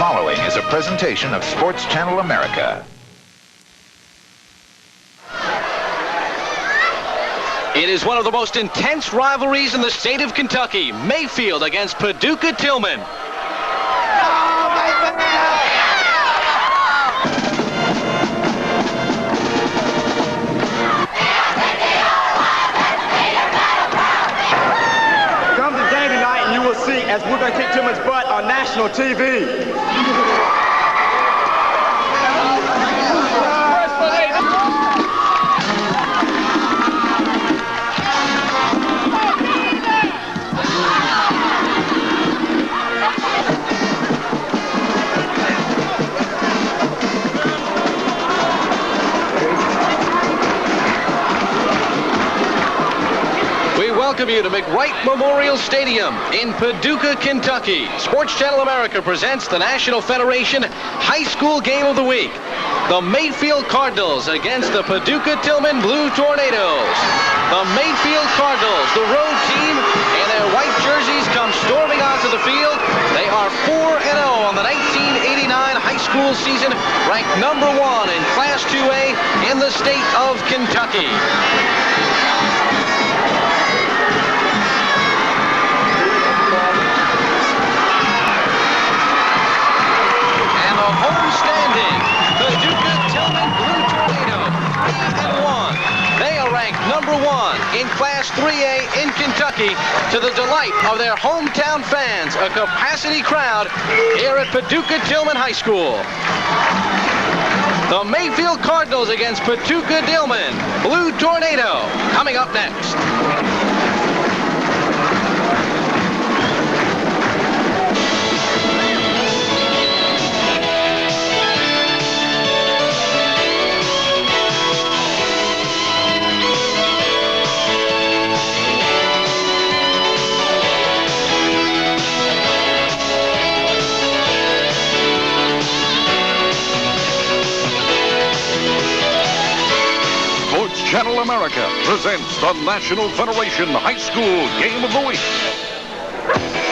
following is a presentation of SportsChannel America. It is one of the most intense rivalries in the state of Kentucky. Mayfield against Paducah Tilghman. Come to the game tonight and you will see as we're going to kick Tilghman's butt on national TV. Welcome you to McWright Memorial Stadium in Paducah, Kentucky. SportsChannel America presents the National Federation High School Game of the Week. The Mayfield Cardinals against the Paducah Tilghman Blue Tornadoes. The Mayfield Cardinals, the road team, in their white jerseys come storming onto the field. They are 4-0 on the 1989 high school season, ranked #1 in Class 2A in the state of Kentucky. Homestanding, Paducah Tilghman Blue Tornado, 3-1. They are ranked #1 in Class 3A in Kentucky, to the delight of their hometown fans, a capacity crowd here at Paducah Tilghman High School. The Mayfield Cardinals against Paducah Tilghman Blue Tornado, coming up next. SportsChannel America presents the National Federation High School Game of the Week.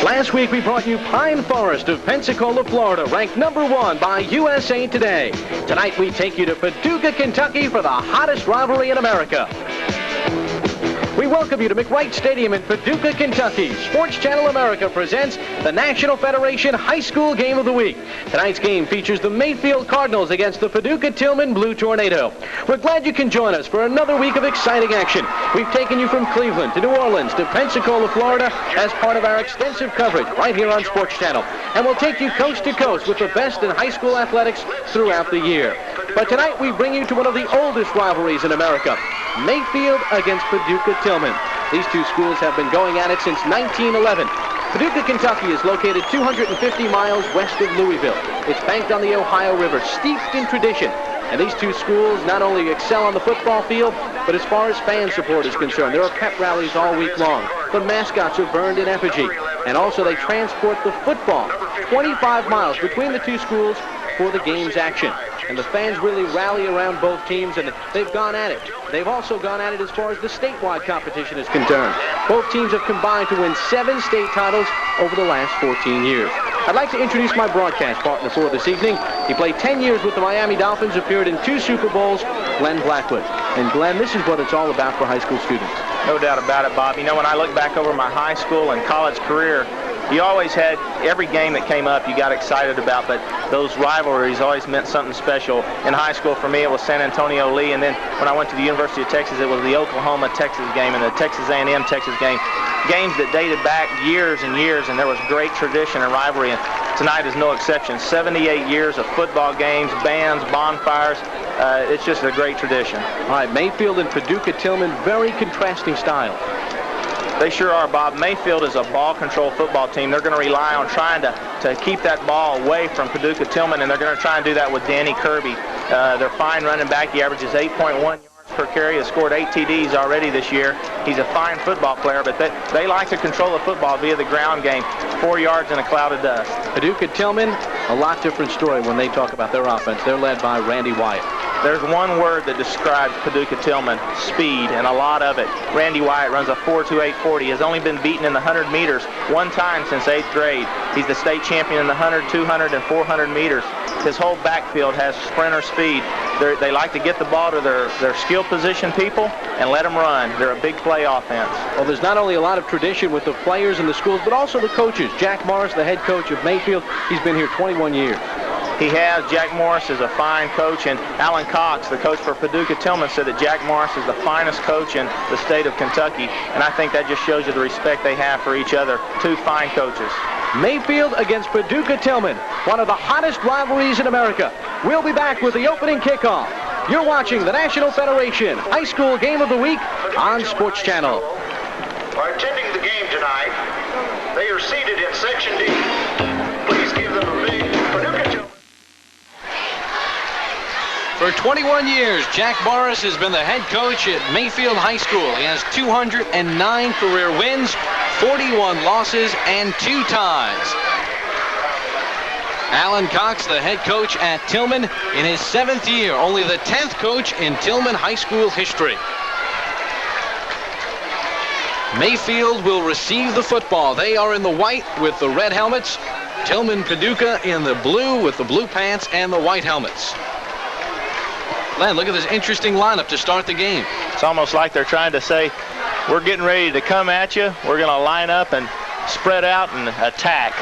Last week we brought you Pine Forest of Pensacola, Florida, ranked #1 by USA Today. Tonight we take you to Paducah, Kentucky for the hottest rivalry in America. We welcome you to McWright Stadium in Paducah, Kentucky. SportsChannel America presents the National Federation High School Game of the Week. Tonight's game features the Mayfield Cardinals against the Paducah Tilghman Blue Tornado. We're glad you can join us for another week of exciting action. We've taken you from Cleveland to New Orleans to Pensacola, Florida as part of our extensive coverage right here on SportsChannel. And we'll take you coast to coast with the best in high school athletics throughout the year. But tonight we bring you to one of the oldest rivalries in America, Mayfield against Paducah Tilghman. These two schools have been going at it since 1911. Paducah, Kentucky is located 250 miles west of Louisville. It's banked on the Ohio River, steeped in tradition. And these two schools not only excel on the football field, but as far as fan support is concerned, there are pep rallies all week long. The mascots are burned in effigy. And also they transport the football 25 miles between the two schools for the game's action. And the fans really rally around both teams, and they've gone at it. They've also gone at it as far as the statewide competition is concerned. Both teams have combined to win 7 state titles over the last 14 years. I'd like to introduce my broadcast partner for this evening. He played 10 years with the Miami Dolphins, appeared in 2 Super Bowls, Glenn Blackwood. And Glenn, this is what it's all about for high school students. No doubt about it, Bob. You know, when I look back over my high school and college career, you always had every game that came up you got excited about, but those rivalries always meant something special. In high school, for me, it was San Antonio Lee, and then when I went to the University of Texas, it was the Oklahoma-Texas game and the Texas A&M Texas game. Games that dated back years and years, and there was great tradition and rivalry, and tonight is no exception. 78 years of football games, bands, bonfires. It's just a great tradition. All right, Mayfield and Paducah Tilghman, very contrasting styles. They sure are, Bob. Mayfield is a ball control football team. They're going to rely on trying to keep that ball away from Paducah Tilghman, and they're going to try and do that with Danny Kirby. Their fine running back. He averages 8.1 yards per carry. Has scored 8 TDs already this year. He's a fine football player, but they like to control the football via the ground game. 4 yards in a cloud of dust. Paducah Tilghman, a lot different story when they talk about their offense. They're led by Randy Wyatt. there's one word that describes Paducah Tilghman: speed, and a lot of it. Randy Wyatt runs a 4.2840. Has only been beaten in the 100 meters one time since 8th grade. He's the state champion in the 100, 200, and 400 meters. His whole backfield has sprinter speed. They like to get the ball to their skill position people and let them run. They're a big play offense. Well, there's not only a lot of tradition with the players and the schools, but also the coaches. Jack Morris, the head coach of Mayfield, he's been here 21 years. He has. Jack Morris is a fine coach, and Alan Cox, the coach for Paducah Tilghman, said that Jack Morris is the finest coach in the state of Kentucky, and I think that just shows you the respect they have for each other. Two fine coaches. Mayfield against Paducah Tilghman, one of the hottest rivalries in America. We'll be back with the opening kickoff. You're watching the National Federation High School Game of the Week on Sports Channel. Are attending the game tonight. They are seated in Section D. Please give them a big Paducah Tilghman. For 21 years, Jack Morris has been the head coach at Mayfield High School. He has 209 career wins, 41 losses, and 2 ties. Alan Cox, the head coach at Tilghman, in his 7th year, only the 10th coach in Tilghman High School history. Mayfield will receive the football. They are in the white with the red helmets. Tilghman Paducah in the blue with the blue pants and the white helmets. Len, look at this interesting lineup to start the game. It's almost like they're trying to say, we're getting ready to come at you. We're going to line up and spread out and attack.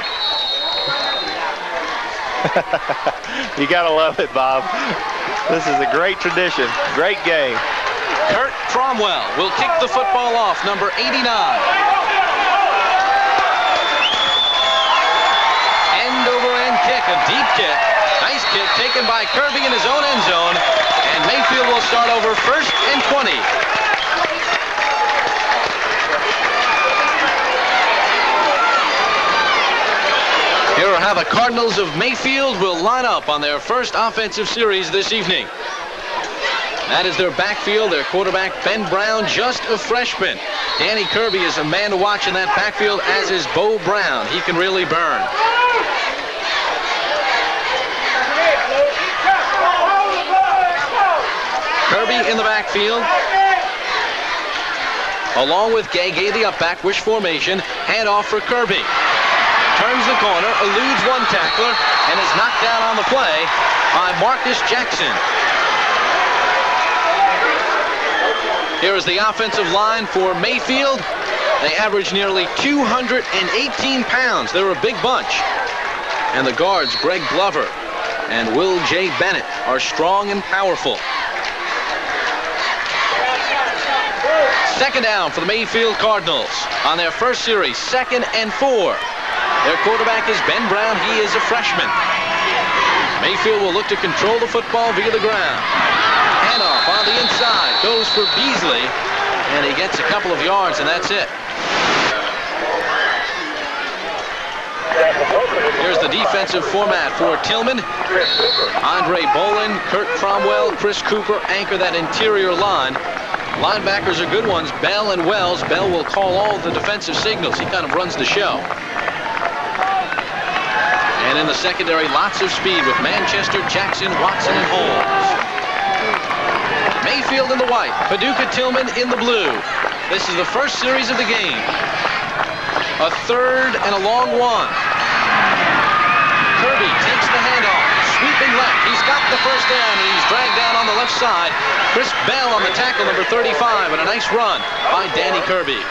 You got to love it, Bob. This is a great tradition. Great game. Kurt Cromwell will kick the football off, number 89. End over end kick, a deep kick. Nice kick taken by Kirby in his own end zone. And Mayfield will start over 1st and 20. Here are how the Cardinals of Mayfield will line up on their first offensive series this evening. That is their backfield. Their quarterback, Ben Brown, just a freshman. Danny Kirby is a man to watch in that backfield, as is Bo Brown. He can really burn. Kirby in the backfield, along with Gay, the up back, wish formation, handoff for Kirby. Turns the corner, eludes one tackler, and is knocked down on the play by Marcus Jackson. Here is the offensive line for Mayfield. They average nearly 218 pounds. They're a big bunch. And the guards, Greg Glover and Will J. Bennett, are strong and powerful. Second down for the Mayfield Cardinals on their first series, 2nd and 4. Their quarterback is Ben Brown. He is a freshman. Mayfield will look to control the football via the ground. Handoff on the inside, goes for Beasley, and he gets a couple of yards, and that's it. Here's the defensive format for Tilghman. Andre Bolin, Kurt Cromwell, Chris Cooper anchor that interior line. Linebackers are good ones, Bell and Wells. Bell will call all the defensive signals. He kind of runs the show. And in the secondary, lots of speed with Manchester, Jackson, Watson, and Holmes. Mayfield in the white, Paducah Tilghman in the blue. This is the first series of the game. A 3rd and a long one. Kirby takes the handoff, sweeping left. He's got the first down, and he's dragged down on the left side. Chris Bell on the tackle, number 35, and a nice run by Danny Kirby.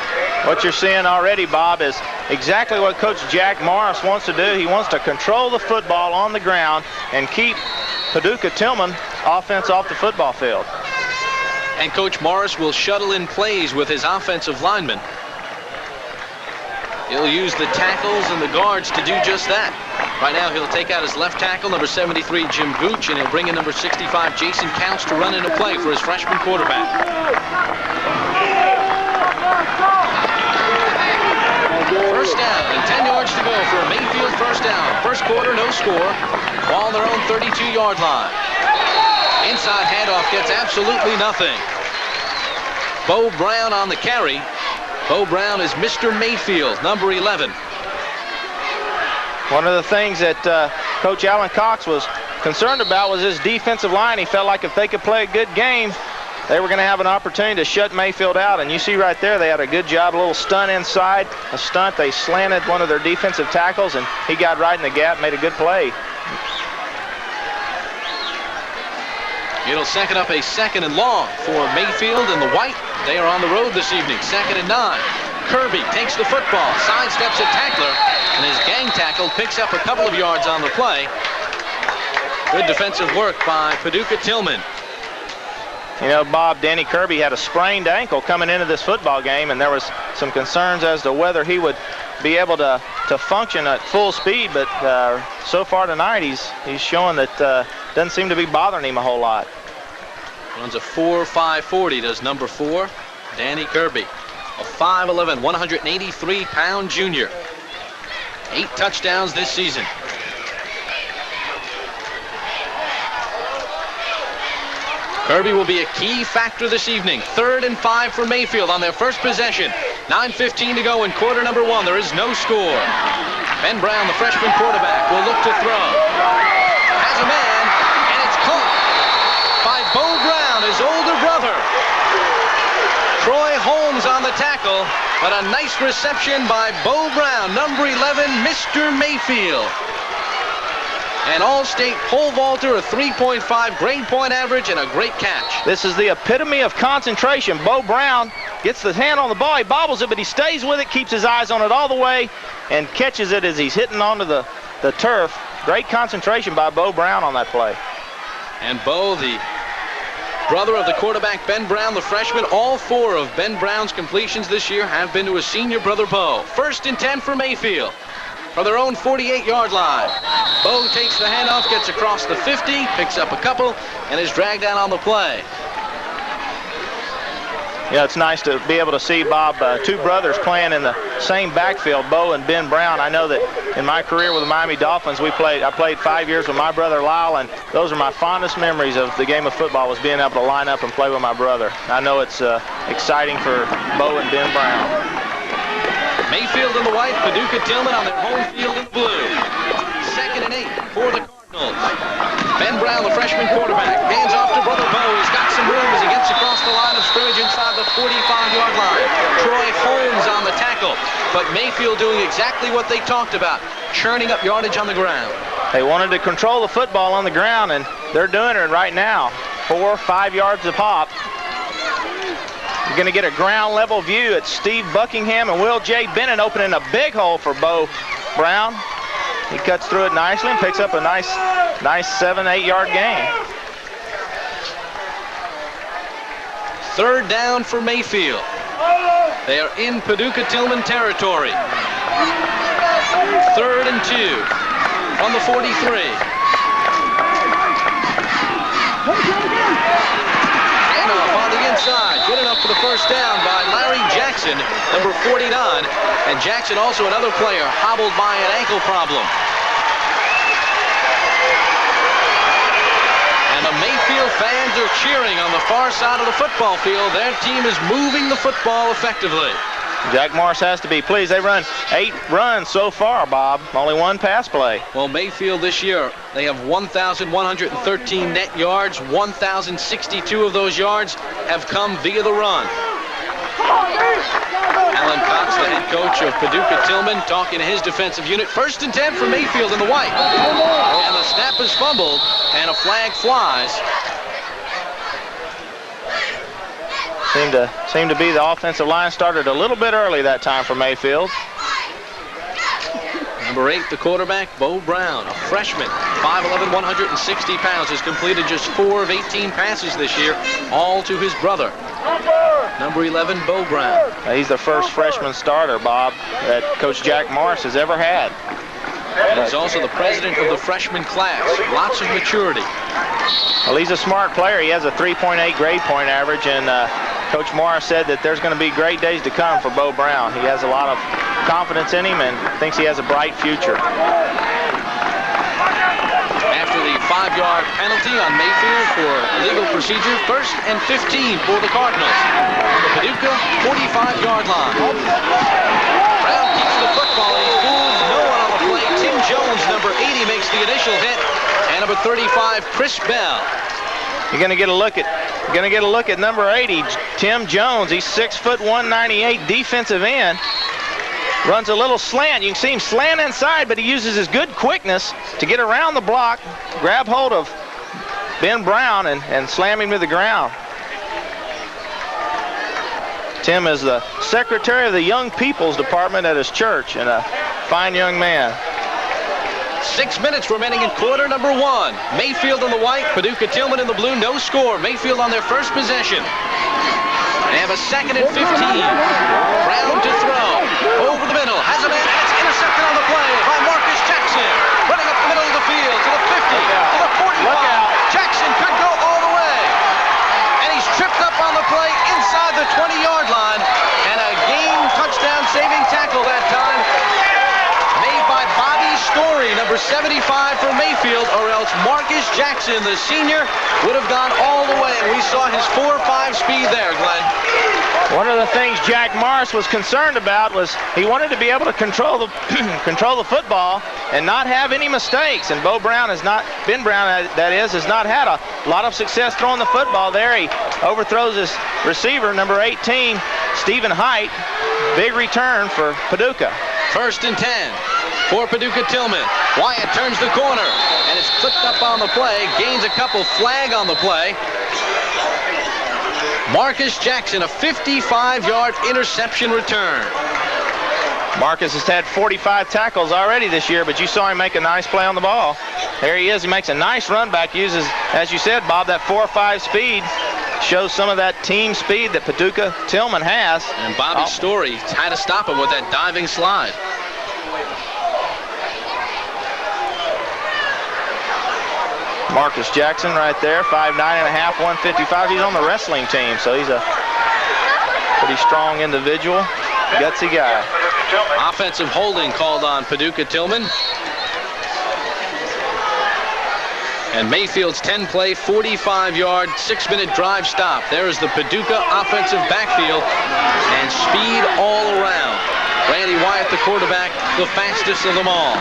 What you're seeing already, Bob, is exactly what Coach Jack Morris wants to do. He wants to control the football on the ground and keep Paducah Tilghman offense off the football field. And Coach Morris will shuttle in plays with his offensive linemen. He'll use the tackles and the guards to do just that. Right now, he'll take out his left tackle, number 73, Jim Gooch, and he'll bring in number 65, Jason Counts, to run into play for his freshman quarterback. First down, and 10 yards to go for a Mayfield first down. First quarter, no score. Ball on their own 32-yard line. Inside handoff gets absolutely nothing. Bo Brown on the carry. Bo Brown is Mr. Mayfield, number 11. One of the things that Coach Alan Cox was concerned about was his defensive line. He felt like if they could play a good game, they were going to have an opportunity to shut Mayfield out. And you see right there, they had a good job, a little stunt inside. A stunt, they slanted one of their defensive tackles, and he got right in the gap, made a good play. It'll second up a 2nd and long for Mayfield and the White. They are on the road this evening, 2nd and 9. Kirby takes the football, sidesteps a tackler, and his gang tackle picks up a couple of yards on the play. Good defensive work by Paducah Tilghman. You know, Bob, Danny Kirby had a sprained ankle coming into this football game, and there was some concerns as to whether he would be able to function at full speed, but so far tonight he's showing that doesn't seem to be bothering him a whole lot. Runs a 4.540, does number 4, Danny Kirby. A 5'11", 183-pound junior. 8 touchdowns this season. Kirby will be a key factor this evening. 3rd and 5 for Mayfield on their first possession. 9:15 to go in quarter number 1. There is no score. Ben Brown, the freshman quarterback, will look to throw. Has a man, and it's caught by Bo Brown, his older brother. Troy Holmes on the tackle, but a nice reception by Bo Brown, number 11, Mr. Mayfield. An all-state pole vaulter, a 3.5 grade point average, and a great catch. This is the epitome of concentration. Bo Brown gets the hand on the ball, he bobbles it, but he stays with it, keeps his eyes on it all the way, and catches it as he's hitting onto the turf. Great concentration by Bo Brown on that play. And Bo, the brother of the quarterback, Ben Brown, the freshman, all 4 of Ben Brown's completions this year have been to his senior brother, Bo. 1st and 10 for Mayfield. From their own 48-yard line. Bo takes the handoff, gets across the 50, picks up a couple, and is dragged down on the play. Yeah, it's nice to be able to see, Bob, 2 brothers playing in the same backfield, Bo and Ben Brown. I know that in my career with the Miami Dolphins, I played 5 years with my brother Lyle, and those are my fondest memories of the game of football, was being able to line up and play with my brother. I know it's exciting for Bo and Ben Brown. Mayfield in the white, Paducah Tilghman on their home field in the blue. 2nd and 8 for the Cardinals. Ben Brown, the freshman quarterback, hands off to brother Bo. He's got some room as he gets across the line of scrimmage inside the 45-yard line. Troy Holmes on the tackle, but Mayfield doing exactly what they talked about, churning up yardage on the ground. They wanted to control the football on the ground, and they're doing it right now. 4 or 5 yards a pop. You're going to get a ground level view at Steve Buckingham and Will J. Bennett opening a big hole for Bo Brown. He cuts through it nicely and picks up a nice 7-8 yard gain. 3rd down for Mayfield. They are in Paducah Tilghman territory. 3rd and 2 from the 43. On the inside, good enough for the first down by Larry Jackson, number 49. And Jackson, also another player, hobbled by an ankle problem. And the Mayfield fans are cheering on the far side of the football field. Their team is moving the football effectively. Jack Morris has to be pleased. They run 8 runs so far, Bob. Only 1 pass play. Well, Mayfield this year, they have 1,113 net yards. 1,062 of those yards have come via the run. Alan Cox, the head coach of Paducah Tilghman, talking to his defensive unit. 1st and 10 for Mayfield in the white. And the snap is fumbled, and a flag flies. Seemed to be the offensive line started a little bit early that time for Mayfield. Number 8, the quarterback, Bo Brown, a freshman, 5'11", 160 pounds, has completed just 4 of 18 passes this year, all to his brother. Number 11, Bo Brown. He's the first freshman starter, Bob, that Coach Jack Morris has ever had. And he's also the president of the freshman class. Lots of maturity. Well, he's a smart player. He has a 3.8 grade point average, and Coach Morris said that there's going to be great days to come for Bo Brown. He has a lot of confidence in him and thinks he has a bright future. After the 5-yard penalty on Mayfield for illegal procedure, 1st and 15 for the Cardinals. On the Paducah 45-yard line. Brown keeps the football. He fools no one on the play. Tim Jones, number 80, makes the initial hit. And number 35, Chris Bell. You're going to get a look at number 80, Tim Jones. He's 6 foot 198, defensive end. Runs a little slant. You can see him slant inside, but he uses his good quickness to get around the block, grab hold of Ben Brown, and slam him to the ground. Tim is the secretary of the Young People's Department at his church, and a fine young man. 6 minutes remaining in quarter number 1. Mayfield in the white, Paducah Tilghman in the blue, no score. Mayfield on their first possession. They have a 2nd and 15. Brown to throw. Over the middle. Has a man. It's intercepted on the play by Marcus Jackson. Running up the middle of the field to the 50, to the 45. Jackson could go all the way. And he's tripped up on the play inside the 20-yard line. And a game touchdown saving tackle that time made by Bobby Story, number 75 for Mayfield, or else Marcus Jackson, the senior, would have gone all the way. And we saw his 4.5 speed there, Glenn. One of the things Jack Morris was concerned about was he wanted to be able to control the control the football and not have any mistakes. And Ben Brown has not had a lot of success throwing the football there. He overthrows his receiver, number 18, Stephen Height. Big return for Paducah. 1st and 10 for Paducah Tilghman. Wyatt turns the corner, and it's clipped up on the play. Gains a couple, flag on the play. Marcus Jackson, a 55-yard interception return. Marcus has had 45 tackles already this year, but you saw him make a nice play on the ball. There he is. He makes a nice run back, uses, as you said, Bob, that 4.5 speed. Shows some of that team speed that Paducah Tilghman has. And Bobby Story had to stop him with that diving slide. Marcus Jackson right there, 5'9 and a half, 155. He's on the wrestling team, so he's a pretty strong individual, gutsy guy. Offensive holding called on Paducah Tilghman. And Mayfield's 10-play, 45-yard, 6-minute drive stop. There is the Paducah offensive backfield and speed all around. Randy Wyatt, the quarterback, the fastest of them all.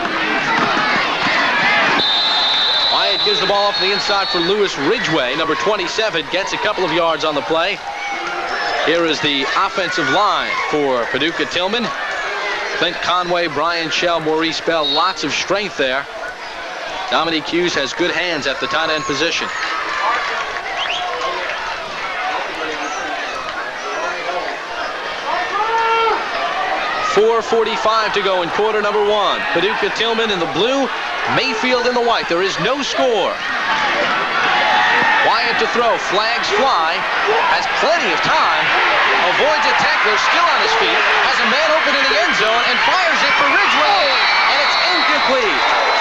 Wyatt gives the ball off the inside for Lewis Ridgway. Number 27 gets a couple of yards on the play. Here is the offensive line for Paducah Tilghman. Clint Conway, Brian Shell, Maurice Bell, lots of strength there. Dominique Hughes has good hands at the tight end position. 4:45 to go in quarter number 1. Paducah Tilghman in the blue, Mayfield in the white. There is no score. Wyatt to throw, flags fly, has plenty of time, avoids a tackler, still on his feet, has a man open in the end zone, and fires it for Ridgway, and it's incomplete.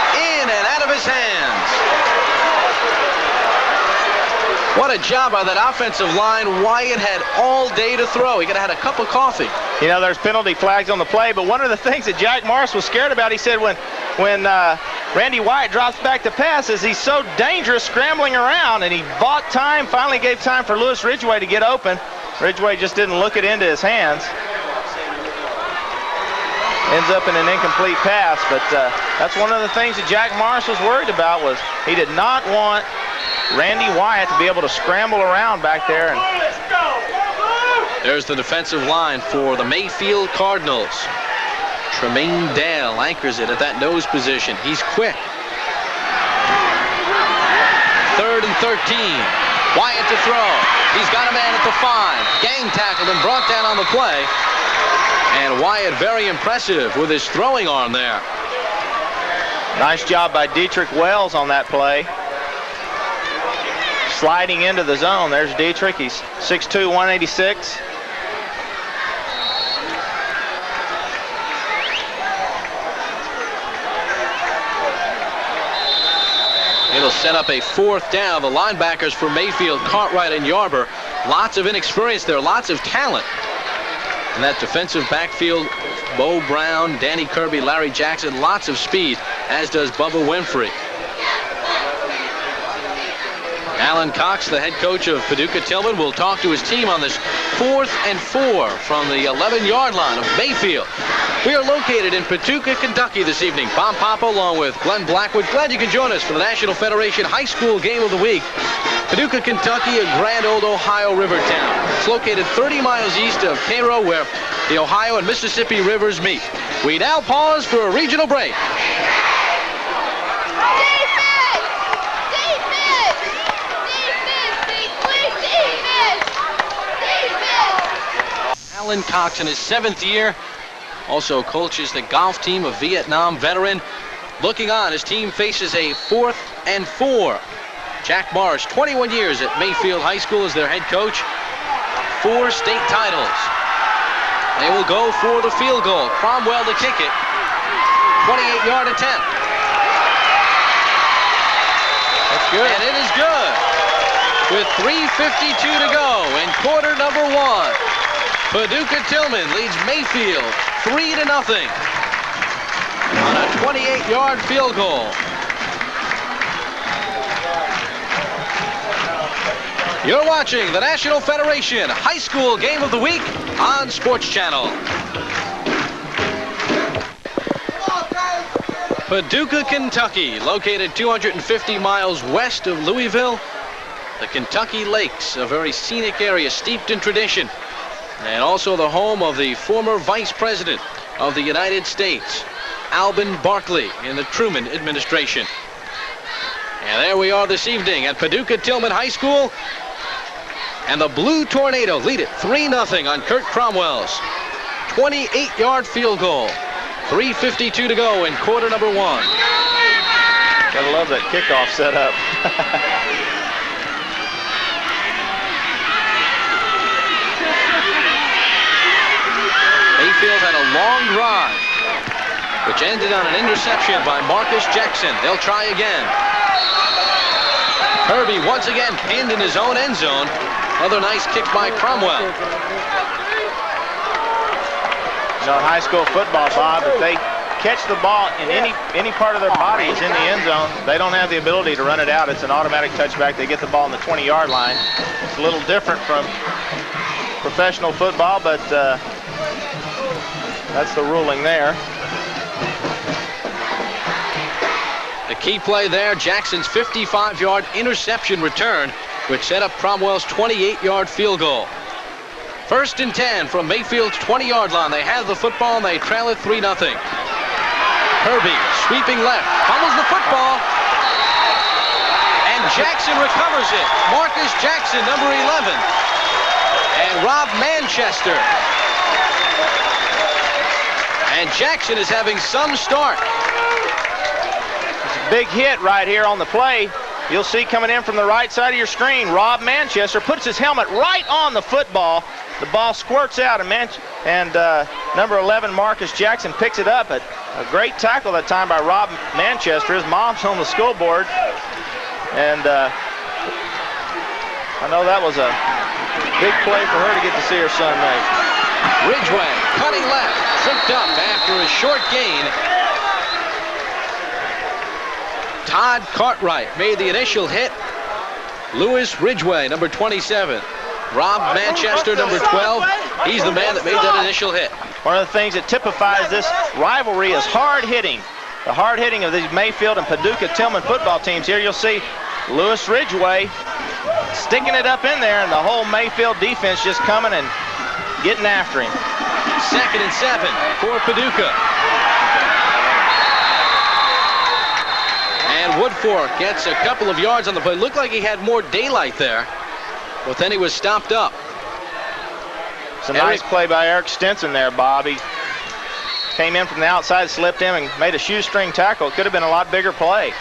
In and out of his hands. What a job by that offensive line. Wyatt had all day to throw. He could have had a cup of coffee. You know, there's penalty flags on the play, but one of the things that Jack Morris was scared about, he said when Randy Wyatt drops back to pass, is he's so dangerous scrambling around, and he bought time, finally gave time for Lewis Ridgway to get open. Ridgway just didn't look it into his hands. Ends up in an incomplete pass, but that's one of the things that Jack Morris was worried about, was he did not want Randy Wyatt to be able to scramble around back there. And there's the defensive line for the Mayfield Cardinals. Tremaine Dale anchors it at that nose position. He's quick. 3rd and 13. Wyatt to throw. He's got a man at the 5. Gang tackled and brought down on the play. And Wyatt very impressive with his throwing arm there. Nice job by Dietrich Wells on that play. Sliding into the zone. There's Dietrich. He's 6'2", 186. It'll set up a 4th down. The linebackers for Mayfield, Cartwright and Yarber. Lots of inexperience there, lots of talent. And that defensive backfield, Bo Brown, Danny Kirby, Larry Jackson, lots of speed, as does Bubba Winfrey. Alan Cox, the head coach of Paducah Tilghman, will talk to his team on this 4th and 4 from the 11-yard line of Mayfield. We are located in Paducah, Kentucky this evening. Bob Papa along with Glenn Blackwood. Glad you can join us for the National Federation High School Game of the Week. Paducah, Kentucky, a grand old Ohio river town. It's located 30 miles east of Cairo, where the Ohio and Mississippi rivers meet. We now pause for a regional break. Alan Cox in his 7th year also coaches the golf team, a Vietnam veteran. Looking on, his team faces a 4th and 4. Jack Morris, 21 years at Mayfield High School as their head coach. 4 state titles. They will go for the field goal. Cromwell to kick it. 28-yard attempt. That's good. And it is good. With 3:52 to go in quarter number 1. Paducah Tilghman leads Mayfield 3-0 on a 28-yard field goal. You're watching the National Federation High School Game of the Week on Sports Channel. Paducah, Kentucky, located 250 miles west of Louisville. The Kentucky Lakes, a very scenic area steeped in tradition, and also the home of the former Vice President of the United States, Alben Barkley, in the Truman administration. And there we are this evening at Paducah Tilghman High School. And the Blue Tornado lead it 3-0 on Kurt Cromwell's 28-yard field goal. 3:52 to go in quarter number 1. Gotta love that kickoff setup. Mayfield had a long drive, which ended on an interception by Marcus Jackson. They'll try again. Kirby once again pinned in his own end zone. Another nice kick by Cromwell. You know, in high school football, Bob, if they catch the ball in any part of their bodies in the end zone, they don't have the ability to run it out. It's an automatic touchback. They get the ball on the 20-yard line. It's a little different from professional football, but that's the ruling there. The key play there, Jackson's 55-yard interception return, which set up Cromwell's 28-yard field goal. 1st and 10 from Mayfield's 20-yard line. They have the football and they trail it 3-0. Kirby sweeping left, fumbles the football, and Jackson recovers it. Marcus Jackson, number 11, and Rob Manchester. And Jackson is having some start. Big hit right here on the play. You'll see coming in from the right side of your screen, Rob Manchester puts his helmet right on the football. The ball squirts out, and number 11, Marcus Jackson, picks it up. A great tackle that time by Rob Manchester. His mom's on the scoreboard, and I know that was a big play for her to get to see her son make. Ridgway cutting left, tripped up after a short gain. Todd Cartwright made the initial hit. Lewis Ridgway, number 27. Rob Manchester, number 12. He's the man that made that initial hit. One of the things that typifies this rivalry is hard hitting. The hard hitting of these Mayfield and Paducah Tilghman football teams. Here you'll see Lewis Ridgway sticking it up in there, and the whole Mayfield defense just coming and getting after him. 2nd and 7 for Paducah. And Woodfork gets a couple of yards on the play. Looked like he had more daylight there, but then he was stopped up. It's a nice play by Eric Stinson there, Bobby. Came in from the outside, slipped in, and made a shoestring tackle. It could have been a lot bigger play.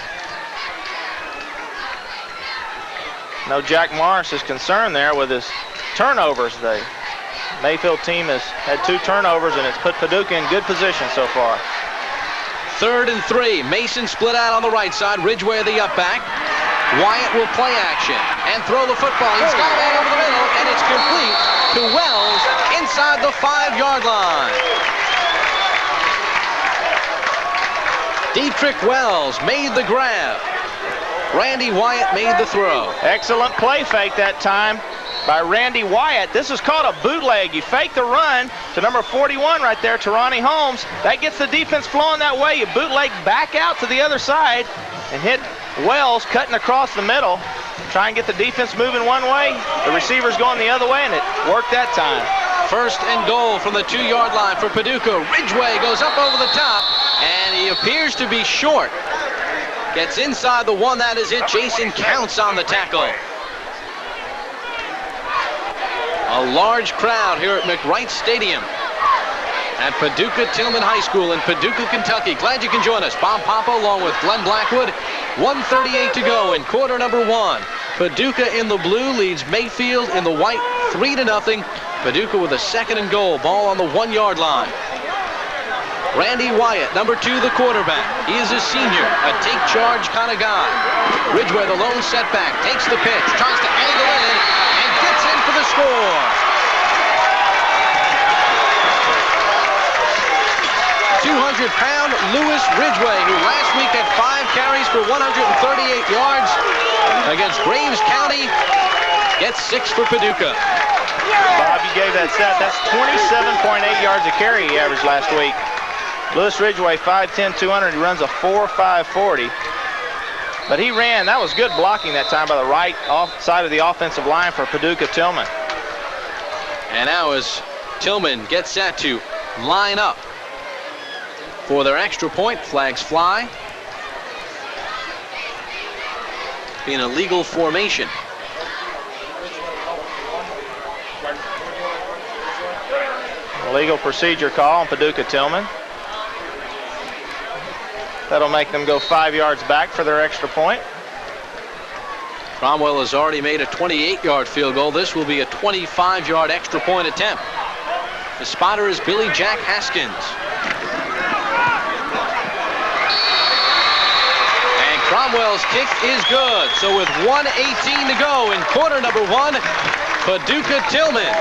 No, Jack Morris is concerned there with his turnovers. The Mayfield team has had 2 turnovers, and it's put Paducah in good position so far. 3rd and 3. Mason split out on the right side. Ridgway the up back. Wyatt will play action and throw the football. He's got it over the middle, and it's complete to Wells inside the 5-yard line. Dietrich Wells made the grab. Randy Wyatt made the throw. Excellent play fake that time by Randy Wyatt. This is called a bootleg. You fake the run to number 41 right there, Ronnie Holmes. That gets the defense flowing that way. You bootleg back out to the other side and hit Wells cutting across the middle. Try and get the defense moving one way. The receiver's going the other way, and it worked that time. First and goal from the 2-yard line for Paducah. Ridgway goes up over the top, and he appears to be short. Gets inside the 1, that is it. Jason Counts on the tackle. A large crowd here at McWright Stadium at Paducah Tilghman High School in Paducah, Kentucky. Glad you can join us. Bob Papa along with Glenn Blackwood. 1:38 to go in quarter number 1. Paducah in the blue leads Mayfield in the white 3-0. Paducah with a second and goal. Ball on the 1-yard line. Randy Wyatt, number 2, the quarterback. He is a senior, a take charge kind of guy. Ridgway, the lone setback, takes the pitch, tries to angle in, and gets in for the score. 200-pound Lewis Ridgway, who last week had 5 carries for 138 yards against Graves County, gets 6 for Paducah. Bob, you gave that stat. That's 27.8 yards a carry he averaged last week. Lewis Ridgway, 5'10", 200. He runs a 4.540. But he ran. That was good blocking that time by the right side of the offensive line for Paducah Tilghman. And now as Tilghman gets set to line up for their extra point, flags fly. In a legal formation. Legal procedure call on Paducah Tilghman. That'll make them go 5 yards back for their extra point. Cromwell has already made a 28-yard field goal. This will be a 25-yard extra point attempt. The spotter is Billy Jack Haskins. And Cromwell's kick is good. So with 1:18 to go in quarter number 1, Paducah Tilghman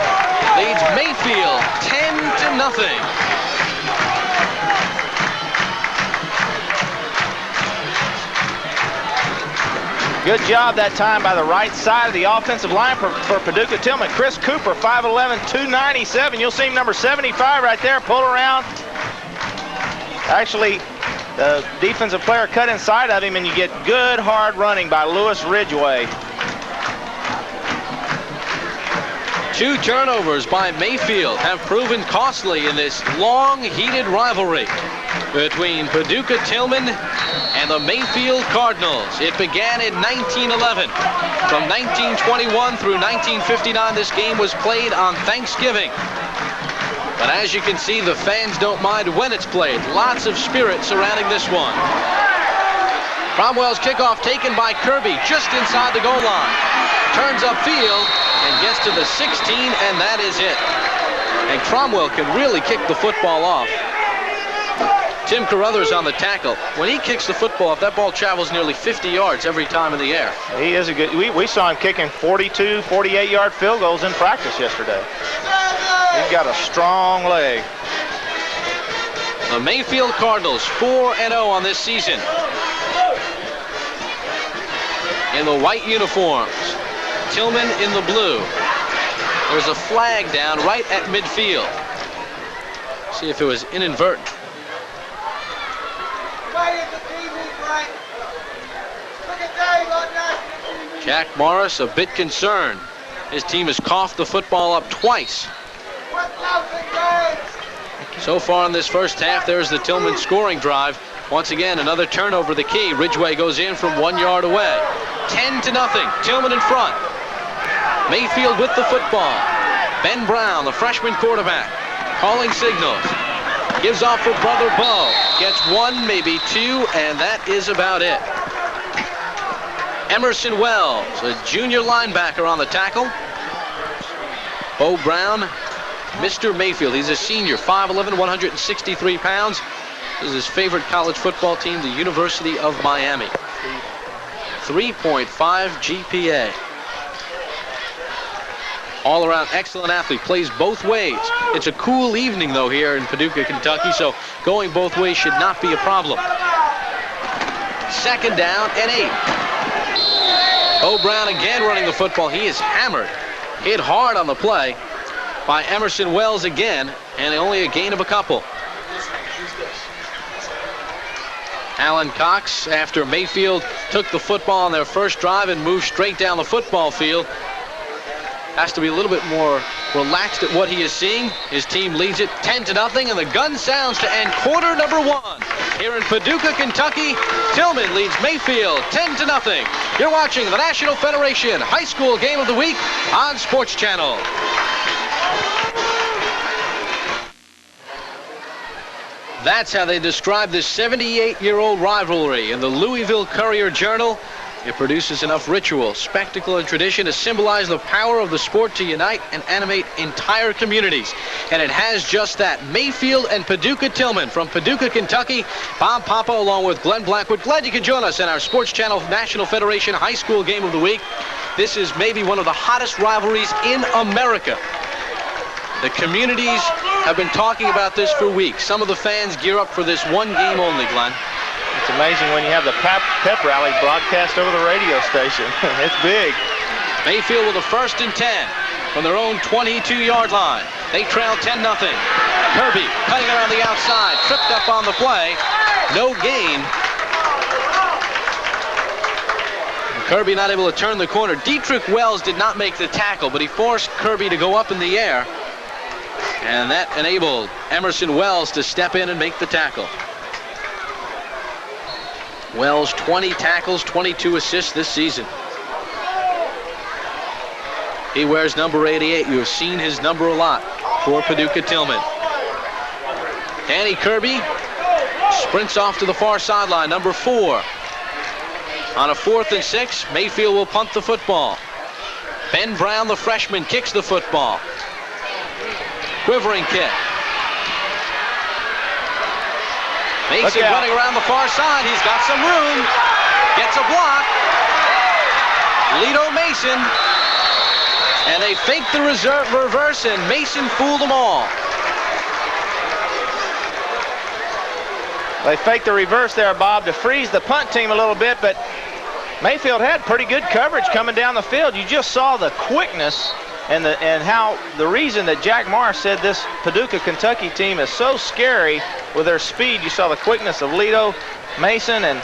leads Mayfield 10-0. Good job that time by the right side of the offensive line for Paducah Tilghman. Chris Cooper, 5'11", 297. You'll see him, number 75 right there, pull around. Actually, the defensive player cut inside of him, and you get good hard running by Lewis Ridgway. 2 turnovers by Mayfield have proven costly in this long, heated rivalry between Paducah Tilghman and the Mayfield Cardinals. It began in 1911. From 1921 through 1959, this game was played on Thanksgiving. But as you can see, the fans don't mind when it's played. Lots of spirit surrounding this one. Cromwell's kickoff taken by Kirby just inside the goal line. Turns upfield and gets to the 16, and that is it. And Cromwell can really kick the football off. Tim Carruthers on the tackle. When he kicks the football off, that ball travels nearly 50 yards every time in the air. He is a good. We saw him kicking 42, 48-yard field goals in practice yesterday. He's got a strong leg. The Mayfield Cardinals 4-0 on this season. In the white uniforms. Tilghman in the blue. There's a flag down right at midfield. See if it was inadvertent. Jack Morris a bit concerned. His team has coughed the football up twice. So far in this first half, there's the Tilghman scoring drive. Once again, another turnover the key. Ridgway goes in from 1 yard away. 10-0, Tilghman in front. Mayfield with the football. Ben Brown, the freshman quarterback, calling signals. Gives off for Brother Bo. Gets 1, maybe 2, and that is about it. Emerson Wells, a junior linebacker on the tackle. Bo Brown, Mr. Mayfield. He's a senior, 5'11", 163 pounds. This is his favorite college football team, the University of Miami. 3.5 GPA. All-around excellent athlete, plays both ways. It's a cool evening, though, here in Paducah, Kentucky, so going both ways should not be a problem. Second down and 8. Bo Brown again running the football. He is hammered. Hit hard on the play by Emerson Wells again, and only a gain of a couple. Alan Cox, after Mayfield took the football on their first drive and moved straight down the football field, has to be a little bit more relaxed at what he is seeing. His team leads it 10-0, and the gun sounds to end quarter number 1. Here in Paducah, Kentucky, Tilghman leads Mayfield 10-0. You're watching the National Federation High School Game of the Week on Sports Channel. That's how they describe this 78-year-old rivalry in the Louisville Courier-Journal. It produces enough ritual, spectacle, and tradition to symbolize the power of the sport to unite and animate entire communities. And it has just that. Mayfield and Paducah Tilghman from Paducah, Kentucky. Bob Papa along with Glenn Blackwood. Glad you could join us in our Sports Channel National Federation High School Game of the Week. This is maybe one of the hottest rivalries in America. The communities have been talking about this for weeks. Some of the fans gear up for this one game only, Glenn. It's amazing when you have the pep rally broadcast over the radio station. It's big. Mayfield with a 1st and 10 from their own 22-yard line. They trail 10-0. Kirby cutting around the outside, tripped up on the play. No gain. Kirby not able to turn the corner. Dietrich Wells did not make the tackle, but he forced Kirby to go up in the air. And that enabled Emerson Wells to step in and make the tackle. Wells, 20 tackles, 22 assists this season. He wears number 88. You have seen his number a lot for Paducah Tilghman. Danny Kirby sprints off to the far sideline, number 4. On a 4th and 6, Mayfield will punt the football. Ben Brown, the freshman, kicks the football. Quivering kick. Mason running around the far side. He's got some room. Gets a block. Lito Mason. And they fake the reverse, and Mason fooled them all. They faked the reverse there, Bob, to freeze the punt team a little bit, but Mayfield had pretty good coverage coming down the field. You just saw the quickness and how the reason that Jack Morris said this Paducah, Kentucky team is so scary with their speed. You saw the quickness of Lito Mason and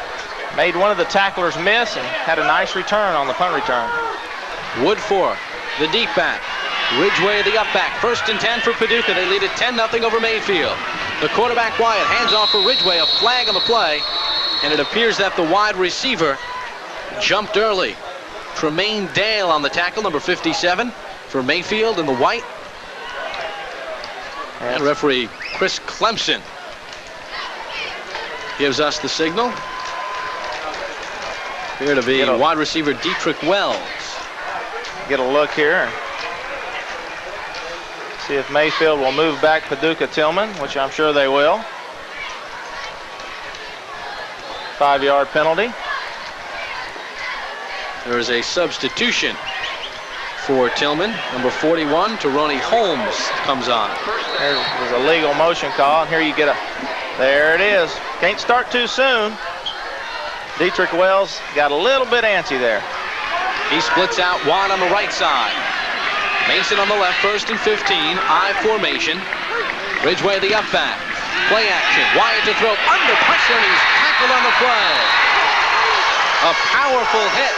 made one of the tacklers miss and had a nice return on the punt return. Woodfork, the deep back. Ridgway, the up back. 1st and 10 for Paducah. They lead it 10-0 over Mayfield. The quarterback Wyatt hands off for Ridgway. A flag on the play. And it appears that the wide receiver jumped early. Tremaine Dale on the tackle, number 57 for Mayfield in the white. And referee Chris Clemson gives us the signal. Here to be wide receiver Dietrich Wells. Get a look here. See if Mayfield will move back Paducah Tilghman, which I'm sure they will. 5-yard penalty. There is a substitution for Tilghman. Number 41, Ronnie Holmes comes on. There's a legal motion call, and here you get there it is. Can't start too soon. Dietrich Wells got a little bit antsy there. He splits out wide on the right side. Mason on the left, 1st and 15, I formation. Ridgway the up back. Play action, Wyatt to throw under pressure, and he's tackled on the play. A powerful hit.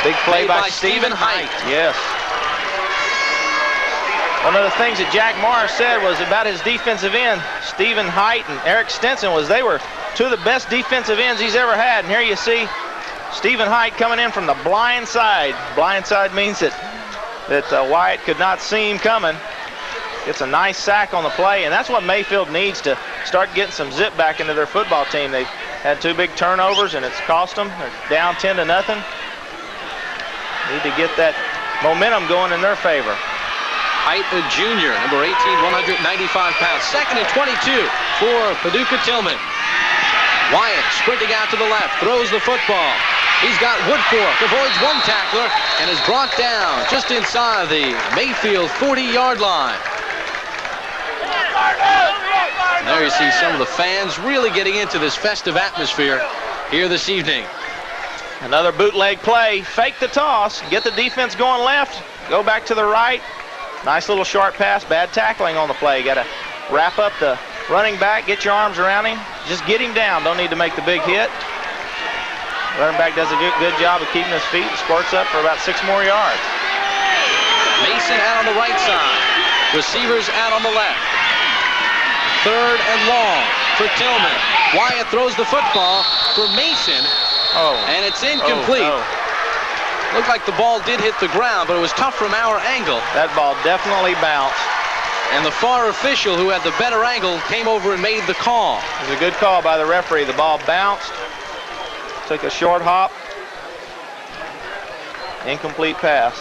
Big play by Stephen Height. Yes. One of the things that Jack Morris said was about his defensive end, Stephen Height and Eric Stinson, was they were two of the best defensive ends he's ever had. And here you see Stephen Height coming in from the blind side. Blind side means that Wyatt could not see him coming. Gets a nice sack on the play, and that's what Mayfield needs to start getting some zip back into their football team. They had 2 big turnovers, and it's cost them. They're down 10-0. Need to get that momentum going in their favor. Height, a junior, number 18, 195 pounds. 2nd and 22 for Paducah Tilghman. Wyatt sprinting out to the left, throws the football. He's got Woodfork, avoids one tackler, and is brought down just inside the Mayfield 40-yard line. And there you see some of the fans really getting into this festive atmosphere here this evening. Another bootleg play. Fake the toss. Get the defense going left. Go back to the right. Nice little short pass. Bad tackling on the play. Got to wrap up the running back. Get your arms around him. Just get him down. Don't need to make the big hit. Running back does a good job of keeping his feet. Squirts up for about 6 more yards. Mason out on the right side. Receivers out on the left. 3rd and long for Tilghman. Wyatt throws the football for Mason. And it's incomplete. Looked like the ball did hit the ground, but it was tough from our angle. That ball definitely bounced. And the far official, who had the better angle, came over and made the call. It was a good call by the referee. The ball bounced. Took a short hop. Incomplete pass.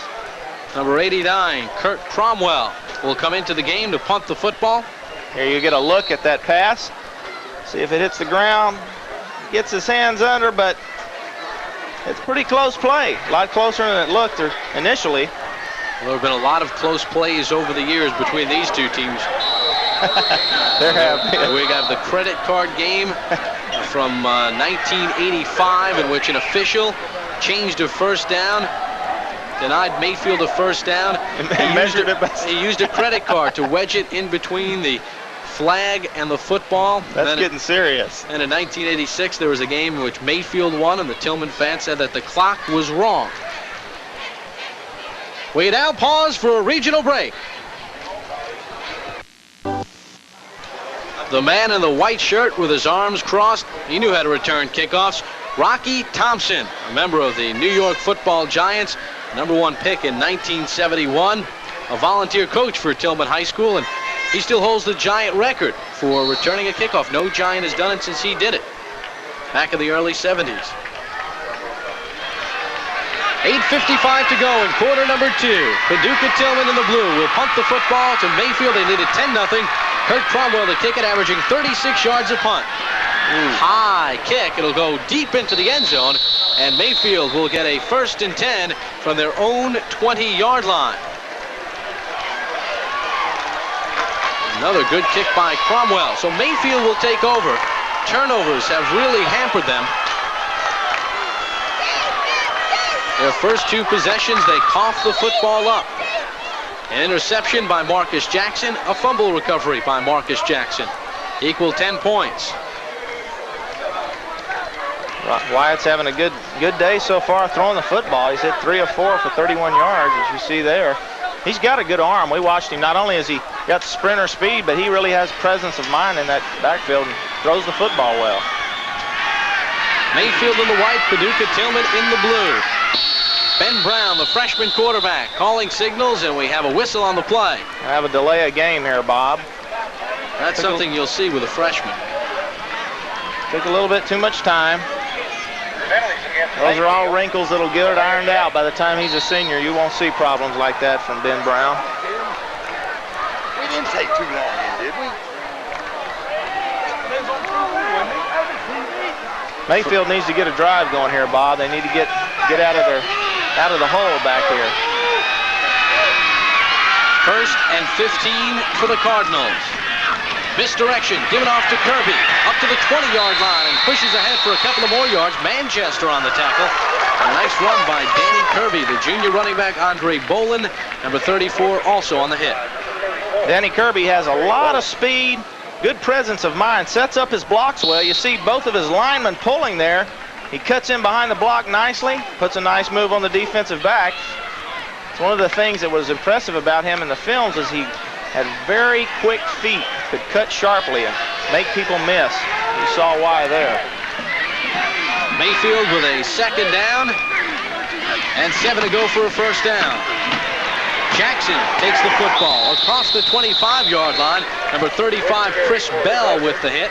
Number 89, Kurt Cromwell, will come into the game to punt the football. Here you get a look at that pass. See if it hits the ground. Gets his hands under, but it's pretty close play. A lot closer than it looked initially. Well, there have been a lot of close plays over the years between these two teams. There have been. We got the credit card game from 1985, in which an official changed a first down, denied Mayfield a first down. He used a credit card to wedge it in between the flag and the football. That's getting serious. And in 1986, there was a game in which Mayfield won, and the Tilghman fans said that the clock was wrong. We now pause for a regional break. The man in the white shirt with his arms crossed, he knew how to return kickoffs. Rocky Thompson, a member of the New York Football Giants, #1 pick in 1971, a volunteer coach for Tilghman High School, and he still holds the Giant record for returning a kickoff. No Giant has done it since he did it back in the early 70s. 8:55 to go in quarter number 2. Paducah Tilghman in the blue will punt the football to Mayfield. They lead it 10-0. Kurt Cromwell to kick it, averaging 36 yards a punt. High kick. It'll go deep into the end zone, and Mayfield will get a 1st and 10 from their own 20-yard line. Another good kick by Cromwell. So Mayfield will take over. Turnovers have really hampered them. Their first 2 possessions, they coughed the football up. An interception by Marcus Jackson, a fumble recovery by Marcus Jackson. Equal 10 points. Wyatt's having a good day so far throwing the football. He's hit 3 of 4 for 31 yards, as you see there. He's got a good arm. We watched him. Not only has he got sprinter speed, but he really has presence of mind in that backfield and throws the football well. Mayfield in the white, Paducah Tilghman in the blue. Ben Brown, the freshman quarterback, calling signals, and we have a whistle on the play. I have a delay of game here, Bob. That's something you'll see with a freshman. Took a little bit too much time. Those are all wrinkles that'll get it ironed out. By the time he's a senior, you won't see problems like that from Ben Brown. We didn't take too long in, did we? Mayfield needs to get a drive going here, Bob. They need to get out of the hole back here. 1st and 15 for the Cardinals. Misdirection, given off to Kirby, up to the 20-yard line, and pushes ahead for a couple of more yards. Manchester on the tackle. A nice run by Danny Kirby. The junior running back, Andre Bolin, number 34, also on the hit. Danny Kirby has a lot of speed, good presence of mind, sets up his blocks well. You see both of his linemen pulling there. He cuts in behind the block nicely, puts a nice move on the defensive back. It's one of the things that was impressive about him in the films is he had very quick feet, could cut sharply and make people miss. You saw why there. Mayfield with a 2nd down and 7 to go for a 1st down. Jackson takes the football across the 25-yard line. Number 35, Chris Bell with the hit.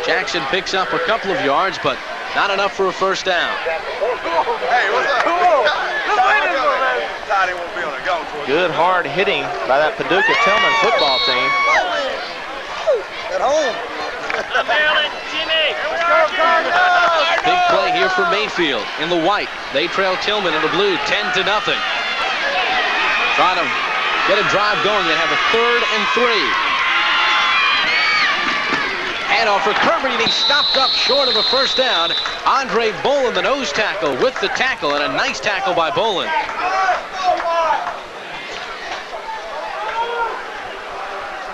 Jackson picks up a couple of yards, but not enough for a 1st down. Hey, what's up? Good hard hitting by that Paducah Tilghman football team. At home. Big play here for Mayfield in the white. They trail Tilghman in the blue 10-0. Trying to get a drive going. They have a 3rd and 3. Handoff for Kirby, and he's stopped up short of a first down. Andre Bolin, the nose tackle, with the tackle, and a nice tackle by Bolin.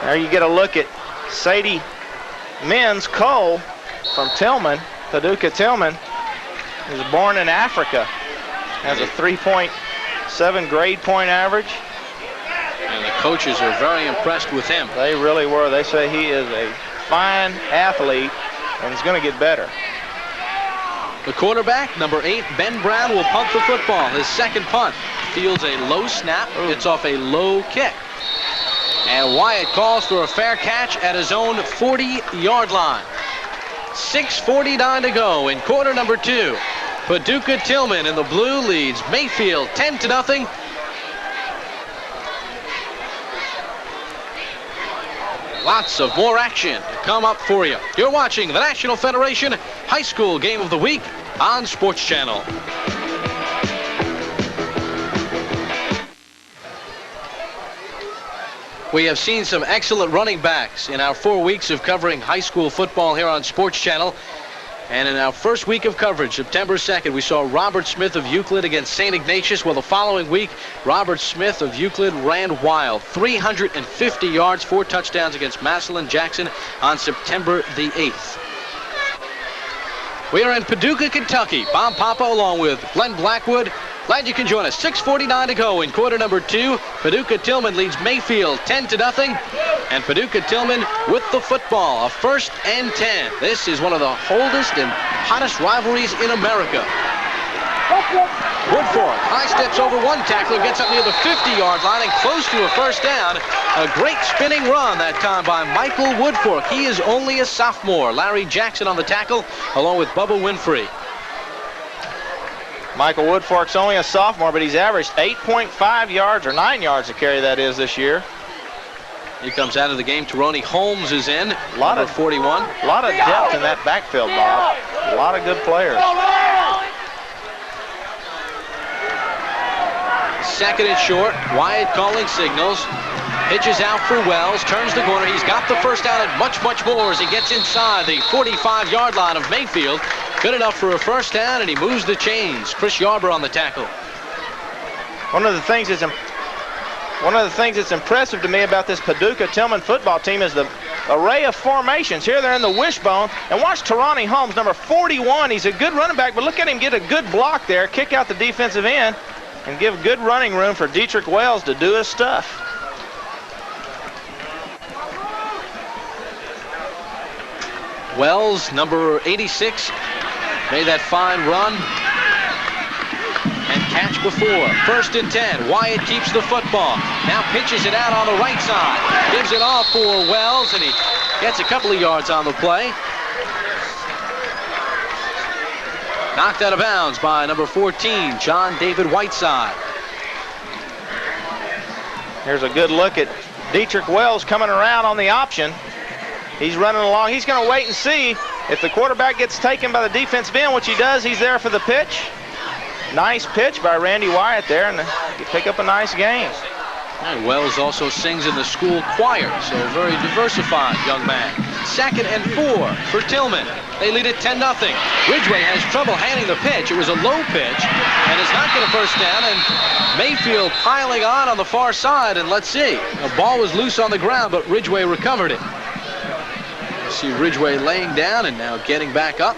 There you get a look at Sadie Men's Cole from Tilghman, Paducah Tilghman. He was born in Africa. Has a 3.7 grade point average. And the coaches are very impressed with him. They really were. They say he is a fine athlete and he's going to get better. The quarterback, number 8, Ben Brown, will punt the football. His second punt fields a low snap. It's off a low kick. And Wyatt calls for a fair catch at his own 40-yard line. 6:49 to go in quarter number 2. Paducah Tilghman in the blue leads Mayfield 10-0. Lots of more action to come up for you. You're watching the National Federation High School Game of the Week on Sports Channel. We have seen some excellent running backs in our 4 weeks of covering high school football here on Sports Channel. And in our first week of coverage, September 2nd, we saw Robert Smith of Euclid against St. Ignatius. Well, the following week, Robert Smith of Euclid ran wild. 350 yards, 4 touchdowns against Massillon Jackson on September the 8th. We are in Paducah, Kentucky. Bob Papa along with Glenn Blackwood. Glad you can join us. 6:49 to go in quarter number 2. Paducah Tilghman leads Mayfield 10-0. And Paducah Tilghman with the football. A 1st and 10. This is one of the oldest and hottest rivalries in America. Woodfork high steps over one tackler, gets up near the 50-yard line and close to a first down. A great spinning run that time by Michael Woodfork. He is only a sophomore. Larry Jackson on the tackle along with Bubba Winfrey. Michael Woodfork's only a sophomore, but he's averaged 8.5 yards, or 9 yards to carry, that is, this year. He comes out of the game. Teroni Holmes is in, number 41. A lot of depth in that backfield, Bob. A lot of good players. 2nd and short. Wyatt calling signals. Pitches out for Wells. Turns the corner. He's got the first down and much, much more as he gets inside the 45-yard line of Mayfield. Good enough for a first down, and he moves the chains. Chris Yarber on the tackle. One of the things that's impressive to me about this Paducah Tilghman football team is the array of formations. Here they're in the wishbone. And watch Teroni Holmes, number 41. He's a good running back, but look at him get a good block there, kick out the defensive end, and give good running room for Dietrich Wells to do his stuff. Wells, number 86, made that fine run and catch before. 1st and 10. Wyatt keeps the football. Now pitches it out on the right side. Gives it off for Wells, and he gets a couple of yards on the play. Knocked out of bounds by number 14, John David Whiteside. Here's a good look at Dietrich Wells coming around on the option. He's running along. He's going to wait and see if the quarterback gets taken by the defensive end, which he does. He's there for the pitch. Nice pitch by Randy Wyatt there, and you pick up a nice gain. And Wells also sings in the school choir, so a very diversified young man. 2nd and 4 for Tilghman. They lead it 10-0. Ridgway has trouble handling the pitch. It was a low pitch, and is not getting a first down, and Mayfield piling on the far side, and let's see. The ball was loose on the ground, but Ridgway recovered it. You see Ridgway laying down and now getting back up.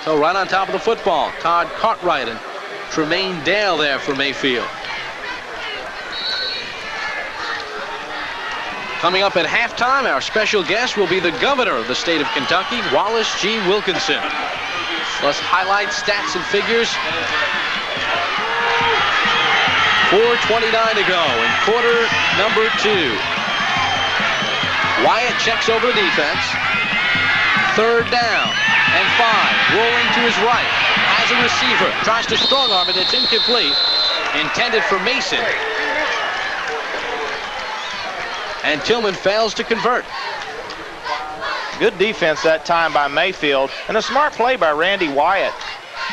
So right on top of the football, Todd Cartwright and Tremaine Dale there for Mayfield. Coming up at halftime, our special guest will be the governor of the state of Kentucky, Wallace G. Wilkinson. Plus highlights, stats, and figures. 4:29 to go in quarter number 2. Wyatt checks over the defense. 3rd down and 5. Rolling to his right. Has a receiver. Tries to strong arm it. It's incomplete. Intended for Mason. And Tilghman fails to convert. Good defense that time by Mayfield. And a smart play by Randy Wyatt.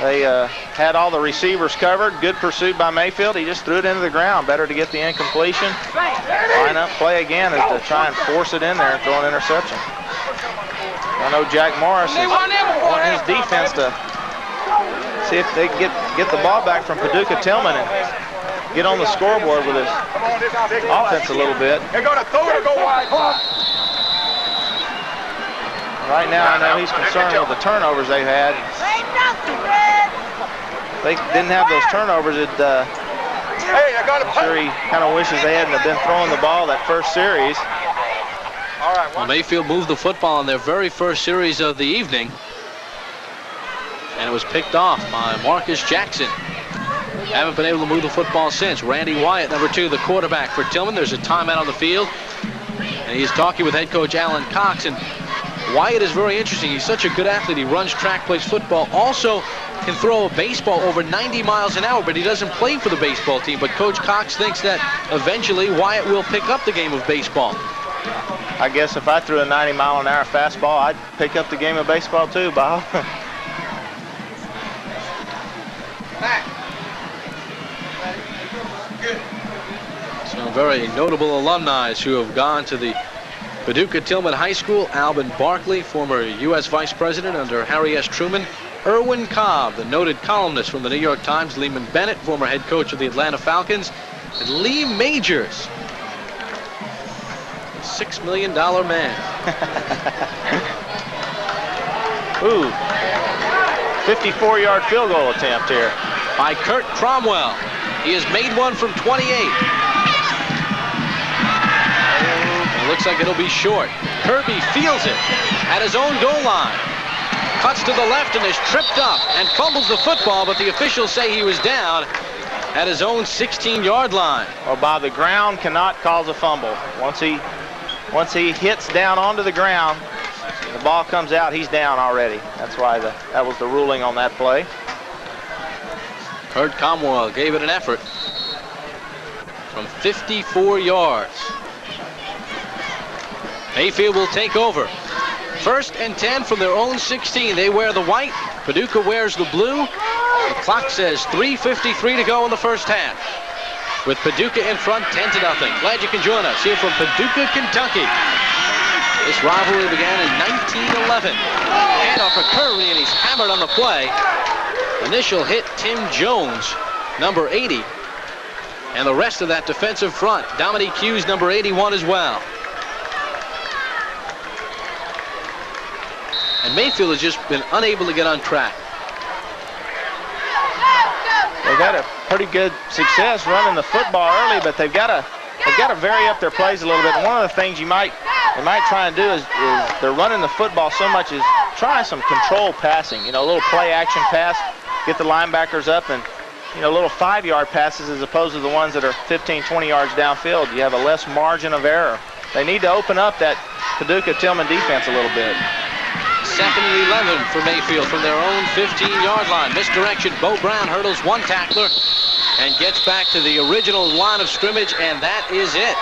They had all the receivers covered. Good pursuit by Mayfield. He just threw it into the ground. Better to get the incompletion. Line up play again is to try and force it in there and throw an interception. know Jack Morris is wanting his defense to see if they can get the ball back from Paducah Tilghman and get on the scoreboard with his offense a little bit. They're going to throw it or go wide. Right now, I know he's concerned with the turnovers they've had. If they didn't have those turnovers, I'm sure he kind of wishes they hadn't have been throwing the ball that first series. Well, Mayfield moved the football in their very first series of the evening, and it was picked off by Marcus Jackson. Haven't been able to move the football since. Randy Wyatt, number 2, the quarterback for Tilghman. There's a timeout on the field, and he's talking with head coach Alan Cox. And Wyatt is very interesting. He's such a good athlete. He runs track, plays football, also can throw a baseball over 90 miles an hour, but he doesn't play for the baseball team. But Coach Cox thinks that eventually Wyatt will pick up the game of baseball. I guess if I threw a 90-mile-an-hour fastball, I'd pick up the game of baseball too, Bob. Some very notable alumni who have gone to the Paducah Tilghman High School. Alvin Barkley, former U.S. Vice President under Harry S. Truman. Irwin Cobb, the noted columnist from the New York Times. Lehman Bennett, former head coach of the Atlanta Falcons. And Lee Majors, $6 million man. Ooh, 54-yard field goal attempt here by Kurt Cromwell. He has made one from 28. It looks like it'll be short. Kirby feels it at his own goal line. Cuts to the left and is tripped up and fumbles the football, but the officials say he was down at his own 16-yard line. Well, Bob, the ground cannot cause a fumble. Once he hits down onto the ground, the ball comes out, he's down already. That's why that was the ruling on that play. Kurt Cromwell gave it an effort from 54 yards. Mayfield will take over. 1st and 10 from their own 16. They wear the white. Paducah wears the blue. The clock says 3:53 to go in the first half. With Paducah in front, 10-0. Glad you can join us here from Paducah, Kentucky. This rivalry began in 1911. Handoff for Kirby, and he's hammered on the play. Initial hit, Tim Jones, number 80. And the rest of that defensive front, Dominique Hughes, number 81 as well. And Mayfield has just been unable to get on track. They've had a pretty good success running the football early, but they've got to vary up their plays a little bit. And one of the things they might try and do is they're running the football so much is try some control passing. You know, a little play action pass, get the linebackers up, and little 5-yard passes as opposed to the ones that are 15, 20 yards downfield. You have a less margin of error. They need to open up that Paducah Tilghman defense a little bit. 2nd and 11 for Mayfield from their own 15-yard line. Misdirection. Bo Brown hurdles one tackler and gets back to the original line of scrimmage, and that is it.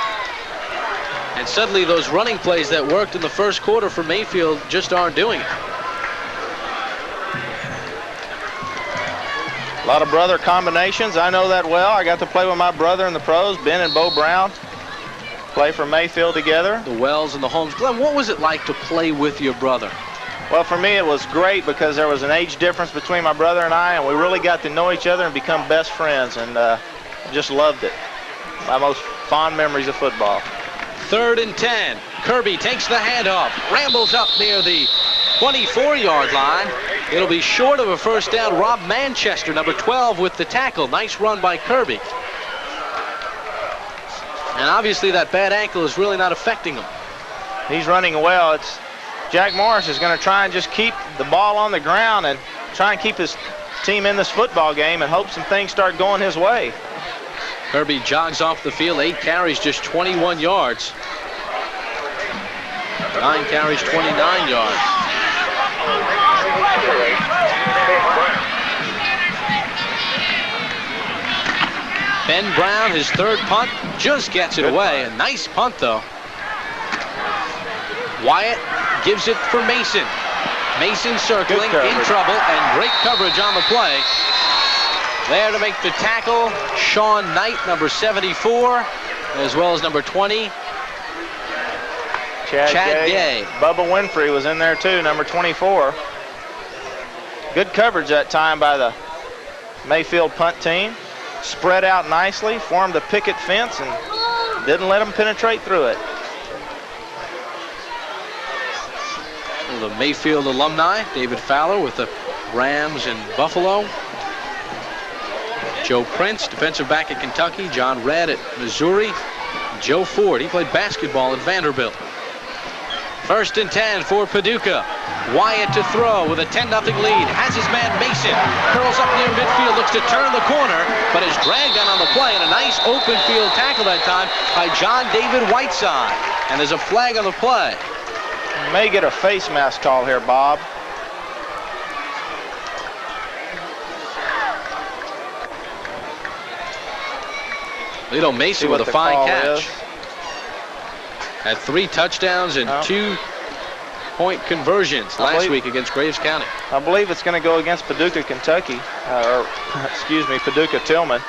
And suddenly those running plays that worked in the first quarter for Mayfield just aren't doing it. A lot of brother combinations. I know that well. I got to play with my brother in the pros, Ben and Bo Brown. Play for Mayfield together. The Wells and the Holmes. Glenn, what was it like to play with your brother? Well, for me, it was great because there was an age difference between my brother and I, and we really got to know each other and become best friends, and just loved it. My most fond memories of football. 3rd and 10. Kirby takes the handoff, rambles up near the 24-yard line. It'll be short of a first down. Rob Manchester, number 12, with the tackle. Nice run by Kirby. And obviously that bad ankle is really not affecting him. He's running well. Jack Morris is going to try and just keep the ball on the ground and try and keep his team in this football game and hope some things start going his way. Kirby jogs off the field, 8 carries, just 21 yards. 9 carries, 29 yards. Ben Brown, his 3rd punt, just gets it away. A nice punt, though. Wyatt gives it for Mason. Mason circling, in trouble, and great coverage on the play. There to make the tackle, Sean Knight, number 74, as well as number 20, Chad Gay. Bubba Winfrey was in there too, number 24. Good coverage that time by the Mayfield punt team. Spread out nicely, formed a picket fence, and didn't let them penetrate through it. The Mayfield alumni, David Fowler with the Rams in Buffalo. Joe Prince, defensive back at Kentucky. John Redd at Missouri. Joe Ford, he played basketball at Vanderbilt. 1st and 10 for Paducah. Wyatt to throw with a 10-0 lead. Has his man Mason. Curls up near midfield, looks to turn the corner, but is dragged down on the play, and a nice open field tackle that time by John David Whiteside. And there's a flag on the play. May get a face mask call here, Bob. Lito Mason with a fine catch. Had 3 touchdowns and 2-point conversions last week against Graves County. I believe it's going to go against Paducah, Kentucky, or excuse me, Paducah Tilghman.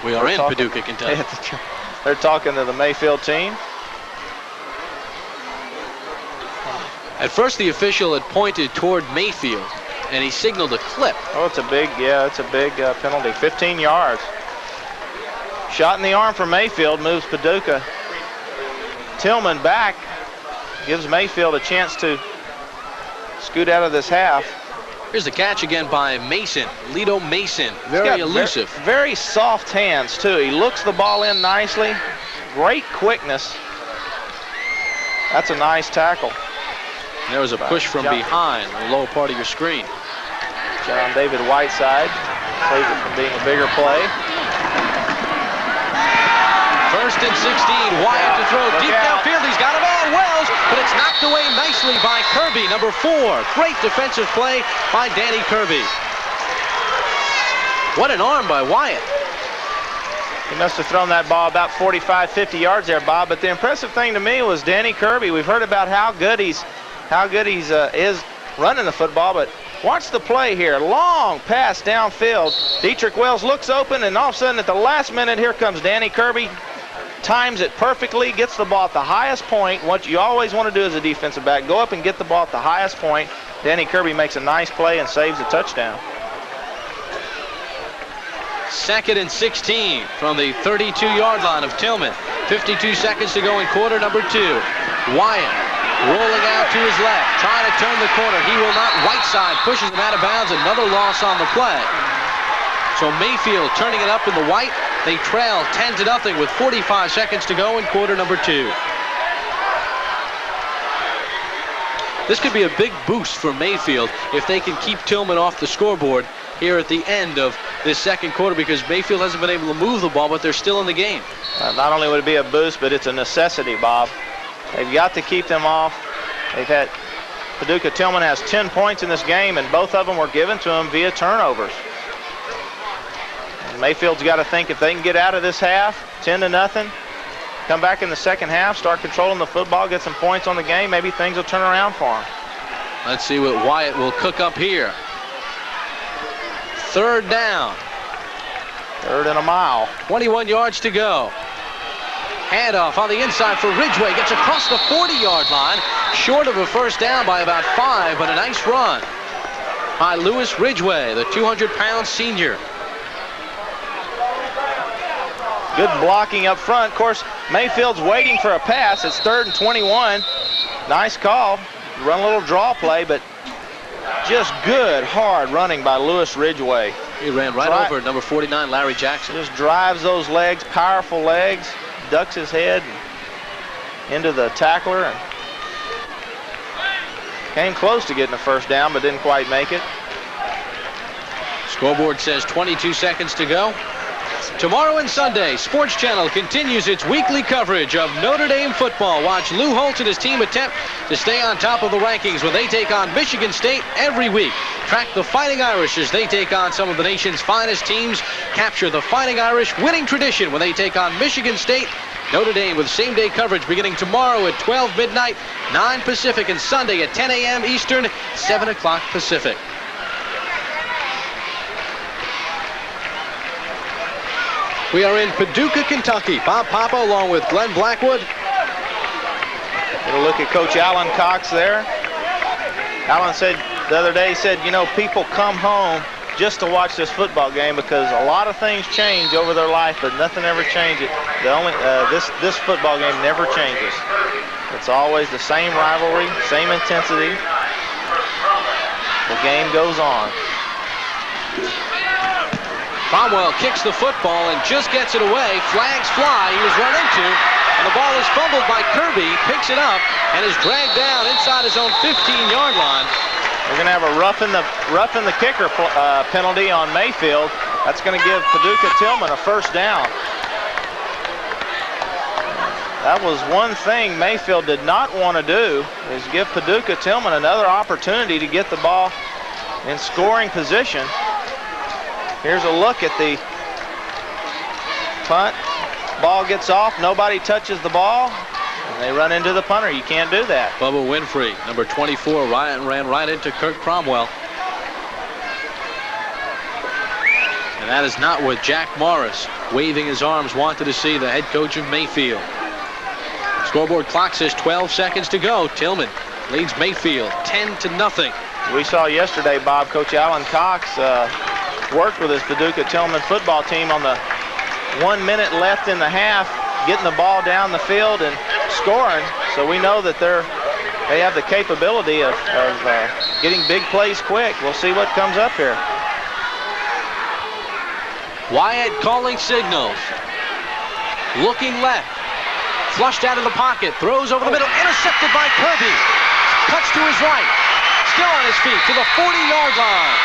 We are in Paducah, Kentucky. They're talking to the Mayfield team. At first, the official had pointed toward Mayfield, and he signaled a clip. Oh, it's a big penalty. 15 yards. Shot in the arm for Mayfield, moves Paducah Tilghman back, gives Mayfield a chance to scoot out of this half. Here's the catch again by Mason, Lito Mason, very elusive. Very soft hands, too. He looks the ball in nicely. Great quickness. That's a nice tackle. And there was a push from behind on the lower part of your screen. John David Whiteside saves it from being a bigger play. 1st and 16, Wyatt to throw deep downfield. He's got it all. Wells, but it's knocked away nicely by Kirby, number 4. Great defensive play by Danny Kirby. What an arm by Wyatt. He must have thrown that ball about 45, 50 yards there, Bob. But the impressive thing to me was Danny Kirby. We've heard about how good he's is running the football, but watch the play here. Long pass downfield. Dietrich Wells looks open, and all of a sudden at the last minute, here comes Danny Kirby. Times it perfectly, gets the ball at the highest point. What you always want to do as a defensive back, go up and get the ball at the highest point. Danny Kirby makes a nice play and saves a touchdown. 2nd and 16 from the 32-yard line of Tilghman. 52 seconds to go in quarter number 2. Wyatt rolling out to his left, trying to turn the corner. He will not. Whiteside pushes him out of bounds. Another loss on the play. So Mayfield turning it up in the white. They trail 10-0 with 45 seconds to go in quarter number 2. This could be a big boost for Mayfield if they can keep Tilghman off the scoreboard here at the end of this second quarter, because Mayfield hasn't been able to move the ball, but they're still in the game. Not only would it be a boost, but it's a necessity, Bob. They've got to keep them off. Paducah Tilghman has 10 points in this game, and both of them were given to them via turnovers. And Mayfield's got to think if they can get out of this half, 10-0, come back in the second half, start controlling the football, get some points on the game, maybe things will turn around for them. Let's see what Wyatt will cook up here. 3rd down. 3rd and a mile. 21 yards to go. Handoff on the inside for Ridgway. Gets across the 40-yard line. Short of a first down by about 5, but a nice run by Lewis Ridgway, the 200-pound senior. Good blocking up front. Of course, Mayfield's waiting for a pass. It's 3rd and 21. Nice call. Run a little draw play, but just good, hard running by Lewis Ridgway. He ran right over number 49, Larry Jackson. Just drives those legs, powerful legs, ducks his head into the tackler, and came close to getting a first down, but didn't quite make it. Scoreboard says 22 seconds to go. Tomorrow and Sunday, Sports Channel continues its weekly coverage of Notre Dame football. Watch Lou Holtz and his team attempt to stay on top of the rankings when they take on Michigan State every week. Track the Fighting Irish as they take on some of the nation's finest teams. Capture the Fighting Irish winning tradition when they take on Michigan State. Notre Dame with same-day coverage beginning tomorrow at 12 midnight, 9 Pacific, and Sunday at 10 a.m. Eastern, 7 o'clock Pacific. We are in Paducah, Kentucky. Bob Papa along with Glenn Blackwood. Get a look at Coach Alan Cox there. Alan said the other day, he said, you know, people come home just to watch this football game because a lot of things change over their life, but nothing ever changes. This football game never changes. It's always the same rivalry, same intensity. The game goes on. Cromwell kicks the football and just gets it away. Flags fly. He was run into, and the ball is fumbled by Kirby. Picks it up and is dragged down inside his own 15-yard line. We're going to have a roughing the kicker penalty on Mayfield. That's going to give Paducah Tilghman a first down. That was one thing Mayfield did not want to do, is give Paducah Tilghman another opportunity to get the ball in scoring position. Here's a look at the punt. Ball gets off. Nobody touches the ball. And they run into the punter. You can't do that. Bubba Winfrey, number 24, ran right into Kirk Cromwell. And that is not what Jack Morris, waving his arms, wanted to see, the head coach of Mayfield. Scoreboard clock says 12 seconds to go. Tilghman leads Mayfield 10-0. We saw yesterday, Bob, Coach Alan Cox worked with his Paducah Tilghman football team on the 1 minute left in the half, getting the ball down the field and scoring. So we know that they have the capability of getting big plays quick. We'll see what comes up here. Wyatt calling signals. Looking left. Flushed out of the pocket. Throws over the middle. Intercepted by Kirby. Cuts to his right. Still on his feet to the 40-yard line.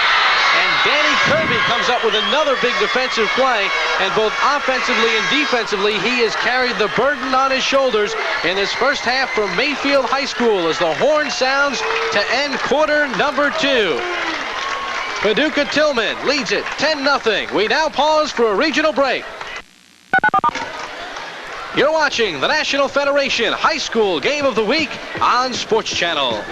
And Danny Kirby comes up with another big defensive play. And both offensively and defensively, he has carried the burden on his shoulders in this first half for Mayfield High School as the horn sounds to end quarter number 2. Paducah Tilghman leads it 10-0. We now pause for a regional break. You're watching the National Federation High School Game of the Week on Sports Channel.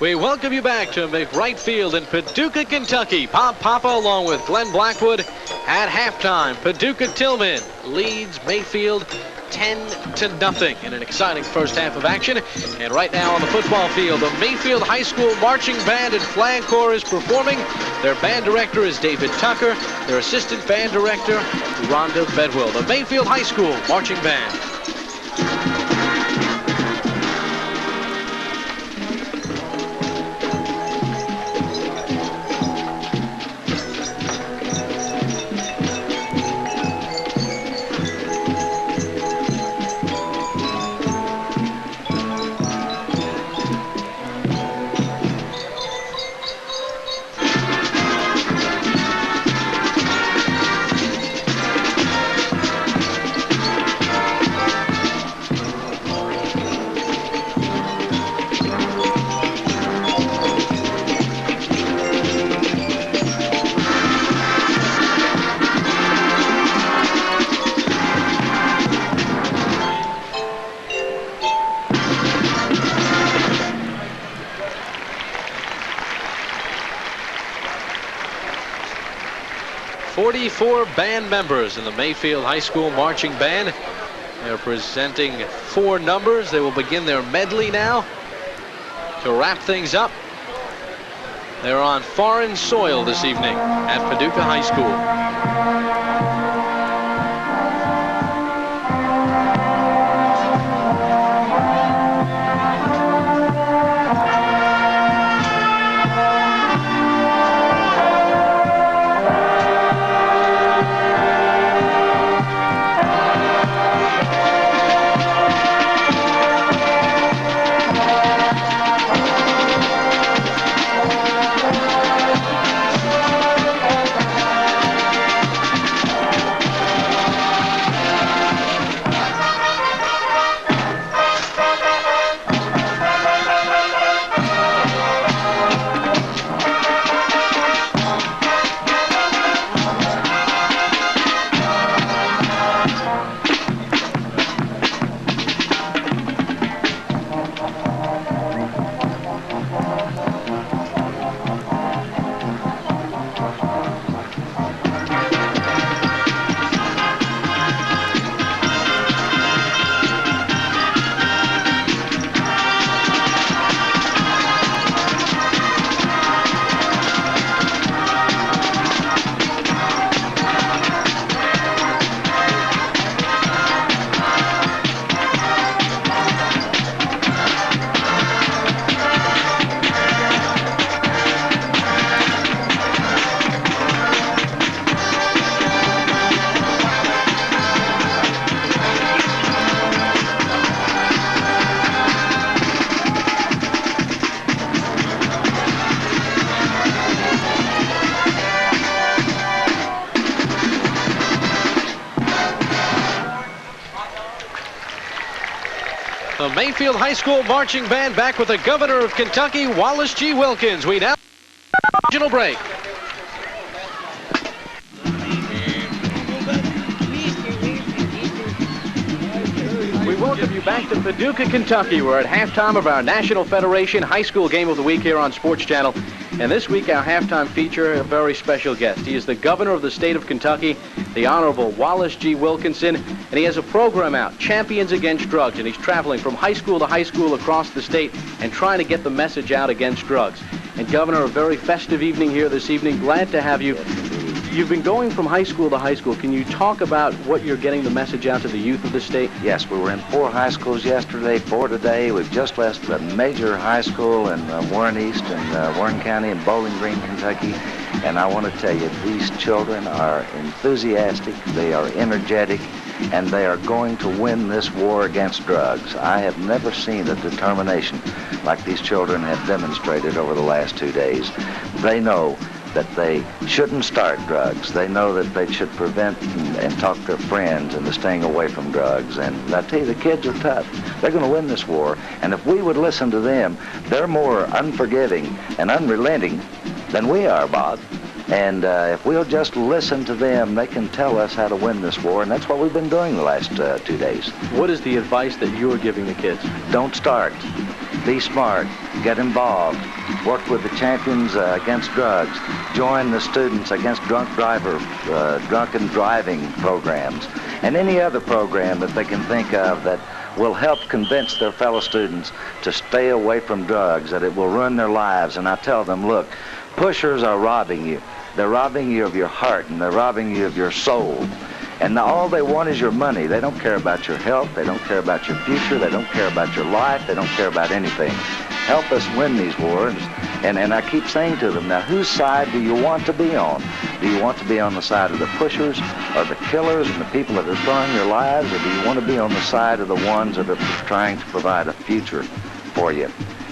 We welcome you back to McWright Field in Paducah, Kentucky. Bob Papa along with Glenn Blackwood at halftime. Paducah Tilghman leads Mayfield 10-0 in an exciting first half of action. And right now on the football field, the Mayfield High School Marching Band and Flag Corps is performing. Their band director is David Tucker. Their assistant band director, Rhonda Bedwell. The Mayfield High School Marching Band. Four band members in the Mayfield High School Marching Band. They're presenting 4 numbers. They will begin their medley now to wrap things up. They're on foreign soil this evening at Paducah High School. Mayfield High School Marching Band back with the Governor of Kentucky, Wallace G. Wilkins. We now regional break. We welcome you back to Paducah, Kentucky. We're at halftime of our National Federation High School Game of the Week here on Sports Channel. And this week, our halftime feature, a very special guest. He is the governor of the state of Kentucky, the Honorable Wallace G. Wilkinson, and he has a program out, Champions Against Drugs, and he's traveling from high school to high school across the state and trying to get the message out against drugs. And Governor, a very festive evening here this evening. Glad to have you. You've been going from high school to high school. Can you talk about what you're getting the message out to the youth of the state? Yes, we were in 4 high schools yesterday, 4 today. We've just left a major high school in Warren East and Warren County in Bowling Green, Kentucky. And I want to tell you, these children are enthusiastic, they are energetic, and they are going to win this war against drugs. I have never seen a determination like these children have demonstrated over the last 2 days. They know that they shouldn't start drugs. They know that they should prevent and talk to their friends into staying away from drugs. And I tell you, the kids are tough. They're going to win this war. And if we would listen to them, they're more unforgiving and unrelenting than we are, Bob. And if we'll just listen to them, they can tell us how to win this war. And that's what we've been doing the last 2 days. What is the advice that you're giving the kids? Don't start. Be smart. Get involved. Work with the Champions Against Drugs. Join the Students Against Drunken Driving programs. And any other program that they can think of that will help convince their fellow students to stay away from drugs, that it will ruin their lives. And I tell them, look, pushers are robbing you. They're robbing you of your heart, and they're robbing you of your soul. And all they want is your money. They don't care about your health. They don't care about your future. They don't care about your life. They don't care about anything. Help us win these wars. And I keep saying to them, now, whose side do you want to be on? Do you want to be on the side of the pushers or the killers and the people that are destroying your lives? Or do you want to be on the side of the ones that are trying to provide a future for you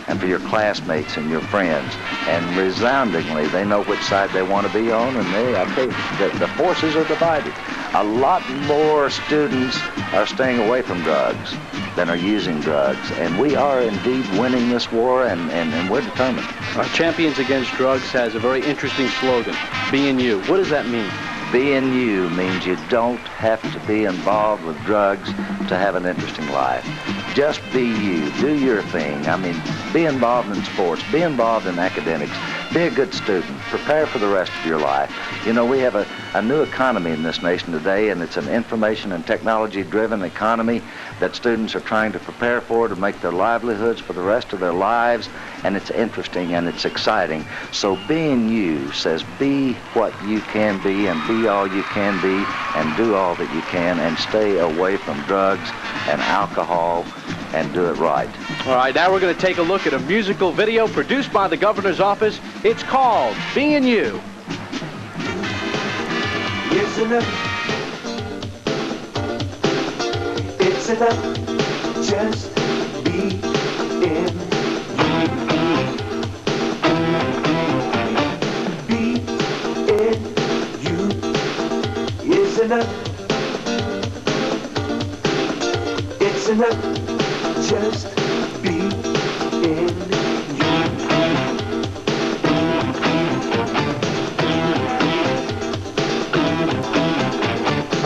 and for your classmates and your friends? And resoundingly, they know which side they want to be on, and I tell you, the forces are divided. A lot more students are staying away from drugs than are using drugs, and we are indeed winning this war, and we're determined. Our Champions Against Drugs has a very interesting slogan, Being You. What does that mean? Being you means you don't have to be involved with drugs to have an interesting life. Just be you. Do your thing. I mean, be involved in sports. Be involved in academics. Be a good student. Prepare for the rest of your life. You know, we have a new economy in this nation today, and it's an information and technology-driven economy that students are trying to prepare for to make their livelihoods for the rest of their lives, and it's interesting and it's exciting. So being you says be what you can be and be all you can be and do all that you can and stay away from drugs and alcohol and do it right. All right, now we're going to take a look at a musical video produced by the governor's office. It's called Being You. It's enough. It's enough. Just be in you. Be in you is enough. It's enough. Just be in you.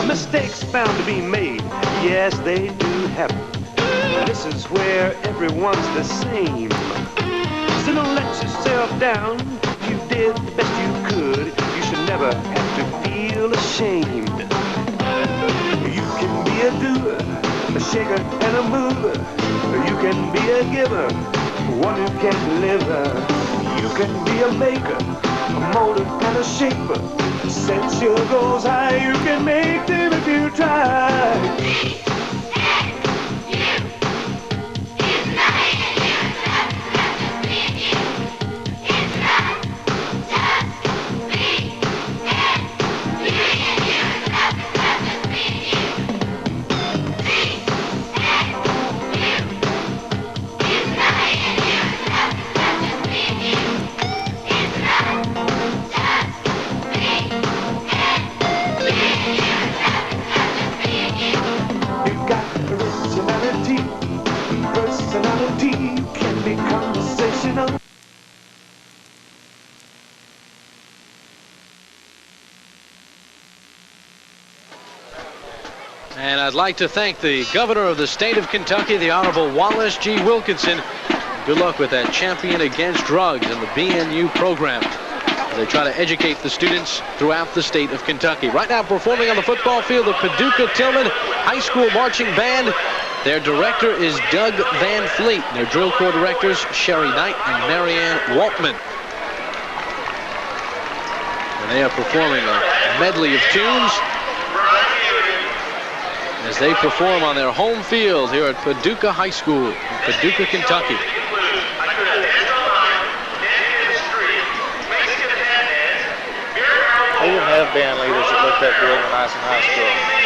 Mistakes bound to be made, yes, they do happen. This is where everyone's the same. So don't let yourself down. You did the best you could. You should never have to feel ashamed. You can be a doer, a shaker and a mover. You can be a giver, one who can deliver. You can be a maker, a molder and a shaper. Set your goals high, you can make them if you try. And I'd like to thank the governor of the state of Kentucky, the Honorable Wallace G. Wilkinson. Good luck with that Champion Against Drugs and the BNU program. They try to educate the students throughout the state of Kentucky. Right now performing on the football field, the Paducah Tilghman High School Marching Band. Their director is Doug Van Fleet. Their drill corps directors, Sherry Knight and Marianne Waltman. And they are performing a medley of tunes as they perform on their home field here at Paducah High School in Paducah, Kentucky. They didn't have band leaders that looked that good when I was in high school.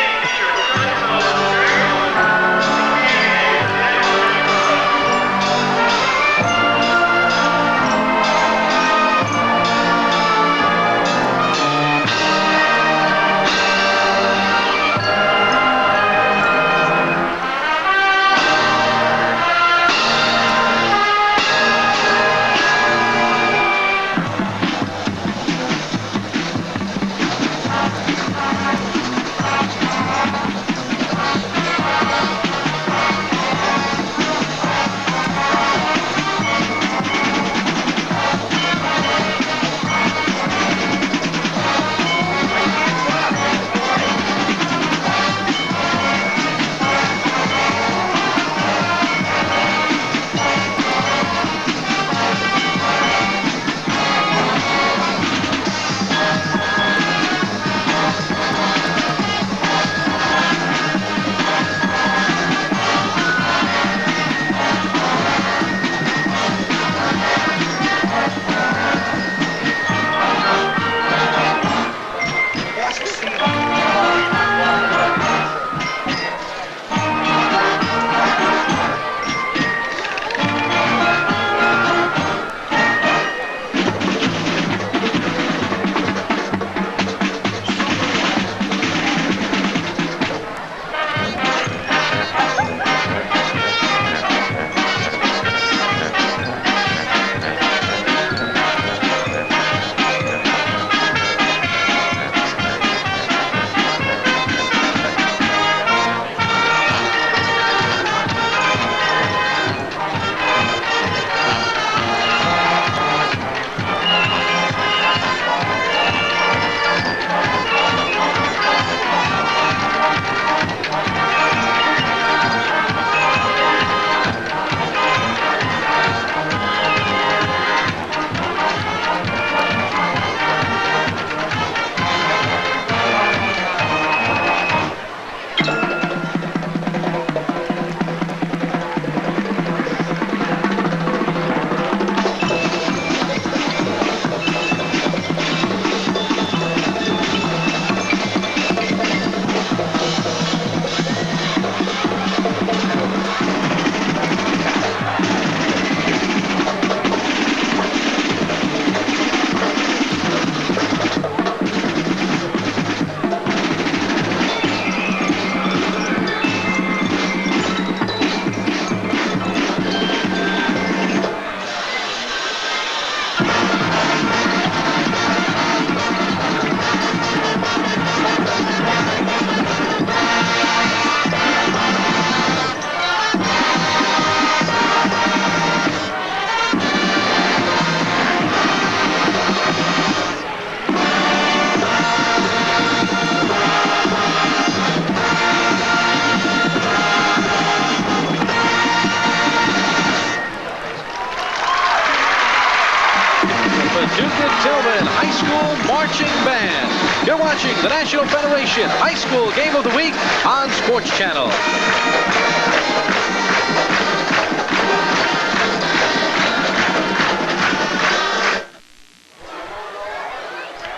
Tilghman High School Marching Band. You're watching the National Federation High School Game of the Week on Sports Channel.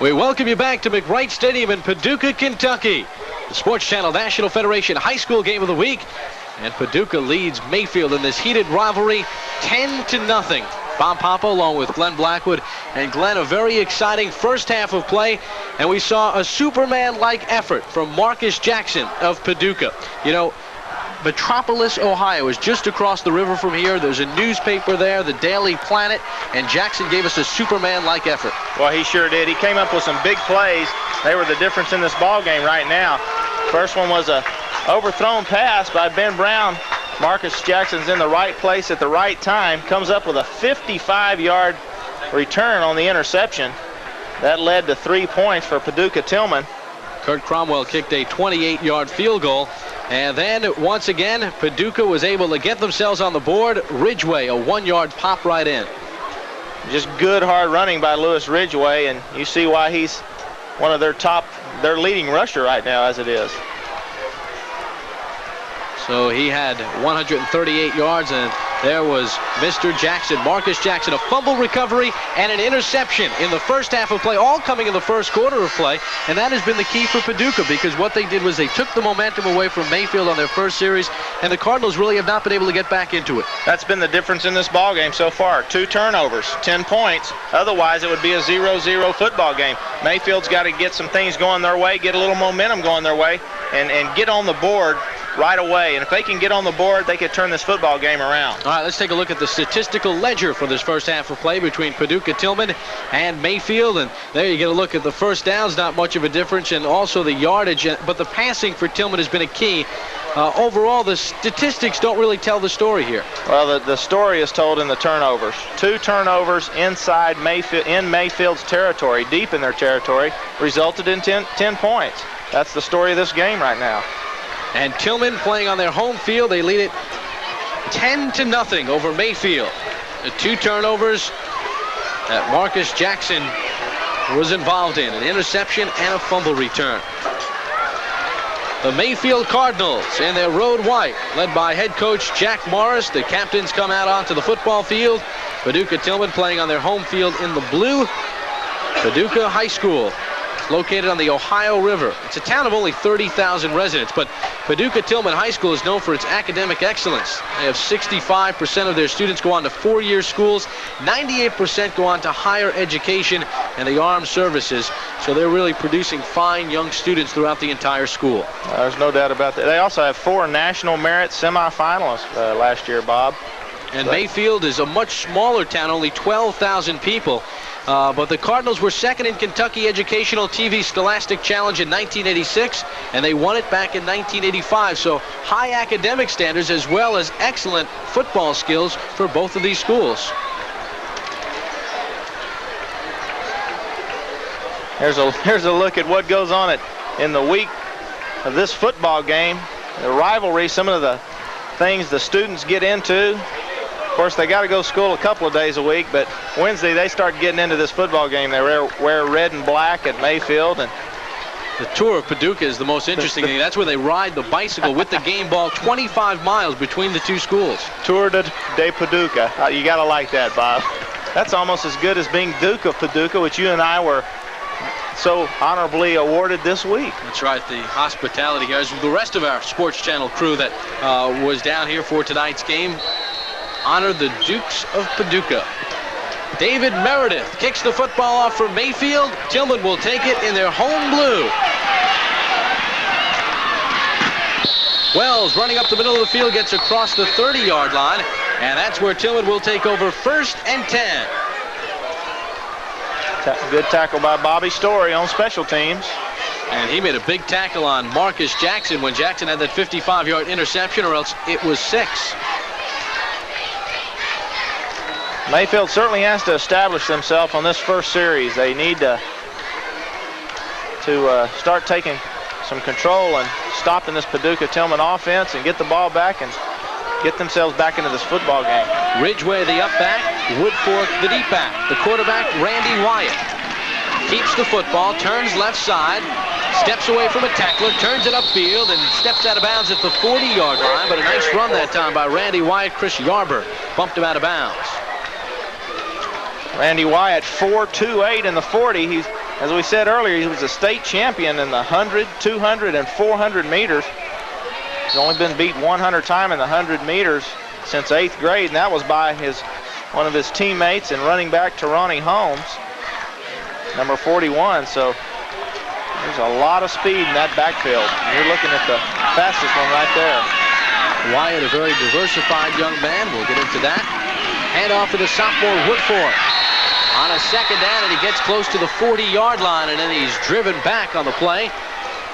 We welcome you back to McWright Stadium in Paducah, Kentucky. The Sports Channel National Federation High School Game of the Week. And Paducah leads Mayfield in this heated rivalry 10-0. Bob Papa along with Glenn Blackwood. And Glenn, a very exciting first half of play. And we saw a Superman-like effort from Marcus Jackson of Paducah. You know, Metropolis, Ohio is just across the river from here. There's a newspaper there, the Daily Planet, and Jackson gave us a Superman-like effort. Well, he sure did. He came up with some big plays. They were the difference in this ball game right now. First one was a overthrown pass by Ben Brown. Marcus Jackson's in the right place at the right time. Comes up with a 55-yard return on the interception. That led to 3 points for Paducah Tilghman. Kurt Cromwell kicked a 28-yard field goal. And then, once again, Paducah was able to get themselves on the board. Ridgway, a 1-yard pop right in. Just good, hard running by Lewis Ridgway, and you see why he's one of their leading rusher right now as it is. So he had 138 yards, and there was Mr. Jackson, Marcus Jackson, a fumble recovery and an interception in the first half of play, all coming in the first quarter of play. And that has been the key for Paducah, because what they did was they took the momentum away from Mayfield on their first series, and the Cardinals really have not been able to get back into it. That's been the difference in this ball game so far. 2 turnovers, 10 points. Otherwise, it would be a 0-0 football game. Mayfield's got to get some things going their way, get a little momentum going their way, and get on the board right away. And if they can get on the board, they could turn this football game around. All right, let's take a look at the statistical ledger for this first half of play between Paducah Tilghman and Mayfield. And there you get a look at the first downs, not much of a difference, and also the yardage. But the passing for Tilghman has been a key. Overall, the statistics don't really tell the story here. Well, the story is told in the turnovers. 2 turnovers inside Mayfield's territory, deep in their territory, resulted in 10 points. That's the story of this game right now. And Tilghman playing on their home field, they lead it 10-0 over Mayfield. The 2 turnovers that Marcus Jackson was involved in, an interception and a fumble return. The Mayfield Cardinals in their road white, led by head coach Jack Morris. The captains come out onto the football field. Paducah Tilghman playing on their home field in the blue. Paducah High School, located on the Ohio River. It's a town of only 30,000 residents, but Paducah Tilghman High School is known for its academic excellence. They have 65% of their students go on to 4-year schools, 98% go on to higher education and the armed services, so they're really producing fine young students throughout the entire school. There's no doubt about that. They also have 4 national merit semifinalists last year, Bob. And Mayfield is a much smaller town, only 12,000 people. But the Cardinals were second in Kentucky Educational TV Scholastic Challenge in 1986, and they won it back in 1985. So high academic standards as well as excellent football skills for both of these schools. Here's a look at what goes on in the week of this football game. The rivalry, some of the things the students get into. Of course, they got to go to school a couple of days a week, but Wednesday they start getting into this football game. They wear red and black at Mayfield. And the tour of Paducah is the most interesting thing. That's where they ride the bicycle with the game ball 25 miles between the 2 schools. Tour de Paducah. You got to like that, Bob. That's almost as good as being Duke of Paducah, which you and I were so honorably awarded this week. That's right, the hospitality guys, the rest of our Sports Channel crew that was down here for tonight's game, honored the Dukes of Paducah. David Meredith kicks the football off for Mayfield. Tilghman will take it in their home blue. Wells running up the middle of the field, gets across the 30-yard line, and that's where Tilghman will take over 1st and 10. Good tackle by Bobby Story on special teams. And he made a big tackle on Marcus Jackson when Jackson had that 55-yard interception, or else it was 6. Mayfield certainly has to establish themselves on this first series. They need to start taking some control and stopping this Paducah Tilghman offense and get the ball back and get themselves back into this football game. Ridgway, the up back. Woodfork, the deep back. The quarterback, Randy Wyatt, keeps the football, turns left side, steps away from a tackler, turns it upfield, and steps out of bounds at the 40-yard line. But a nice run that time by Randy Wyatt. Chris Yarber bumped him out of bounds. Randy Wyatt, 4.28 in the 40. He's, as we said earlier, he was a state champion in the 100, 200, and 400 meters. He's only been beat 100 times in the 100 meters since 8th grade, and that was by one of his teammates and running back Ronnie Holmes, number 41. So there's a lot of speed in that backfield. You're looking at the fastest one right there. Wyatt, a very diversified young man. We'll get into that. Hand off to the sophomore Woodfork on a 2nd down, and he gets close to the 40-yard line, and then he's driven back on the play.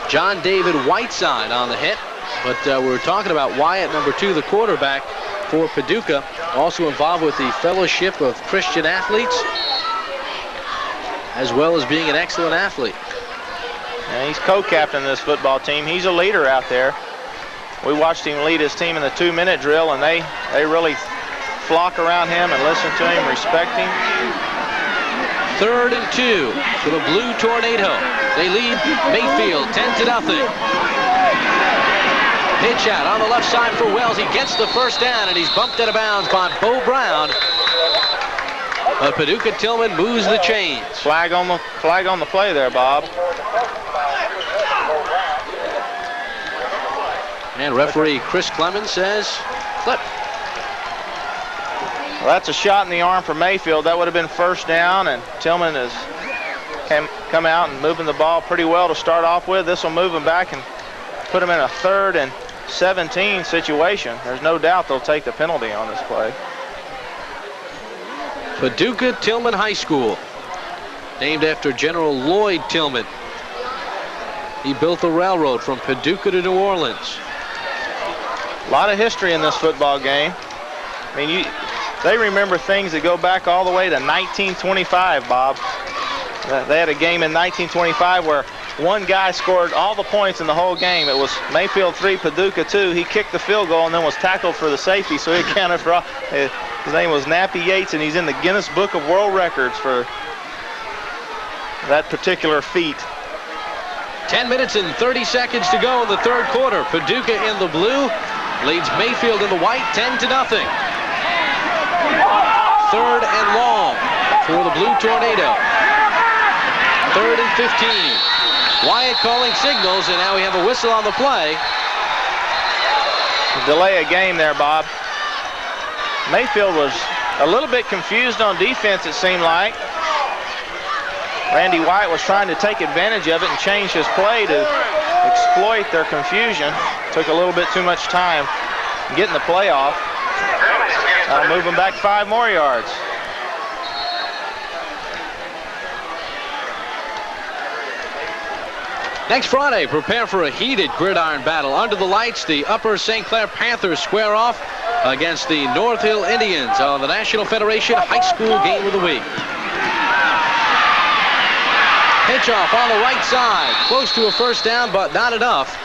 John David Whiteside on the hit. But we were talking about Wyatt, number 2, the quarterback for Paducah, also involved with the Fellowship of Christian Athletes, as well as being an excellent athlete. And he's co-captain of this football team. He's a leader out there. We watched him lead his team in the 2-minute drill, and they really flock around him and listen to him, respect him. 3rd and 2 for the Blue Tornado. They lead Mayfield 10-0. Pitch out on the left side for Wells. He gets the first down, and he's bumped out of bounds by Bo Brown. But Paducah Tilghman moves the chains. Flag on the play there, Bob. And referee Chris Clemens says, flip. Well, that's a shot in the arm for Mayfield. That would have been first down, and Tilghman has come out and moving the ball pretty well to start off with. This will move him back and put him in a 3rd and 17 situation. There's no doubt they'll take the penalty on this play. Paducah Tilghman High School, named after General Lloyd Tilghman. He built the railroad from Paducah to New Orleans. A lot of history in this football game. I mean, they remember things that go back all the way to 1925, Bob. They had a game in 1925 where one guy scored all the points in the whole game. It was Mayfield 3, Paducah 2. He kicked the field goal and then was tackled for the safety, so he counted for all. His name was Nappy Yates, and he's in the Guinness Book of World Records for that particular feat. 10 minutes and 30 seconds to go in the 3rd quarter. Paducah in the blue leads Mayfield in the white 10-0. 3rd and long for the Blue Tornado. 3rd and 15. Wyatt calling signals, and now we have a whistle on the play. Delay a game there, Bob. Mayfield was a little bit confused on defense, it seemed like. Randy Wyatt was trying to take advantage of it and change his play to exploit their confusion. Took a little bit too much time getting the play off. Moving back 5 more yards. Next Friday, prepare for a heated gridiron battle. Under the lights, the Upper St. Clair Panthers square off against the North Hill Indians on the National Federation High School Game of the Week. Pitch off on the right side. Close to a first down, but not enough.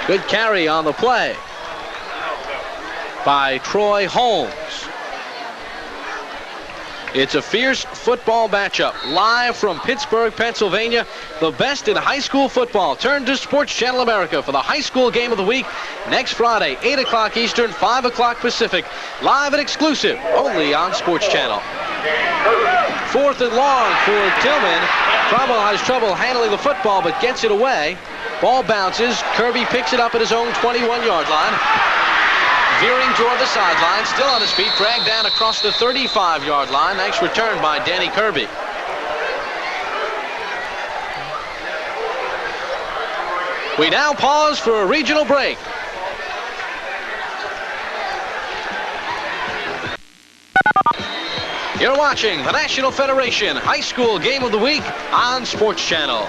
Good carry on the play by Troy Holmes. It's a fierce football matchup, live from Pittsburgh, Pennsylvania. The best in high school football. Turn to SportsChannel America for the high school game of the week next Friday, 8 o'clock Eastern, 5 o'clock Pacific. Live and exclusive, only on SportsChannel. 4th and long for Tilghman. Trumbull has trouble handling the football, but gets it away. Ball bounces. Kirby picks it up at his own 21-yard line. Veering toward the sideline, still on his feet, dragged down across the 35-yard line. Nice return by Danny Kirby. We now pause for a regional break. You're watching the National Federation High School Game of the Week on SportsChannel.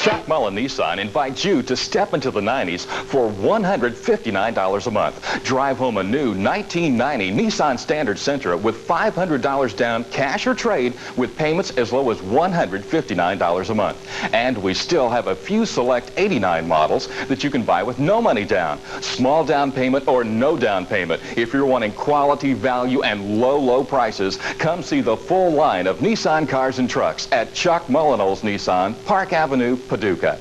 Chuck Mullen Nissan invites you to step into the 90s for $159 a month. Drive home a new 1990 Nissan Standard Sentra with $500 down cash or trade with payments as low as $159 a month. And we still have a few select 89 models that you can buy with no money down. Small down payment or no down payment. If you're wanting quality, value, and low prices, come see the full line of Nissan cars and trucks at Chuck Mullenol's Nissan, Park Avenue, Paducah.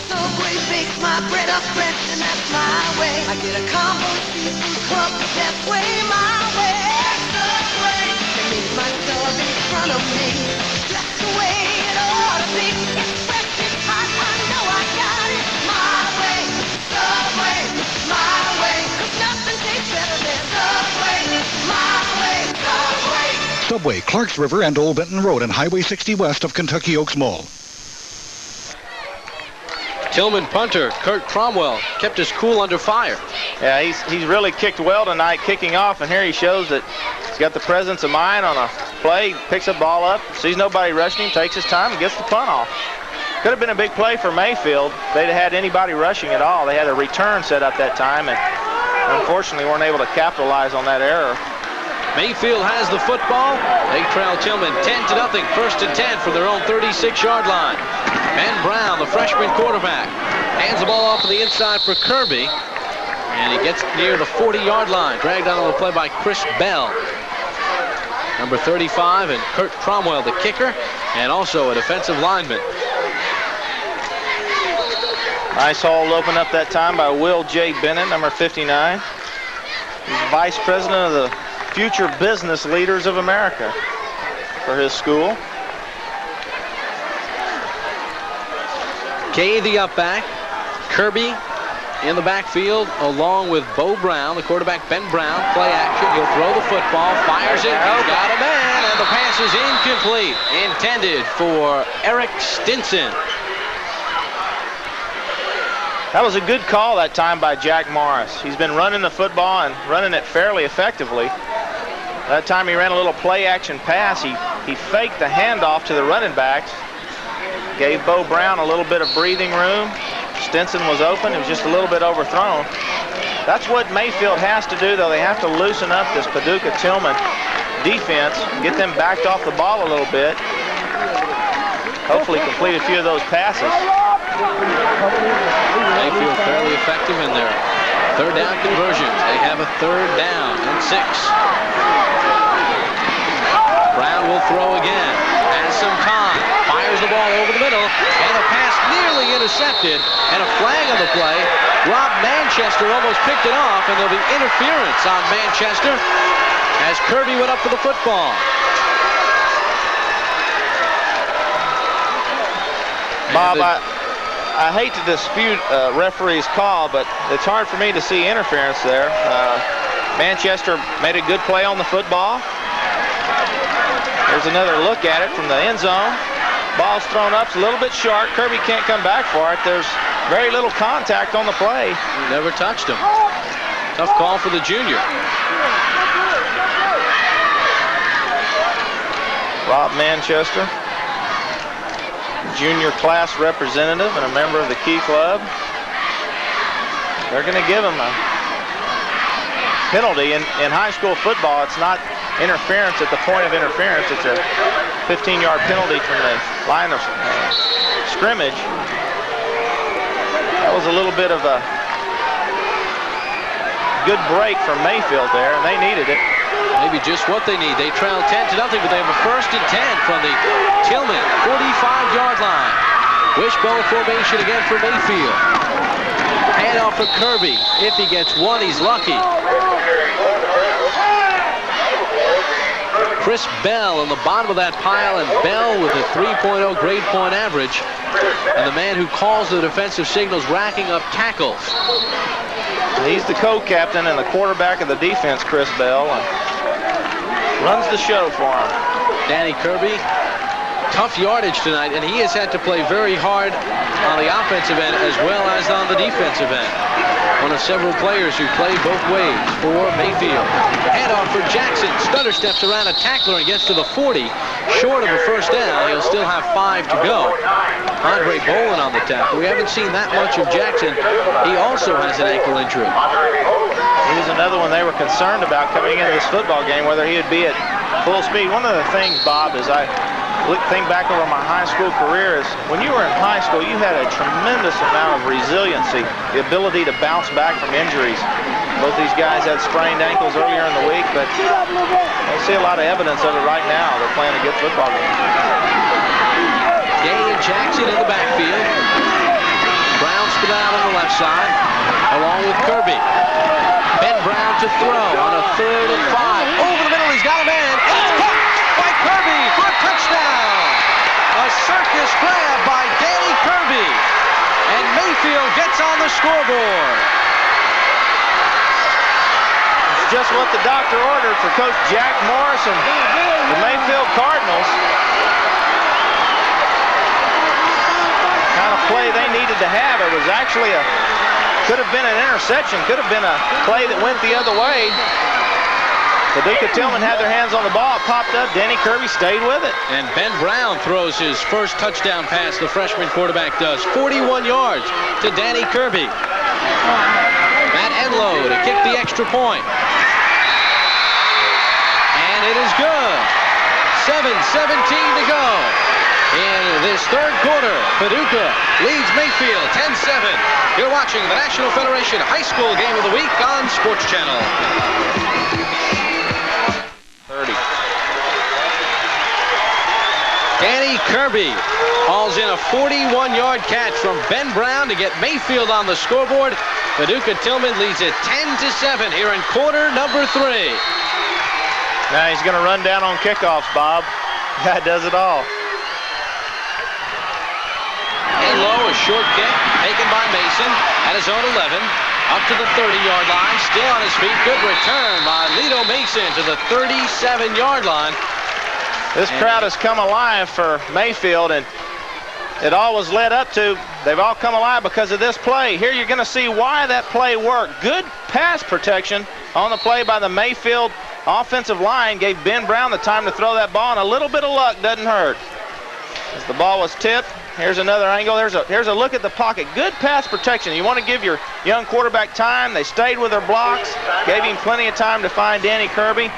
Subway bakes my bread up fresh, and that's my way. I get a combo seafood club, that's way my way. Subway, they make my dog in front of me. That's the way it ought to be. It's fresh, it's hot, I know I got it my way. Subway, my way. 'Cause nothing tastes better than Subway, my way. Subway. Subway, Clarks River and Old Benton Road and Highway 60 west of Kentucky Oaks Mall. Tilghman punter Kurt Cromwell kept his cool under fire. Yeah, he's really kicked well tonight, kicking off, and here he shows that he's got the presence of mind on a play, picks the ball up, sees nobody rushing him, takes his time, and gets the punt off. Could have been a big play for Mayfield. They'd have had anybody rushing at all. They had a return set up that time, and unfortunately weren't able to capitalize on that error. Mayfield has the football. They trail Tilghman 10-0, 1st and 10 from their own 36-yard line. Ben Brown, the freshman quarterback, hands the ball off to the inside for Kirby, and he gets near the 40-yard line. Dragged on the play by Chris Bell. Number 35, and Kurt Cromwell, the kicker, and also a defensive lineman. Nice haul open up that time by Will J. Bennett, number 59. He's vice president of the Future Business Leaders of America for his school. Kay, the up back. Kirby in the backfield along with Bo Brown, the quarterback Ben Brown. Play action. He'll throw the football, fires it. He's got a man, and the pass is incomplete. Intended for Eric Stinson. That was a good call that time by Jack Morris. He's been running the football and running it fairly effectively. That time he ran a little play-action pass. He faked the handoff to the running backs. Gave Bo Brown a little bit of breathing room. Stinson was open. It was just a little bit overthrown. That's what Mayfield has to do, though. They have to loosen up this Paducah Tilghman defense, get them backed off the ball a little bit. Hopefully complete a few of those passes. Mayfield fairly effective in their third down conversions. They have a 3rd down and 6. Brown will throw again. Has some time. Fires the ball over the middle. And a pass nearly intercepted. And a flag on the play. Rob Manchester almost picked it off. And there'll be interference on Manchester as Kirby went up for the football. Bob, I hate to dispute referee's call, but it's hard for me to see interference there. Manchester made a good play on the football. There's another look at it from the end zone. Ball's thrown up, it's a little bit short. Kirby can't come back for it. There's very little contact on the play. He never touched him. Tough call for the junior. Rob Manchester, junior class representative and a member of the Key Club. They're going to give him a penalty. In high school football, it's not interference at the point of interference. It's a 15-yard penalty from the line of scrimmage. That was a little bit of a good break from Mayfield there, and they needed it. Maybe just what they need. They trail 10-0, but they have a 1st and 10 from the Tilghman 45-yard line. Wishbone formation again for Mayfield. Handoff for Kirby. If he gets one, he's lucky. Chris Bell in the bottom of that pile, and Bell with a 3.0 grade point average. And the man who calls the defensive signals, racking up tackles. He's the co-captain and the quarterback of the defense, Chris Bell. Runs the show for him. Danny Kirby, tough yardage tonight, and he has had to play very hard on the offensive end as well as on the defensive end. One of several players who play both ways for Mayfield. Handoff for Jackson. Stutter steps around a tackler and gets to the 40. Short of a 1st down. He'll still have 5 to go. Andre Bolin on the tackle. We haven't seen that much of Jackson. He also has an ankle injury. He was another one they were concerned about coming into this football game, whether he would be at full speed. One of the things, Bob, is I think back over my high school career is when you were in high school, you had a tremendous amount of resiliency, the ability to bounce back from injuries. Both these guys had sprained ankles earlier in the week, but I see a lot of evidence of it right now. They're playing a good football game. Gay and Jackson in the backfield. Brown split out on the left side, along with Kirby. Ben Brown to throw on a 3rd and 5. Over the middle, he's got a man. And it's caught by Kirby for a touchdown. A circus grab by Danny Kirby. And Mayfield gets on the scoreboard. It's just what the doctor ordered for Coach Jack Morris and the Mayfield Cardinals. Kind of play they needed to have. It was actually could have been an interception, could have been a play that went the other way. Paducah Tilghman had their hands on the ball. It popped up. Danny Kirby stayed with it. And Ben Brown throws his first touchdown pass, the freshman quarterback does. 41 yards to Danny Kirby. Matt Enlow to kick the extra point. And it is good. 7:17 to go. In this third quarter, Paducah leads Mayfield 10-7. You're watching the National Federation High School Game of the Week on Sports Channel. 30. Danny Kirby hauls in a 41-yard catch from Ben Brown to get Mayfield on the scoreboard. Paducah Tilghman leads it 10-7 here in quarter number 3. Now he's going to run down on kickoffs, Bob. Guy does it all. And low, a short kick taken by Mason at his own 11. Up to the 30-yard line, still on his feet. Good return by Lito Mason to the 37-yard line. This crowd has come alive for Mayfield, and it all was led up to, they've all come alive because of this play. Here you're going to see why that play worked. Good pass protection on the play by the Mayfield offensive line. Gave Ben Brown the time to throw that ball, and a little bit of luck doesn't hurt. As the ball was tipped, here's another angle. Here's a look at the pocket. Good pass protection. You want to give your young quarterback time. They stayed with their blocks, gave him plenty of time to find Danny Kirby.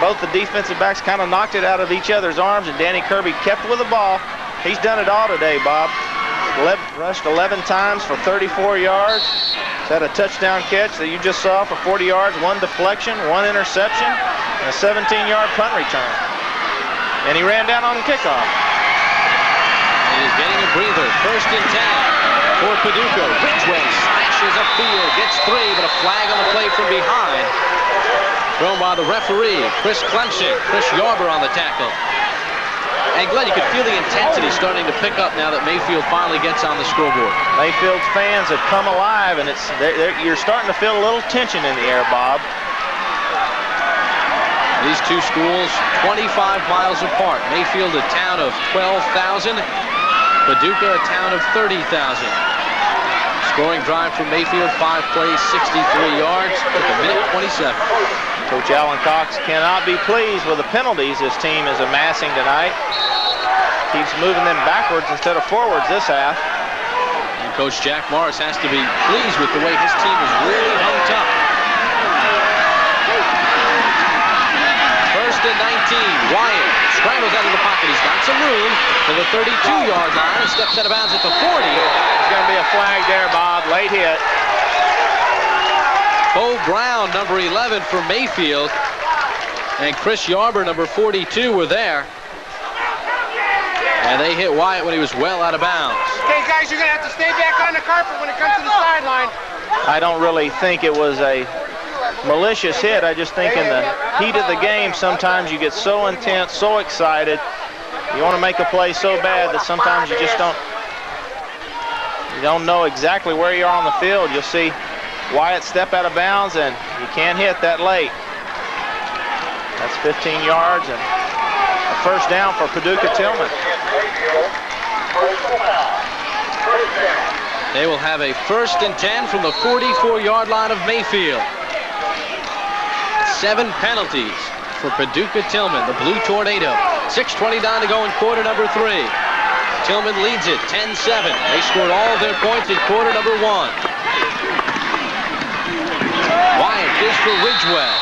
Both the defensive backs kind of knocked it out of each other's arms, and Danny Kirby kept with the ball. He's done it all today, Bob. Rushed 11 times for 34 yards. He's had a touchdown catch that you just saw for 40 yards, 1 deflection, 1 interception, and a 17-yard punt return. And he ran down on the kickoff. He's getting a breather. First and 10 for Paducah. Ridgeway slashes upfield, gets 3, but a flag on the play from behind. Thrown by the referee, Chris Clemson. Chris Yarber on the tackle. And Glenn, you could feel the intensity starting to pick up now that Mayfield finally gets on the scoreboard. Mayfield's fans have come alive, and you're starting to feel a little tension in the air, Bob. These two schools, 25 miles apart. Mayfield, a town of 12,000. Paducah, a town of 30,000. Scoring drive from Mayfield, 5 plays, 63 yards, with a minute 27. Coach Alan Cox cannot be pleased with the penalties his team is amassing tonight. Keeps moving them backwards instead of forwards this half. And Coach Jack Morris has to be pleased with the way his team is really hung tough. First and 19, Wyatt scrambles out of the pocket. He's got some room to the 32-yard line and steps out of bounds at the 40. There's going to be a flag there, Bob. Late hit. Bo Brown, number 11 for Mayfield, and Chris Yarber, number 42, were there. And they hit Wyatt when he was well out of bounds. Okay, guys, you're going to have to stay back on the carpet when it comes to the sideline. I don't really think it was a malicious hit. I just think in the heat of the game, sometimes you get so intense, so excited. You want to make a play so bad that sometimes you just don't know exactly where you are on the field. You'll see Wyatt step out of bounds, and you can't hit that late. That's 15 yards and a first down for Paducah Tilghman. They will have a first and 10 from the 44-yard line of Mayfield. 7 penalties for Paducah Tilghman, the Blue Tornado. 6:29 to go in quarter number 3. Tilghman leads it 10-7. They scored all of their points in quarter number 1. Wyatt gives for Ridgewell.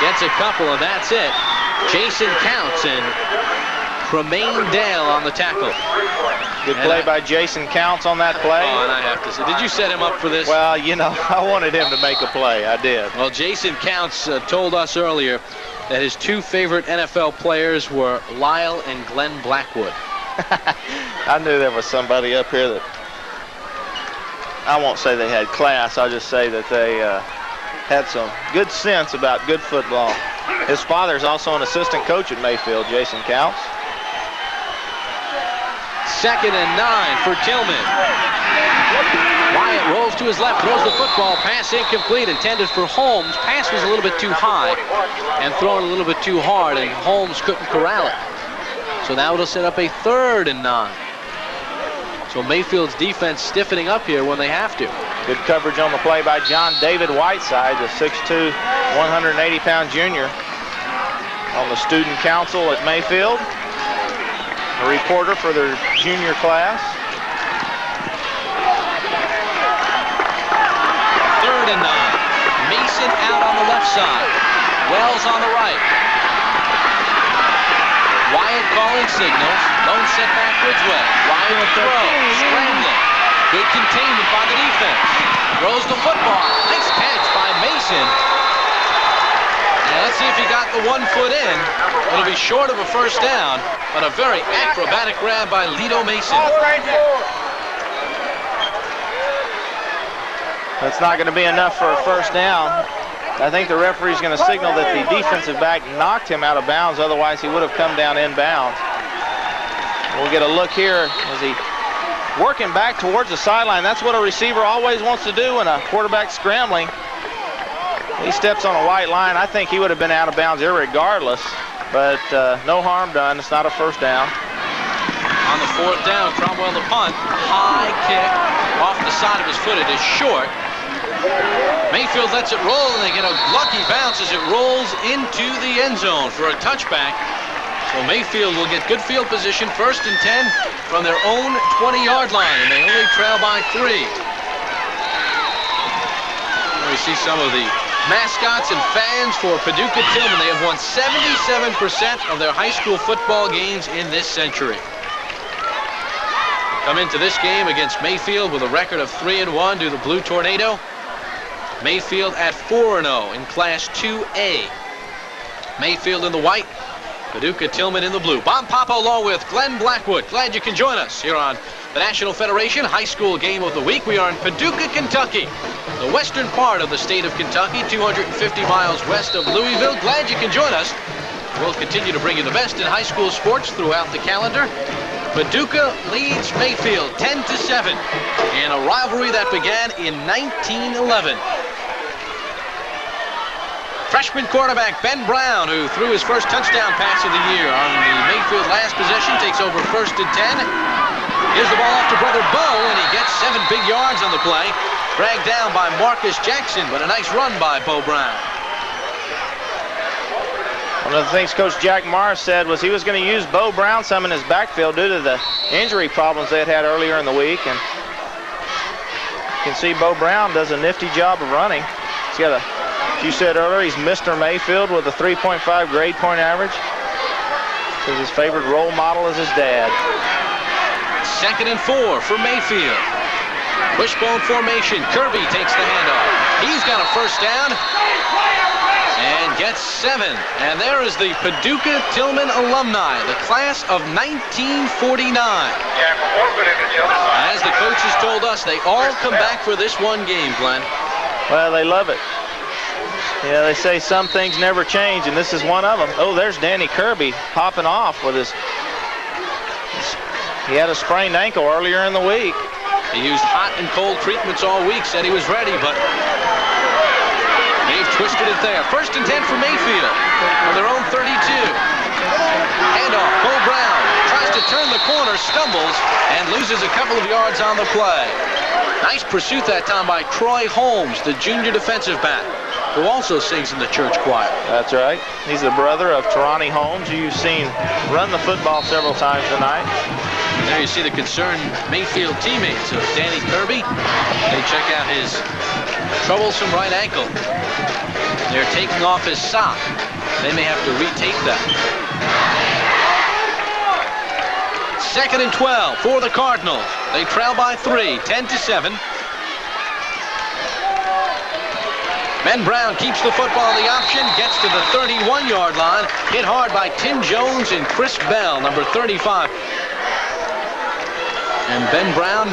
Gets a couple, and that's it. Jason Counts and Tremaine Dale on the tackle. Good play by Jason Counts on that play. Oh, and I have to say, did you set him up for this? Well, you know, I wanted him to make a play. I did. Well, Jason Counts told us earlier that his 2 favorite NFL players were Lyle and Glenn Blackwood. I knew there was somebody up here that, I won't say they had class, I'll just say that they had some good sense about good football. His father's also an assistant coach at Mayfield, Jason Counts. 2nd and 9 for Tilghman. Wyatt rolls to his left, throws the football, pass incomplete, intended for Holmes. Pass was a little bit too high and thrown a little bit too hard, and Holmes couldn't corral it. So now it'll set up a 3rd and 9. So Mayfield's defense stiffening up here when they have to. Good coverage on the play by John David Whiteside, the 6'2", 180-pound junior on the student council at Mayfield. A reporter for their junior class. 3rd and 9. Mason out on the left side. Wells on the right. Wyatt calling signals. Lone setback Ridgeway. Wyatt throws. Scrambling. Good containment by the defense. Throws the football. Nice catch by Mason. And let's see if he got the 1 foot in. It'll be short of a first down, but a very acrobatic grab by Lito Mason. That's not going to be enough for a first down. I think the referee's going to signal that the defensive back knocked him out of bounds. Otherwise, he would have come down inbounds. We'll get a look here as he working back towards the sideline. That's what a receiver always wants to do when a quarterback's scrambling. He steps on a white line. I think he would have been out of bounds irregardless, but no harm done. It's not a first down. On the 4th down, Cromwell the punt. High kick off the side of his foot. It is short. Mayfield lets it roll, and they get a lucky bounce as it rolls into the end zone for a touchback. So Mayfield will get good field position, 1st and 10 from their own 20-yard line, and they only trail by 3. Here we see some of the mascots and fans for Paducah Tilghman. They have won 77% of their high school football games in this century. Come into this game against Mayfield with a record of 3-1 due to the Blue Tornado. Mayfield at 4-0 in Class 2A. Mayfield in the white, Paducah Tilghman in the blue. Bob Papa along with Glenn Blackwood. Glad you can join us here on the National Federation High School Game of the Week. We are in Paducah, Kentucky, the western part of the state of Kentucky, 250 miles west of Louisville. Glad you can join us. We'll continue to bring you the best in high school sports throughout the calendar. Paducah leads Mayfield 10-7 in a rivalry that began in 1911. Freshman quarterback Ben Brown, who threw his first touchdown pass of the year on the Mayfield last possession, takes over 1st and 10. Gives the ball off to brother Bo, and he gets 7 big yards on the play. Dragged down by Marcus Jackson, but a nice run by Bo Brown. One of the things Coach Jack Morris said was he was going to use Bo Brown some in his backfield due to the injury problems they had earlier in the week. And you can see Bo Brown does a nifty job of running. He's got a, as you said earlier, he's Mr. Mayfield with a 3.5 grade point average. Says his favorite role model is his dad. 2nd and 4 for Mayfield. Wishbone formation. Kirby takes the handoff. He's got a first down and gets 7. And there is the Paducah Tilghman alumni, the class of 1949. As the coaches told us, they all come back for this one game, Glenn. Well, they love it. Yeah, they say some things never change, and this is one of them. Oh, there's Danny Kirby popping off with his... He had a sprained ankle earlier in the week. He used hot and cold treatments all week, said he was ready, but they've twisted it there. 1st and 10 for Mayfield on their own 32. Handoff, Bo Brown tries to turn the corner, stumbles, and loses a couple of yards on the play. Nice pursuit that time by Troy Holmes, the junior defensive back, who also sings in the church choir. That's right. He's the brother of Tarani Holmes, who you've seen run the football several times tonight. And there you see the concerned Mayfield teammates of Danny Kirby. They check out his troublesome right ankle. They're taking off his sock. They may have to retape that. 2nd and 12 for the Cardinals. They trail by 3, 10-7. Ben Brown keeps the football in the option, gets to the 31-yard line, hit hard by Tim Jones and Chris Bell, number 35. And Ben Brown,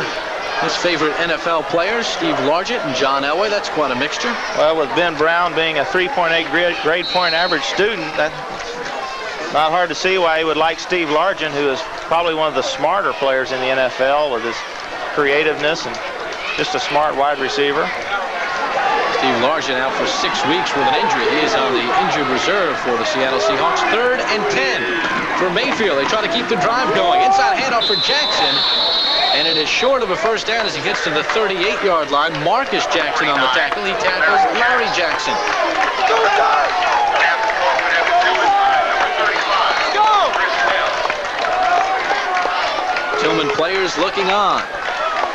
his favorite NFL players, Steve Largent and John Elway. That's quite a mixture. Well, with Ben Brown being a 3.8 grade point average student, that's not hard to see why he would like Steve Largent, who is probably one of the smarter players in the NFL with his creativeness and just a smart wide receiver. Steve Largent out for 6 weeks with an injury. He is on the injured reserve for the Seattle Seahawks. 3rd and 10 for Mayfield. They try to keep the drive going. Inside handoff for Jackson. And it is short of a first down as he gets to the 38-yard line. Marcus Jackson on the tackle. He tackles Larry Jackson. Tilghman players looking on.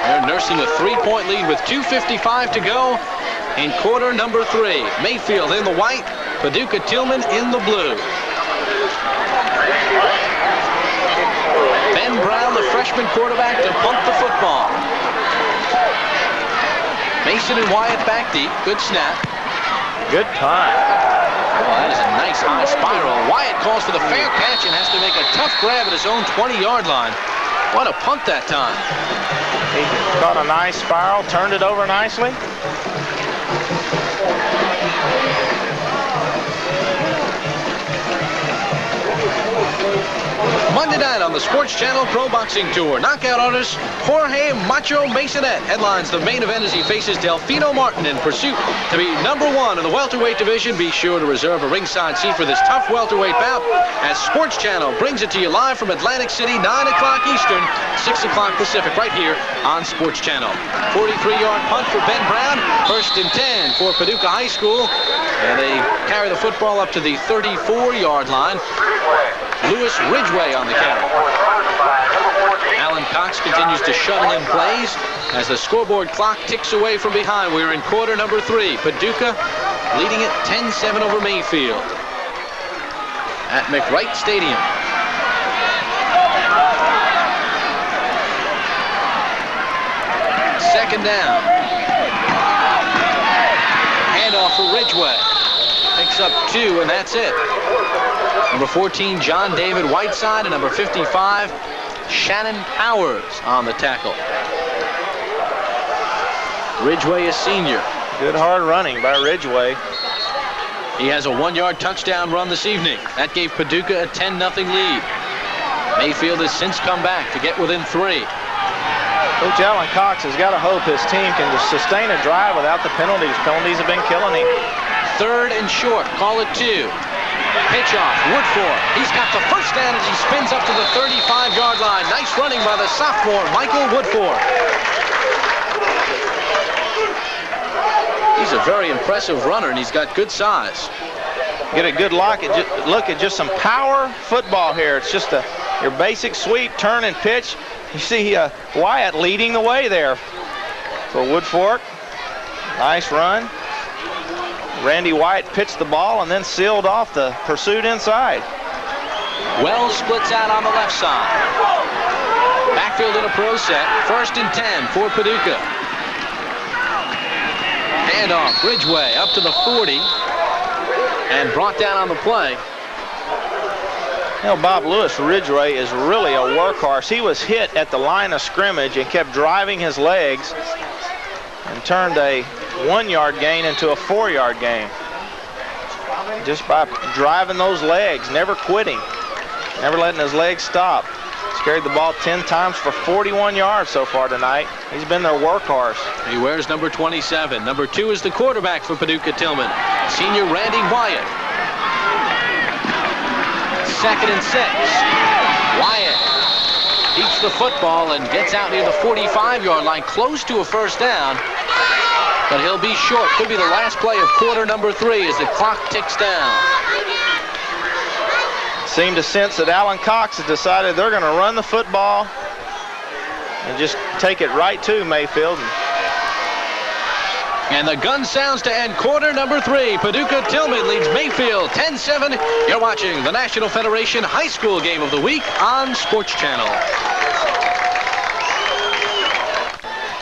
They're nursing a 3-point lead with 2:55 to go in quarter number 3. Mayfield in the white, Paducah Tilghman in the blue. Ben Brown, the freshman quarterback, to punt the football. Mason and Wyatt back deep. Good snap. Good punt. Oh, that is a nice high spiral. Wyatt calls for the fair catch and has to make a tough grab at his own 20-yard line. What a punt that time. He caught a nice spiral, turned it over nicely. Monday night on the Sports Channel Pro Boxing Tour. Knockout artist Jorge Macho Masonette headlines the main event as he faces Delfino Martin in pursuit to be #1 in the welterweight division. Be sure to reserve a ringside seat for this tough welterweight bout as Sports Channel brings it to you live from Atlantic City, 9 o'clock Eastern, 6 o'clock Pacific, right here on Sports Channel. 43-yard punt for Ben Brown. 1st and 10 for Paducah High School. And they carry the football up to the 34-yard line. Lewis Ridgway on the carry. Alan Cox continues to shuttle in plays as the scoreboard clock ticks away from behind. We're in quarter number 3. Paducah leading it 10-7 over Mayfield at McWright Stadium. Second down. Handoff for Ridgway. Picks up 2, and that's it. Number 14, John David Whiteside, and number 55, Shannon Powers on the tackle. Ridgway is senior. Good hard running by Ridgway. He has a 1-yard touchdown run this evening. That gave Paducah a 10-0 lead. Mayfield has since come back to get within 3. Coach Alan Cox has got to hope his team can just sustain a drive without the penalties. Penalties have been killing him. 3rd and short. Call it 2. Pitch off. Woodford. He's got the first down as he spins up to the 35-yard line. Nice running by the sophomore, Michael Woodford. He's a very impressive runner, and he's got good size. Get a good look at just some power football here. It's just your basic sweep, turn, and pitch. You see Wyatt leading the way there for Woodford. Nice run. Randy Wyatt pitched the ball and then sealed off the pursuit inside. Wells splits out on the left side. Backfield in a pro set. 1st and 10 for Paducah. Handoff. Ridgway up to the 40 and brought down on the play. You know, Bob Lewis Ridgway is really a workhorse. He was hit at the line of scrimmage and kept driving his legs and turned a 1-yard gain into a 4-yard gain. Just by driving those legs, never quitting, never letting his legs stop. He's carried the ball 10 times for 41 yards so far tonight. He's been their workhorse. He wears number 27. Number 2 is the quarterback for Paducah Tilghman, senior Randy Wyatt. 2nd and 6. Wyatt keeps the football and gets out near the 45-yard line, close to a first down. But he'll be short. Could be the last play of quarter number 3 as the clock ticks down. Seem to sense that Alan Cox has decided they're going to run the football and just take it right to Mayfield. And the gun sounds to end quarter number 3. Paducah Tilghman leads Mayfield 10-7. You're watching the National Federation High School Game of the Week on Sports Channel.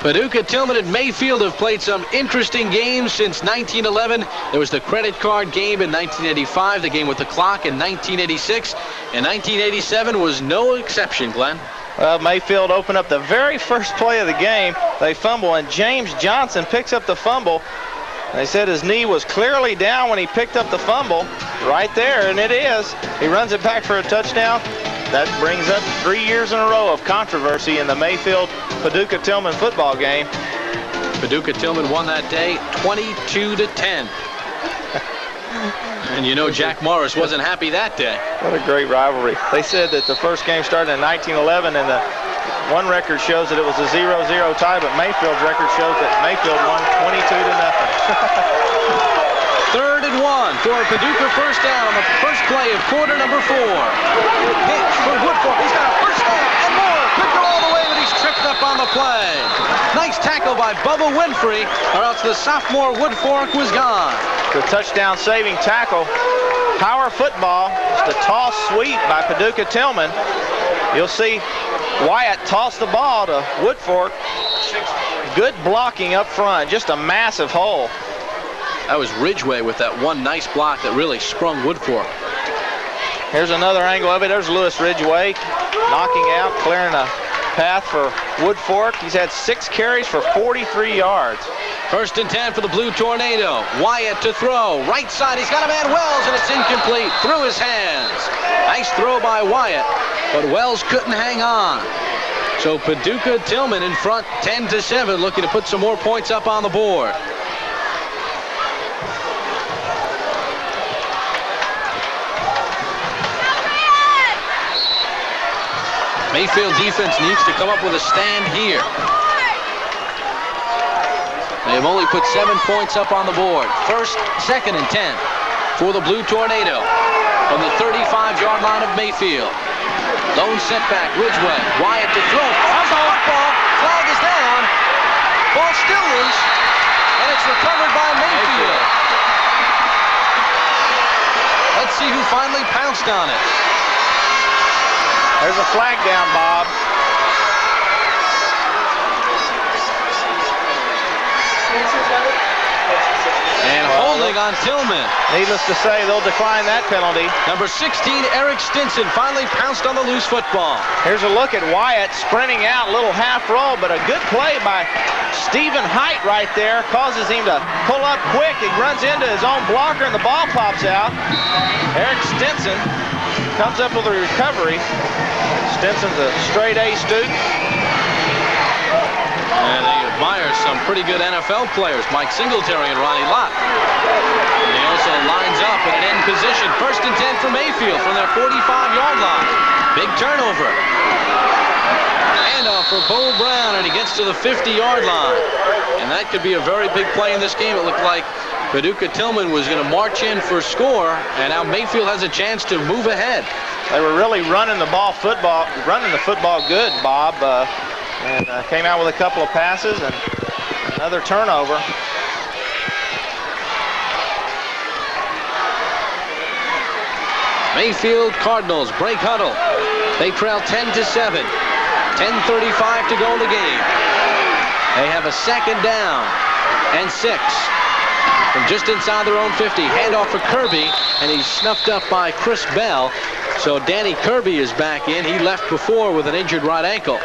Paducah Tilghman and Mayfield have played some interesting games since 1911. There was the credit card game in 1985, the game with the clock in 1986, and 1987 was no exception, Glenn. Well, Mayfield opened up the very first play of the game. They fumble, and James Johnson picks up the fumble. They said his knee was clearly down when he picked up the fumble. Right there, and it is. He runs it back for a touchdown. That brings up 3 years in a row of controversy in the Mayfield-Paducah Tilghman football game. Paducah Tilghman won that day 22-10. And you know Jack Morris wasn't happy that day. What a great rivalry. They said that the first game started in 1911 and the One record shows that it was a 0-0 tie, but Mayfield's record shows that Mayfield won 22-0. 3rd and 1 for Paducah, first down on the first play of quarter number 4. Pitch for Woodfork. He's got a first down and more. Could go all the way, but he's tripped up on the play. Nice tackle by Bubba Winfrey, or else the sophomore Woodfork was gone. The touchdown-saving tackle. Power football. Just a toss sweep by Paducah Tilghman. You'll see Wyatt toss the ball to Woodfork. Good blocking up front. Just a massive hole. That was Ridgway with that one nice block that really sprung Woodfork. Here's another angle of it. There's Lewis Ridgway knocking out, clearing a path for Woodfork. He's had 6 carries for 43 yards. 1st and 10 for the Blue Tornado. Wyatt to throw. Right side, he's got a man, Wells, and it's incomplete. Through his hands. Nice throw by Wyatt, but Wells couldn't hang on. So Paducah Tilghman in front 10-7, looking to put some more points up on the board. Mayfield defense needs to come up with a stand here. They've only put 7 points up on the board. 1st, 2nd, and 10 for the Blue Tornado on the 35-yard line of Mayfield. Lone setback, Ridgway. Wyatt to throw. There's the football. Flag is down. Ball still loose, and it's recovered by Mayfield. Let's see who finally pounced on it. There's a flag down, Bob. And holding on Tilghman. Needless to say, they'll decline that penalty. Number 16, Eric Stinson, finally pounced on the loose football. Here's a look at Wyatt sprinting out, little half roll, but a good play by Stephen Height right there. Causes him to pull up quick. He runs into his own blocker, and the ball pops out. Eric Stinson comes up with a recovery. Stinson's a straight A student. And they admire some pretty good NFL players, Mike Singletary and Ronnie Lott. And he also lines up in an end position. 1st and 10 for Mayfield from their 45-yard line. Big turnover. Handoff for Bo Brown, and he gets to the 50-yard line. And that could be a very big play in this game. It looked like Paducah Tilghman was going to march in for a score, and now Mayfield has a chance to move ahead. They were really running the football good, Bob, and came out with a couple of passes and another turnover. Mayfield Cardinals break huddle. They trail 10-7. 10:35 to go in the game. They have a 2nd down and 6. From just inside their own 50. Handoff for Kirby, and he's snuffed up by Chris Bell. So Danny Kirby is back in. He left before with an injured right ankle.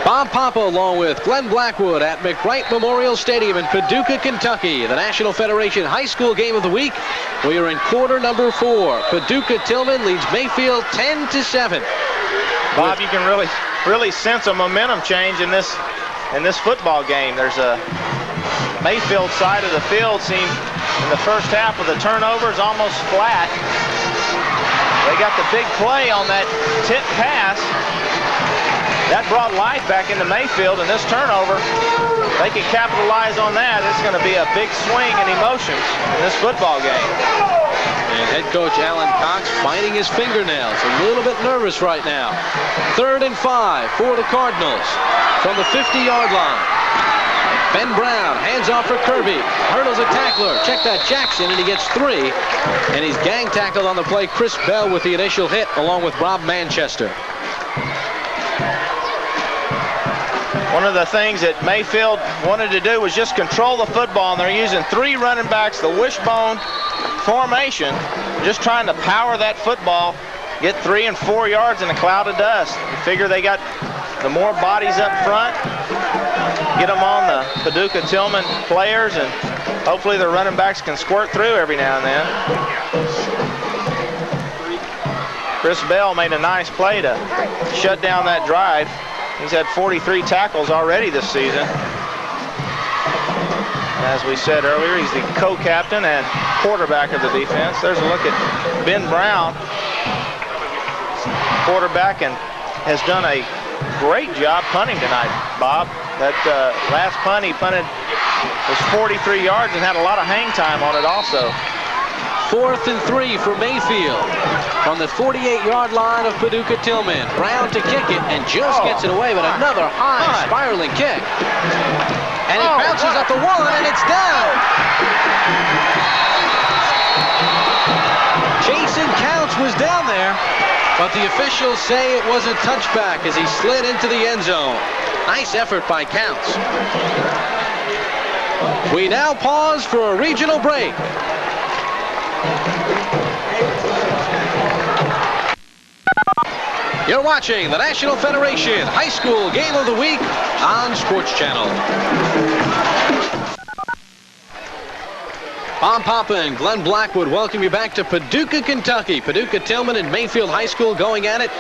Bob Papa along with Glenn Blackwood at McBride Memorial Stadium in Paducah, Kentucky. The National Federation High School Game of the Week. We are in quarter number 4. Paducah Tilghman leads Mayfield 10-7. Bob, you can really sense a momentum change in this football game. There's a Mayfield side of the field seemed in the first half with the turnovers almost flat. They got the big play on that tip pass. That brought life back into Mayfield, and this turnover, they can capitalize on that. It's going to be a big swing in emotions in this football game. And head coach Alan Cox biting his fingernails, a little bit nervous right now. 3rd and 5 for the Cardinals from the 50-yard line. Ben Brown hands off for Kirby. Hurdles a tackler. Check that, Jackson, and he gets 3. And he's gang tackled on the play. Chris Bell with the initial hit, along with Rob Manchester. One of the things that Mayfield wanted to do was just control the football, and they're using 3 running backs, the wishbone formation, just trying to power that football, get 3 and 4 yards in a cloud of dust. You figure they got the more bodies up front, get them on the Paducah Tilghman players, and hopefully their running backs can squirt through every now and then. Chris Bell made a nice play to shut down that drive. He's had 43 tackles already this season. As we said earlier, he's the co-captain and quarterback of the defense. There's a look at Ben Brown. quarterback, and has done a great job punting tonight, Bob. That last punt he punted was 43 yards and had a lot of hang time on it also. 4th and 3 for Mayfield from the 48-yard line of Paducah Tilghman. Brown to kick it and just gets it away, but another high spiraling kick. And it bounces up the 1 and it's down. Jason Counts was down there, but the officials say it was a touchback as he slid into the end zone. Nice effort by Counts. We now pause for a regional break. You're watching the National Federation High School Game of the Week on Sports Channel. Bob Papa and Glenn Blackwood welcome you back to Paducah, Kentucky. Paducah Tilghman and Mayfield High School going at it.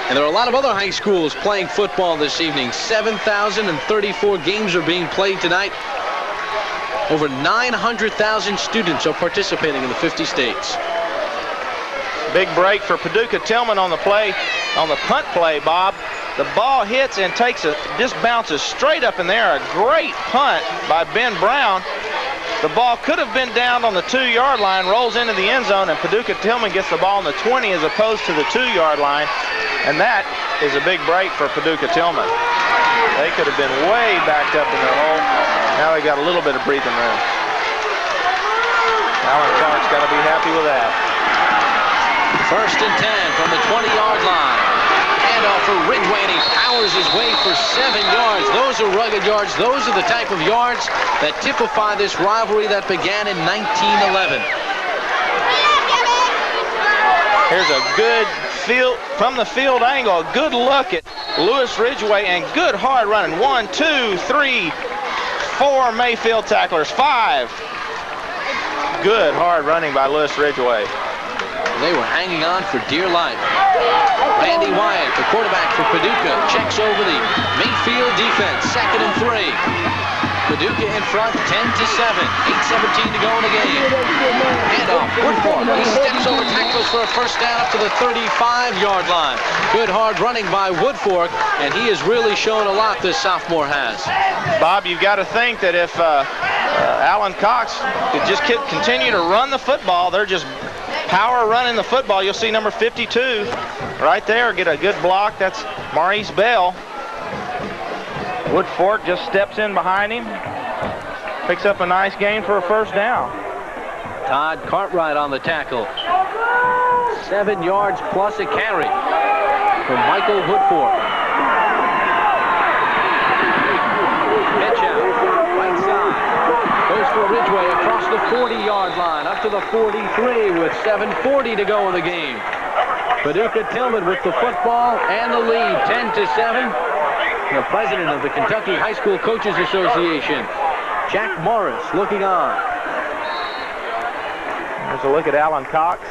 And there are a lot of other high schools playing football this evening. 7,034 games are being played tonight. Over 900,000 students are participating in the 50 states. Big break for Paducah Tilghman on the play, on the punt play, Bob. The ball hits and just bounces straight up in there. A great punt by Ben Brown. The ball could have been down on the 2-yard line, rolls into the end zone, and Paducah Tilghman gets the ball on the 20 as opposed to the 2-yard line. And that is a big break for Paducah Tilghman. They could have been way backed up in their hole. Now they got a little bit of breathing room. Alan Clark's got to be happy with that. 1st and 10 from the 20-yard line. Handoff for Ridgway, and he powers his way for 7 yards. Those are rugged yards. Those are the type of yards that typify this rivalry that began in 1911. Here's a good field, from the field angle, a good look at Lewis Ridgway, and good hard running. 1, 2, 3, 4 Mayfield tacklers. 5. Good hard running by Lewis Ridgway. They were hanging on for dear life. Randy Wyatt, the quarterback for Paducah, checks over the Mayfield defense. 2nd and 3. Paducah in front, 10-7. 8:17 to go in the game. Handoff, Woodfork. He steps over tackles for a first down up to the 35-yard line. Good hard running by Woodfork, and he has really shown a lot, this sophomore has. Bob, you've got to think that if Alan Cox could just continue to run the football, they're just power running the football. You'll see number 52 right there get a good block. That's Maurice Bell. Woodfork just steps in behind him, picks up a nice gain for a first down. Todd Cartwright on the tackle. 7 yards plus a carry from Michael Woodfork. Pitch out, right side. Goes for Ridgway across the 40-yard line, up to the 43 with 7:40 to go in the game. Paducah Tilghman with the football and the lead, 10-7. The president of the Kentucky High School Coaches Association, Jack Morris, looking on. There's a look at Alan Cox.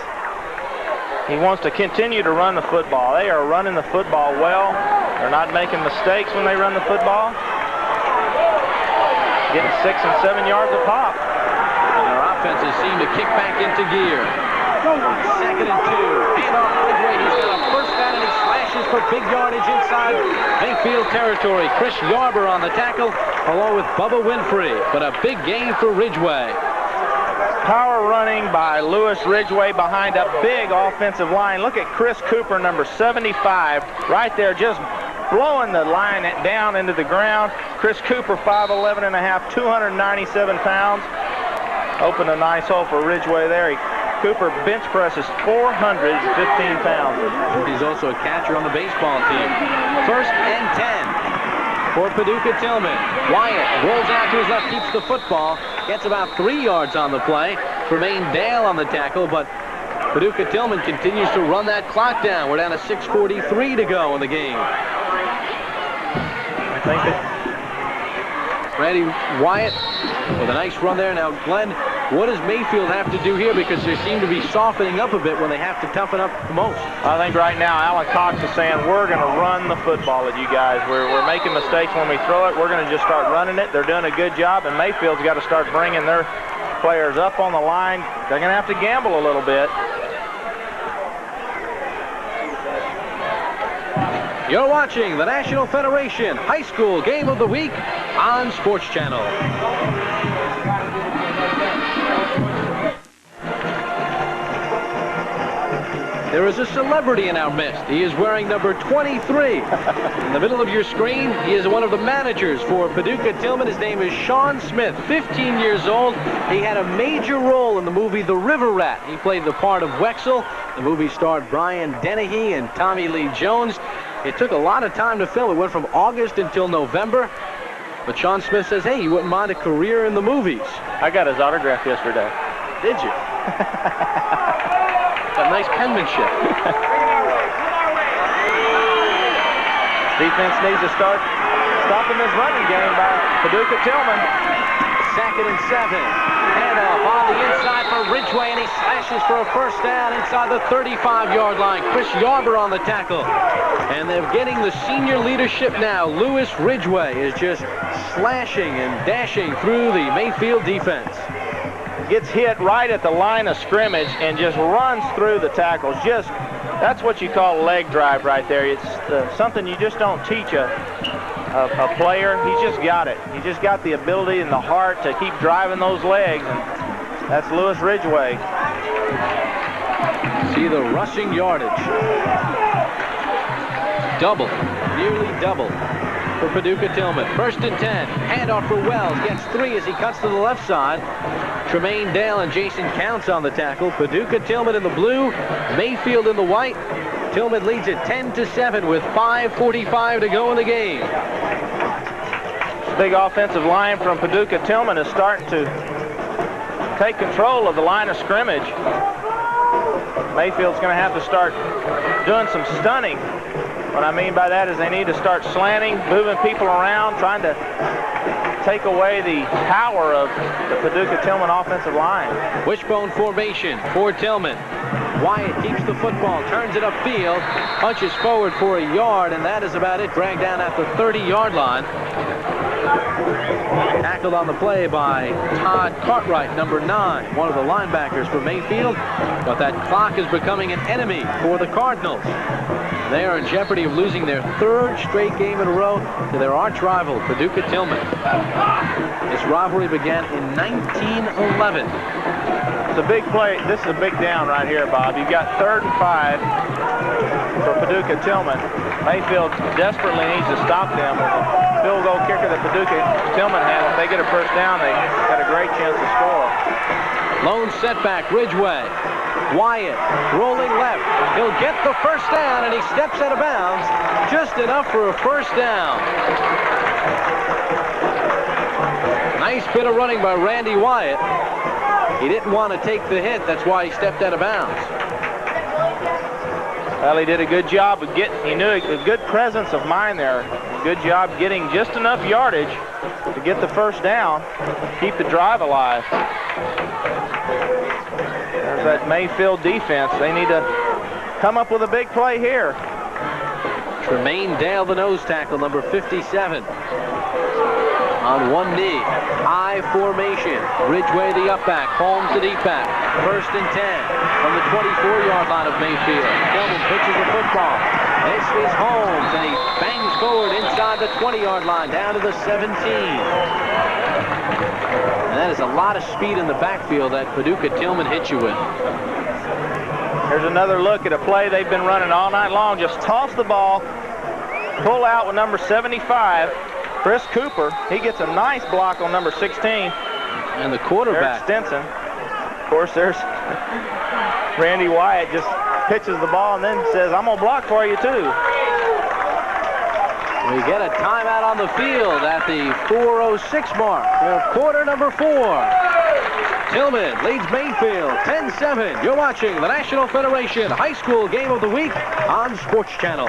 He wants to continue to run the football. They are running the football well. They're not making mistakes when they run the football. Getting 6 and 7 yards a pop. And their offenses seem to kick back into gear. 2nd and 2. Handoff Ridgway. He's got a first down and he slashes for big yardage inside Mayfield territory. Chris Yarber on the tackle along with Bubba Winfrey. But a big gain for Ridgway. Power running by Lewis Ridgway behind a big offensive line. Look at Chris Cooper, number 75, right there just blowing the line down into the ground. Chris Cooper, 5'11 and a half, 297 pounds. Opened a nice hole for Ridgway there. Cooper bench presses 415 pounds. He's also a catcher on the baseball team. 1st and 10 for Paducah Tilghman. Wyatt rolls out to his left, keeps the football, gets about 3 yards on the play. Tremaine Dale on the tackle, but Paducah Tilghman continues to run that clock down. We're down to 6:43 to go in the game. I think that Randy Wyatt with a nice run there. Now, Glenn, what does Mayfield have to do here? Because they seem to be softening up a bit when they have to toughen up the most. I think right now Alan Cox is saying, we're going to run the football at you guys. We're making mistakes when we throw it. We're going to just start running it. They're doing a good job, and Mayfield's got to start bringing their players up on the line. They're going to have to gamble a little bit. You're watching the National Federation High School Game of the Week on Sports Channel. There is a celebrity in our midst. He is wearing number 23. In the middle of your screen, he is one of the managers for Paducah Tilghman. His name is Sean Smith, 15 years old. He had a major role in the movie The River Rat. He played the part of Wexel. The movie starred Brian Dennehy and Tommy Lee Jones. It took a lot of time to film. It went from August until November. But Sean Smith says, hey, you wouldn't mind a career in the movies. I got his autograph yesterday. Did you? Got nice penmanship. Defense needs to start stopping this running game by Paducah Tilghman. 2nd and 7. Handoff on the inside for Ridgway, and he slashes for a first down inside the 35-yard line. Chris Yarber on the tackle. And they're getting the senior leadership now. Lewis Ridgway is just slashing and dashing through the Mayfield defense. Gets hit right at the line of scrimmage and just runs through the tackles. Just, that's what you call a leg drive right there. It's something you just don't teach a player. He's just got it. He just got the ability and the heart to keep driving those legs. And that's Lewis Ridgway. See the rushing yardage. Double, nearly double for Paducah Tilghman. 1st and 10. Handoff for Wells. Gets 3 as he cuts to the left side. Tremaine Dale and Jason Counts on the tackle. Paducah Tilghman in the blue, Mayfield in the white. Tilghman leads it 10-7 with 5:45 to go in the game. Big offensive line from Paducah Tilghman is starting to take control of the line of scrimmage. Mayfield's going to have to start doing some stunning. What I mean by that is they need to start slanting, moving people around, trying to take away the power of the Paducah Tilghman offensive line. Wishbone formation for Tilghman. Wyatt keeps the football, turns it upfield, punches forward for a yard, and that is about it. Dragged down at the 30-yard line. Tackled on the play by Todd Cartwright, number 9, one of the linebackers for Mayfield. But that clock is becoming an enemy for the Cardinals. They are in jeopardy of losing their 3rd straight game in a row to their arch rival, Paducah Tilghman. This rivalry began in 1911. It's a big play. This is a big down right here, Bob. You've got 3rd and 5 for Paducah Tilghman. Mayfield desperately needs to stop them with a field goal kicker that Paducah Tilghman has. If they get a first down, they got a great chance to score. Lone setback, Ridgway. Wyatt rolling left. He'll get the first down, and he steps out of bounds. Just enough for a first down. Nice bit of running by Randy Wyatt. He didn't want to take the hit. That's why he stepped out of bounds. Well, he did a good job of he knew a good presence of mind there. A good job getting just enough yardage to get the first down, keep the drive alive. There's that Mayfield defense. They need to come up with a big play here. Tremaine Dale, the nose tackle, number 57. On one knee, high formation. Ridgway, the up back, Holmes, the deep back. 1st and 10 from the 24-yard line of Mayfield. Tilghman pitches the football. This is Holmes, and he bangs forward inside the 20-yard line, down to the 17. And that is a lot of speed in the backfield that Paducah Tilghman hits you with. Here's another look at a play they've been running all night long. Just toss the ball, pull out with number 75. Chris Cooper, he gets a nice block on number 16. And the quarterback, Eric Stinson. Of course, there's Randy Wyatt just pitches the ball and then says, I'm going to block for you too. We get a timeout on the field at the 4:06 mark for quarter number 4. Tilghman leads Mayfield 10-7. You're watching the National Federation High School Game of the Week on Sports Channel.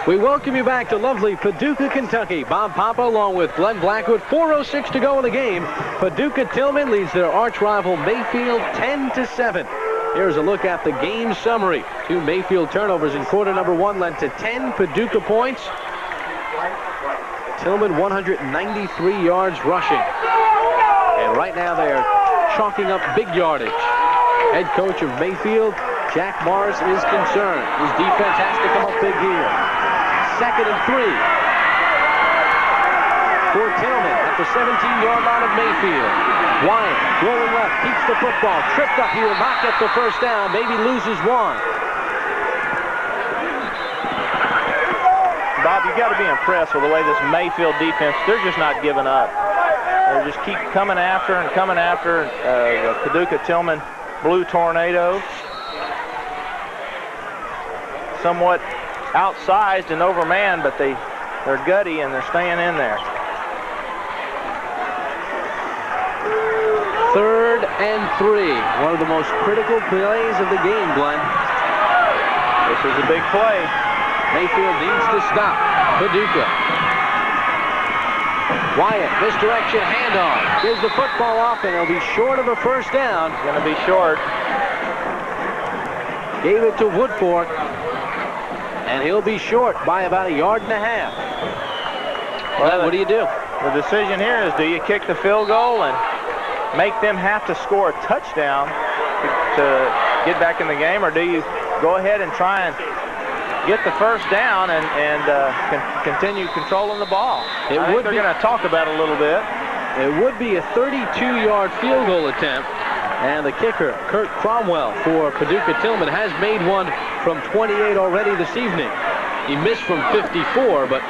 We welcome you back to lovely Paducah, Kentucky. Bob Papa along with Glenn Blackwood. 4:06 to go in the game. Paducah Tilghman leads their arch rival Mayfield 10-7. Here's a look at the game summary. 2 Mayfield turnovers in quarter number 1 led to 10 Paducah points. Tilghman 193 yards rushing. And right now they are chalking up big yardage. Head coach of Mayfield, Jack Morris is concerned. His defense has to come up big here. 2nd and 3. For Tilghman at the 17-yard line of Mayfield. Wyatt rolling left, keeps the football. Tripped up, he will not get the first down, maybe loses one. Bob, you got to be impressed with the way this Mayfield defense, they're just not giving up. They just keep coming after and coming after the Paducah Tilghman Blue Tornado. Somewhat outsized and overmanned, but they're gutty and they're staying in there. 3rd and 3. One of the most critical plays of the game, Glenn. This is a big play. Mayfield needs to stop Paducah. Wyatt, misdirection, handoff. Gives the football off, and he'll be short of a first down. He's going to be short. Gave it to Woodfork, and he'll be short by about 1.5 yards. Well, what do you do? The decision here is, do you kick the field goal and make them have to score a touchdown to get back in the game, or do you go ahead and try and get the first down and continue controlling the ball? I think they're going to talk about it a little bit. It would be a 32-yard field goal attempt, and the kicker, Kurt Cromwell, for Paducah Tilghman, has made one from 28 already this evening. He missed from 54, but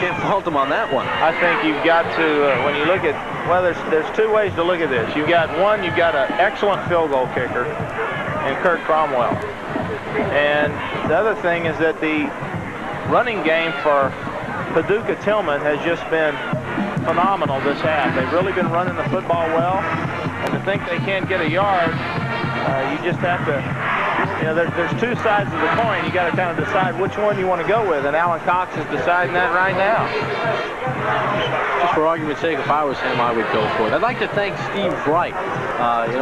can't fault him on that one. I think you've got to, when you look at, well, there's two ways to look at this. You've got an excellent field goal kicker in Kurt Cromwell. And the other thing is that the running game for Paducah Tilghman has just been phenomenal this half. They've really been running the football well, and to think they can't get a yard, you just have to, there's two sides of the coin. You got to kind of decide which one you want to go with, and Alan Cox is deciding that right now. Just for argument's sake, if I was him, I would go for it. I'd like to thank Steve Wright.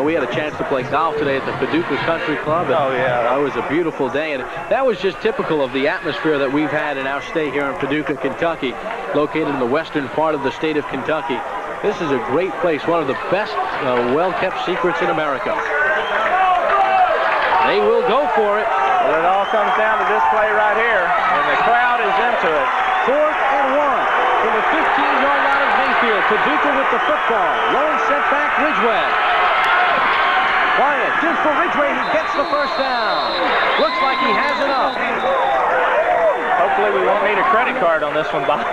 We had a chance to play golf today at the Paducah Country Club. And, it was a beautiful day, and that was just typical of the atmosphere that we've had in our stay here in Paducah, Kentucky, located in the western part of the state of Kentucky. This is a great place, one of the best well-kept secrets in America. They will go for it. Well, it all comes down to this play right here, and the crowd is into it. 4th and 1 from the 15-yard line of Mayfield. Paducah with the football. Lone setback, Ridgeway. Wyatt gives for Ridgeway. He gets the first down. Looks like he has enough. Hopefully we won't need a credit card on this one, Bob.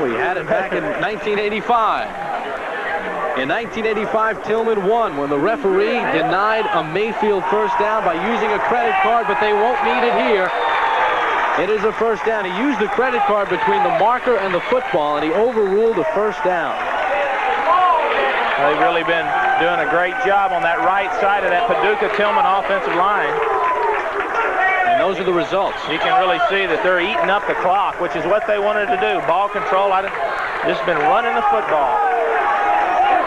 We had it back in 1985. In 1985, Tilghman won when the referee denied a Mayfield first down by using a credit card, but they won't need it here. It is a first down. He used the credit card between the marker and the football, and he overruled the first down. They've really been doing a great job on that right side of that Paducah Tilghman offensive line. And those are the results. You can really see that they're eating up the clock, which is what they wanted to do. Ball control, just been running the football.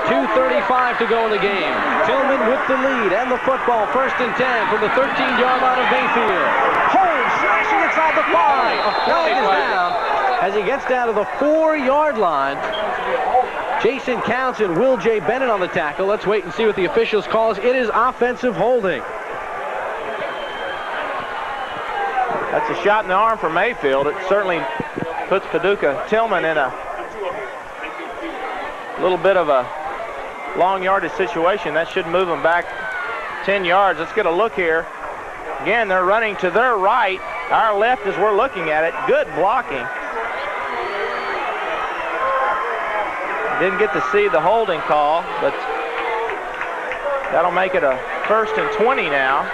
2:35 to go in the game. Tilghman with the lead and the football. 1st and 10 from the 13-yard line of Mayfield. Holmes smashing inside the 5. A flag is down as he gets down to the 4-yard line. Jason Counts and Will J. Bennett on the tackle. Let's wait and see what the officials call us. It is offensive holding. That's a shot in the arm for Mayfield. It certainly puts Paducah Tilghman in a little bit of a long yardage situation. That should move them back 10 yards. Let's get a look here. Again, they're running to their right. Our left as we're looking at it. Good blocking. Didn't get to see the holding call, but that'll make it a 1st and 20 now.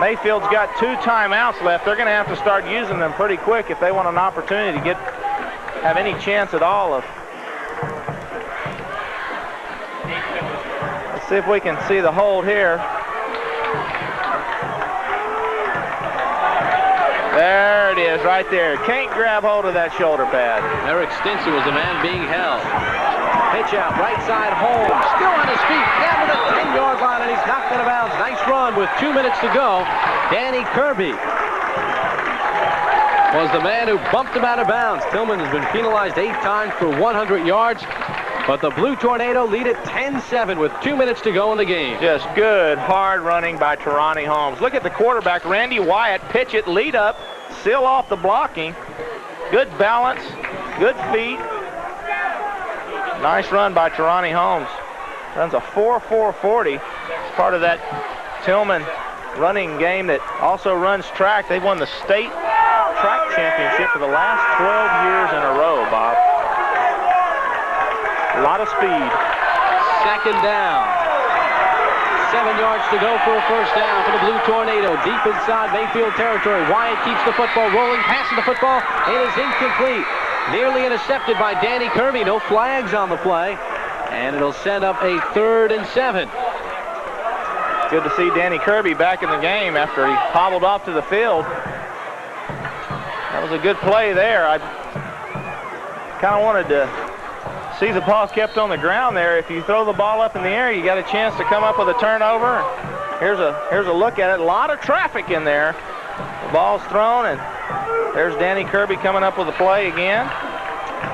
Mayfield's got 2 timeouts left. They're going to have to start using them pretty quick if they want an opportunity to have any chance at all of. Let's see if we can see the hold here. There it is, right there. Can't grab hold of that shoulder pad. Eric Stinson was the man being held. Pitch out, right side, Holmes. Still on his feet, down to the 10-yard line, and he's knocked out of bounds. Nice run with 2 minutes to go. Danny Kirby was the man who bumped him out of bounds. Tilghman has been penalized 8 times for 100 yards. But the Blue Tornado lead it 10-7 with 2 minutes to go in the game. Just good, hard running by Tarani Holmes. Look at the quarterback, Randy Wyatt, pitch it, lead up, seal off the blocking. Good balance, good feet. Nice run by Tarani Holmes. Runs a 4.440. It's part of that Tilghman running game that also runs track. They've won the state track championship for the last 12 years in a row, Bob. A lot of speed. Second down. 7 yards to go for a first down for the Blue Tornado. Deep inside Mayfield territory. Wyatt keeps the football rolling, passing the football. It is incomplete. Nearly intercepted by Danny Kirby. No flags on the play. And it'll send up a 3rd and 7. Good to see Danny Kirby back in the game after he hobbled off to the field. That was a good play there. I kind of wanted to see the ball kept on the ground there. If you throw the ball up in the air, you got a chance to come up with a turnover. Here's a look at it. A lot of traffic in there. The ball's thrown, and there's Danny Kirby coming up with a play again.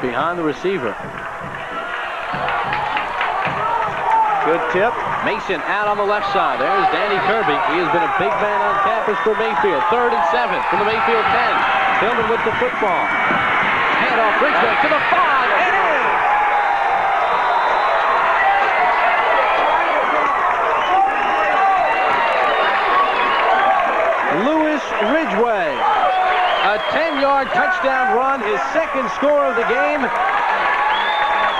Behind the receiver. Good tip. Mason out on the left side. There's Danny Kirby. He has been a big man on campus for Mayfield. 3rd and 7 from the Mayfield 10. Tilghman with the football. Hand off Ridgway to the 5. And in! Lewis Ridgway. A 10-yard touchdown run, his second score of the game.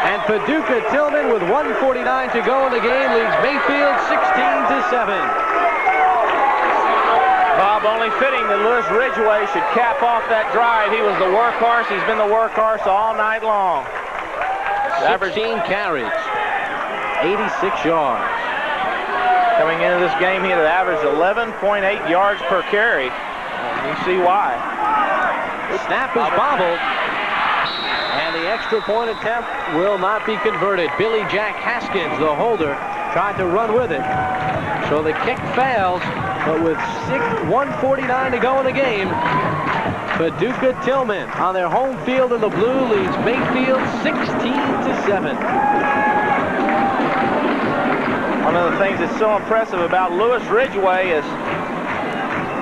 And Paducah Tilghman, with 1:49 to go in the game, leads Mayfield 16-7. Bob, only fitting that Lewis Ridgway should cap off that drive. He was the workhorse. He's been the workhorse all night long. 16 carries, 86 yards. Coming into this game, he had averaged 11.8 yards per carry. And you see why. Snap is bobbled. And the extra point attempt will not be converted. Billy Jack Haskins, the holder, tried to run with it. So the kick fails, but with 1:49 to go in the game, Paducah Tilghman on their home field in the blue leads Mayfield 16-7. One of the things that's so impressive about Lewis Ridgway is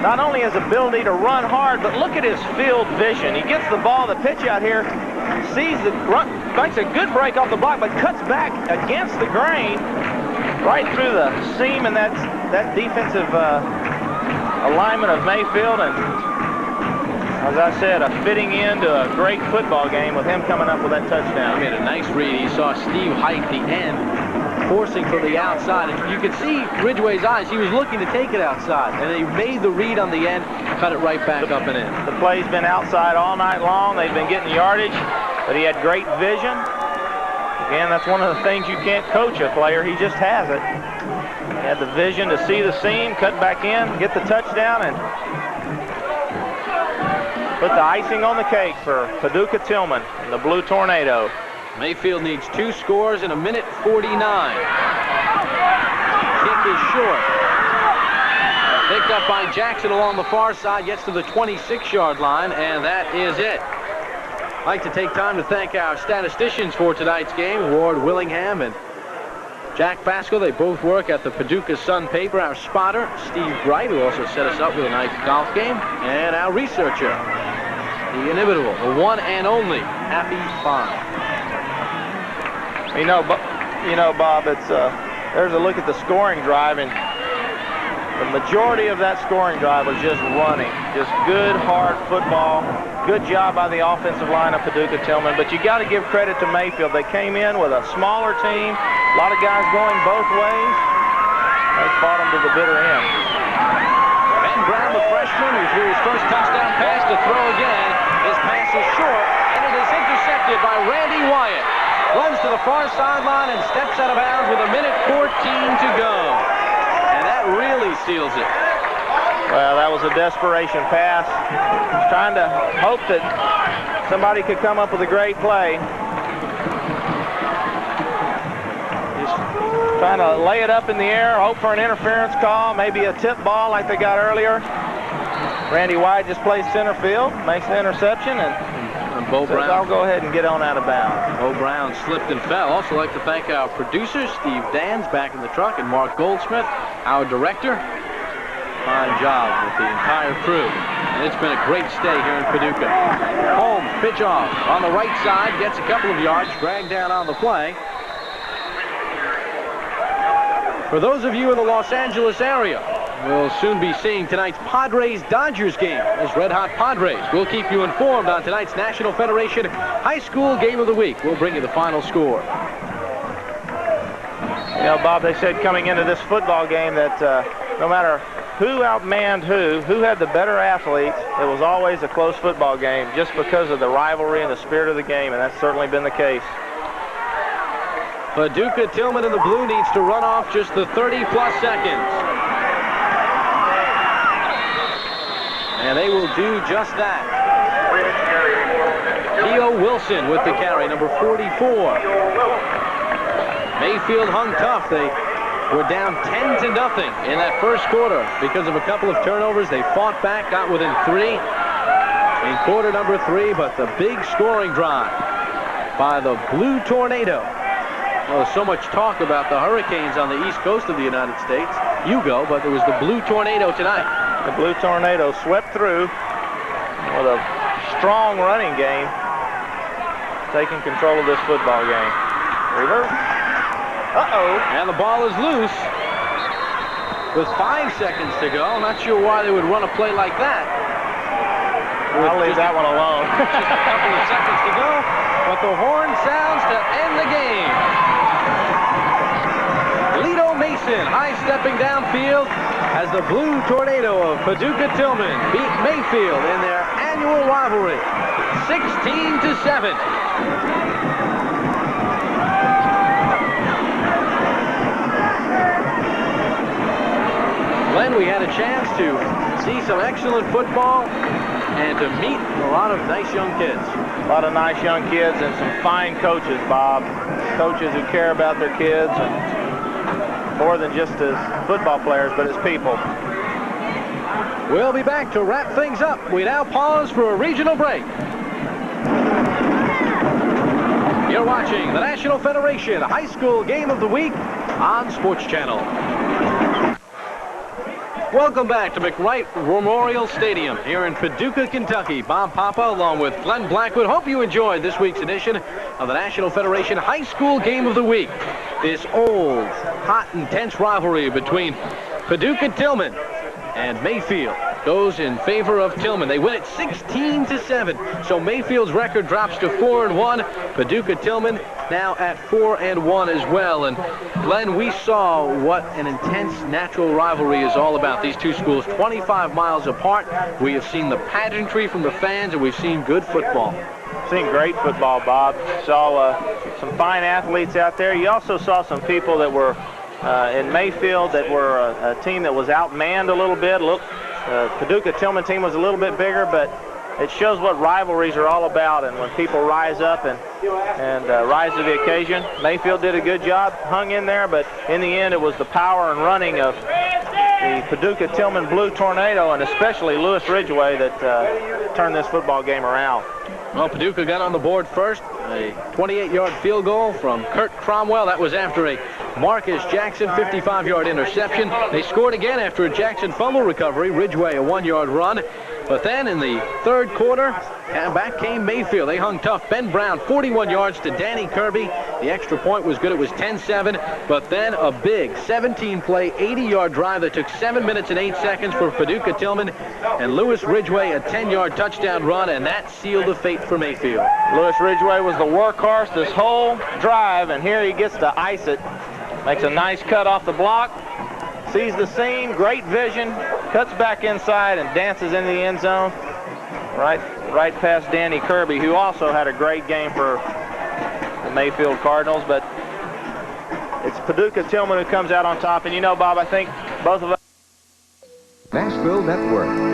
not only his ability to run hard, but look at his field vision. He gets the ball, the pitch out here, sees the run, makes a good break off the block, but cuts back against the grain right through the seam and that defensive alignment of Mayfield. And as I said, a fitting end to a great football game with him coming up with that touchdown. He made a nice read. He saw Steve Height, the end, forcing from the outside. And you could see Ridgway's eyes. He was looking to take it outside. And he made the read on the end, cut it right back up and in. The play's been outside all night long. They've been getting yardage, but he had great vision. Again, that's one of the things you can't coach a player. He just has it. He had the vision to see the seam, cut back in, get the touchdown, and put the icing on the cake for Paducah Tilghman and the Blue Tornado. Mayfield needs 2 scores in 1:49. Kick is short. Picked up by Jackson along the far side, gets to the 26-yard line, and that is it. I'd like to take time to thank our statisticians for tonight's game, Ward Willingham and Jack Pascal. They both work at the Paducah Sun paper. Our spotter, Steve Bright, who also set us up with a nice golf game, and our researcher, the inimitable, the one and only Happy Fine. You know, Bob, it's there's a look at the scoring drive, and the majority of that scoring drive was just running, just good, hard football. Good job by the offensive line of Paducah Tilghman, but you got to give credit to Mayfield. They came in with a smaller team, a lot of guys going both ways. They fought them to the bitter end. Ben Brown, the freshman, who threw his first touchdown pass to throw again. His pass is short, and it is intercepted by Randy Wyatt. Runs to the far sideline and steps out of bounds with 1:14 to go. And that really seals it. Well, that was a desperation pass. He's trying to hope that somebody could come up with a great play. He's trying to lay it up in the air, hope for an interference call, maybe a tip ball like they got earlier. Randy Wyatt just plays center field, makes the interception, and And Bo Brown. I'll go ahead and get on out of bounds. Bo Brown slipped and fell. Also like to thank our producers, Steve Dans back in the truck, and Mark Goldsmith, our director. Fine job with the entire crew. And it's been a great stay here in Paducah. Holmes, pitch off on the right side, gets a couple of yards, dragged down on the play. For those of you in the Los Angeles area, we'll soon be seeing tonight's Padres-Dodgers game. Those red-hot Padres. We'll keep you informed on tonight's National Federation High School Game of the Week. We'll bring you the final score. You know, Bob, they said coming into this football game that no matter who outmanned who had the better athletes, it was always a close football game just because of the rivalry and the spirit of the game, and that's certainly been the case. Paducah Tilghman in the blue needs to run off just the 30-plus seconds. And they will do just that. Theo Wilson with the carry, number 44. Mayfield hung tough. They were down 10-0 in that first quarter because of a couple of turnovers. They fought back, got within 3 in quarter number 3, but the big scoring drive by the Blue Tornado. Well, there's so much talk about the Hurricanes on the east coast of the United States. You go, but there was the Blue Tornado tonight. The Blue Tornado swept through with a strong running game, taking control of this football game. Reverse. Uh-oh. And the ball is loose with 5 seconds to go. I'm not sure why they would run a play like that. I'll leave that one alone. Just a couple of seconds to go, but the horn sounds to end the game. Lito Mason high-stepping downfield as the Blue Tornado of Paducah Tilghman beat Mayfield in their annual rivalry, 16-7. Glenn, we had a chance to see some excellent football and to meet a lot of nice young kids. A lot of nice young kids and some fine coaches, Bob. Coaches who care about their kids, and more than just as football players, but as people. We'll be back to wrap things up. We now pause for a regional break. You're watching the National Federation High School Game of the Week on Sports Channel. Welcome back to McWright Memorial Stadium here in Paducah, Kentucky. Bob Papa along with Glenn Blackwood. Hope you enjoyed this week's edition of the National Federation High School Game of the Week. This old, hot, intense rivalry between Paducah Tilghman and Mayfield goes in favor of Tilghman. They win it 16-7. So Mayfield's record drops to 4-1. Paducah Tilghman now at 4-1 as well. And Glenn, we saw what an intense natural rivalry is all about. These two schools 25 miles apart. We have seen the pageantry from the fans, and we've seen good football. Seen great football, Bob. Saw some fine athletes out there. You also saw some people that were in Mayfield that were a team that was outmanned a little bit. Look, Paducah Tilghman team was a little bit bigger, but it shows what rivalries are all about, and when people rise up and rise to the occasion. Mayfield did a good job, hung in there, but in the end it was the power and running of the Paducah Tilghman Blue Tornado, and especially Lewis Ridgway, that turned this football game around. Well, Paducah got on the board first. A 28-yard field goal from Kurt Cromwell. That was after a Marcus Jackson 55-yard interception. They scored again after a Jackson fumble recovery. Ridgway a 1-yard run. But then in the third quarter, back came Mayfield. They hung tough. Ben Brown, 41 yards to Danny Kirby. The extra point was good. It was 10-7. But then a big 17-play, 80-yard drive that took 7 minutes and 8 seconds for Paducah Tilghman. And Lewis Ridgway, a 10-yard touchdown run, and that sealed the fate for Mayfield. Lewis Ridgway was the workhorse this whole drive, and here he gets to ice it. Makes a nice cut off the block. Sees the seam, great vision, cuts back inside and dances into the end zone. Right past Danny Kirby, who also had a great game for the Mayfield Cardinals. But it's Paducah Tilghman who comes out on top. And you know, Bob, I think both of us. Nashville Network.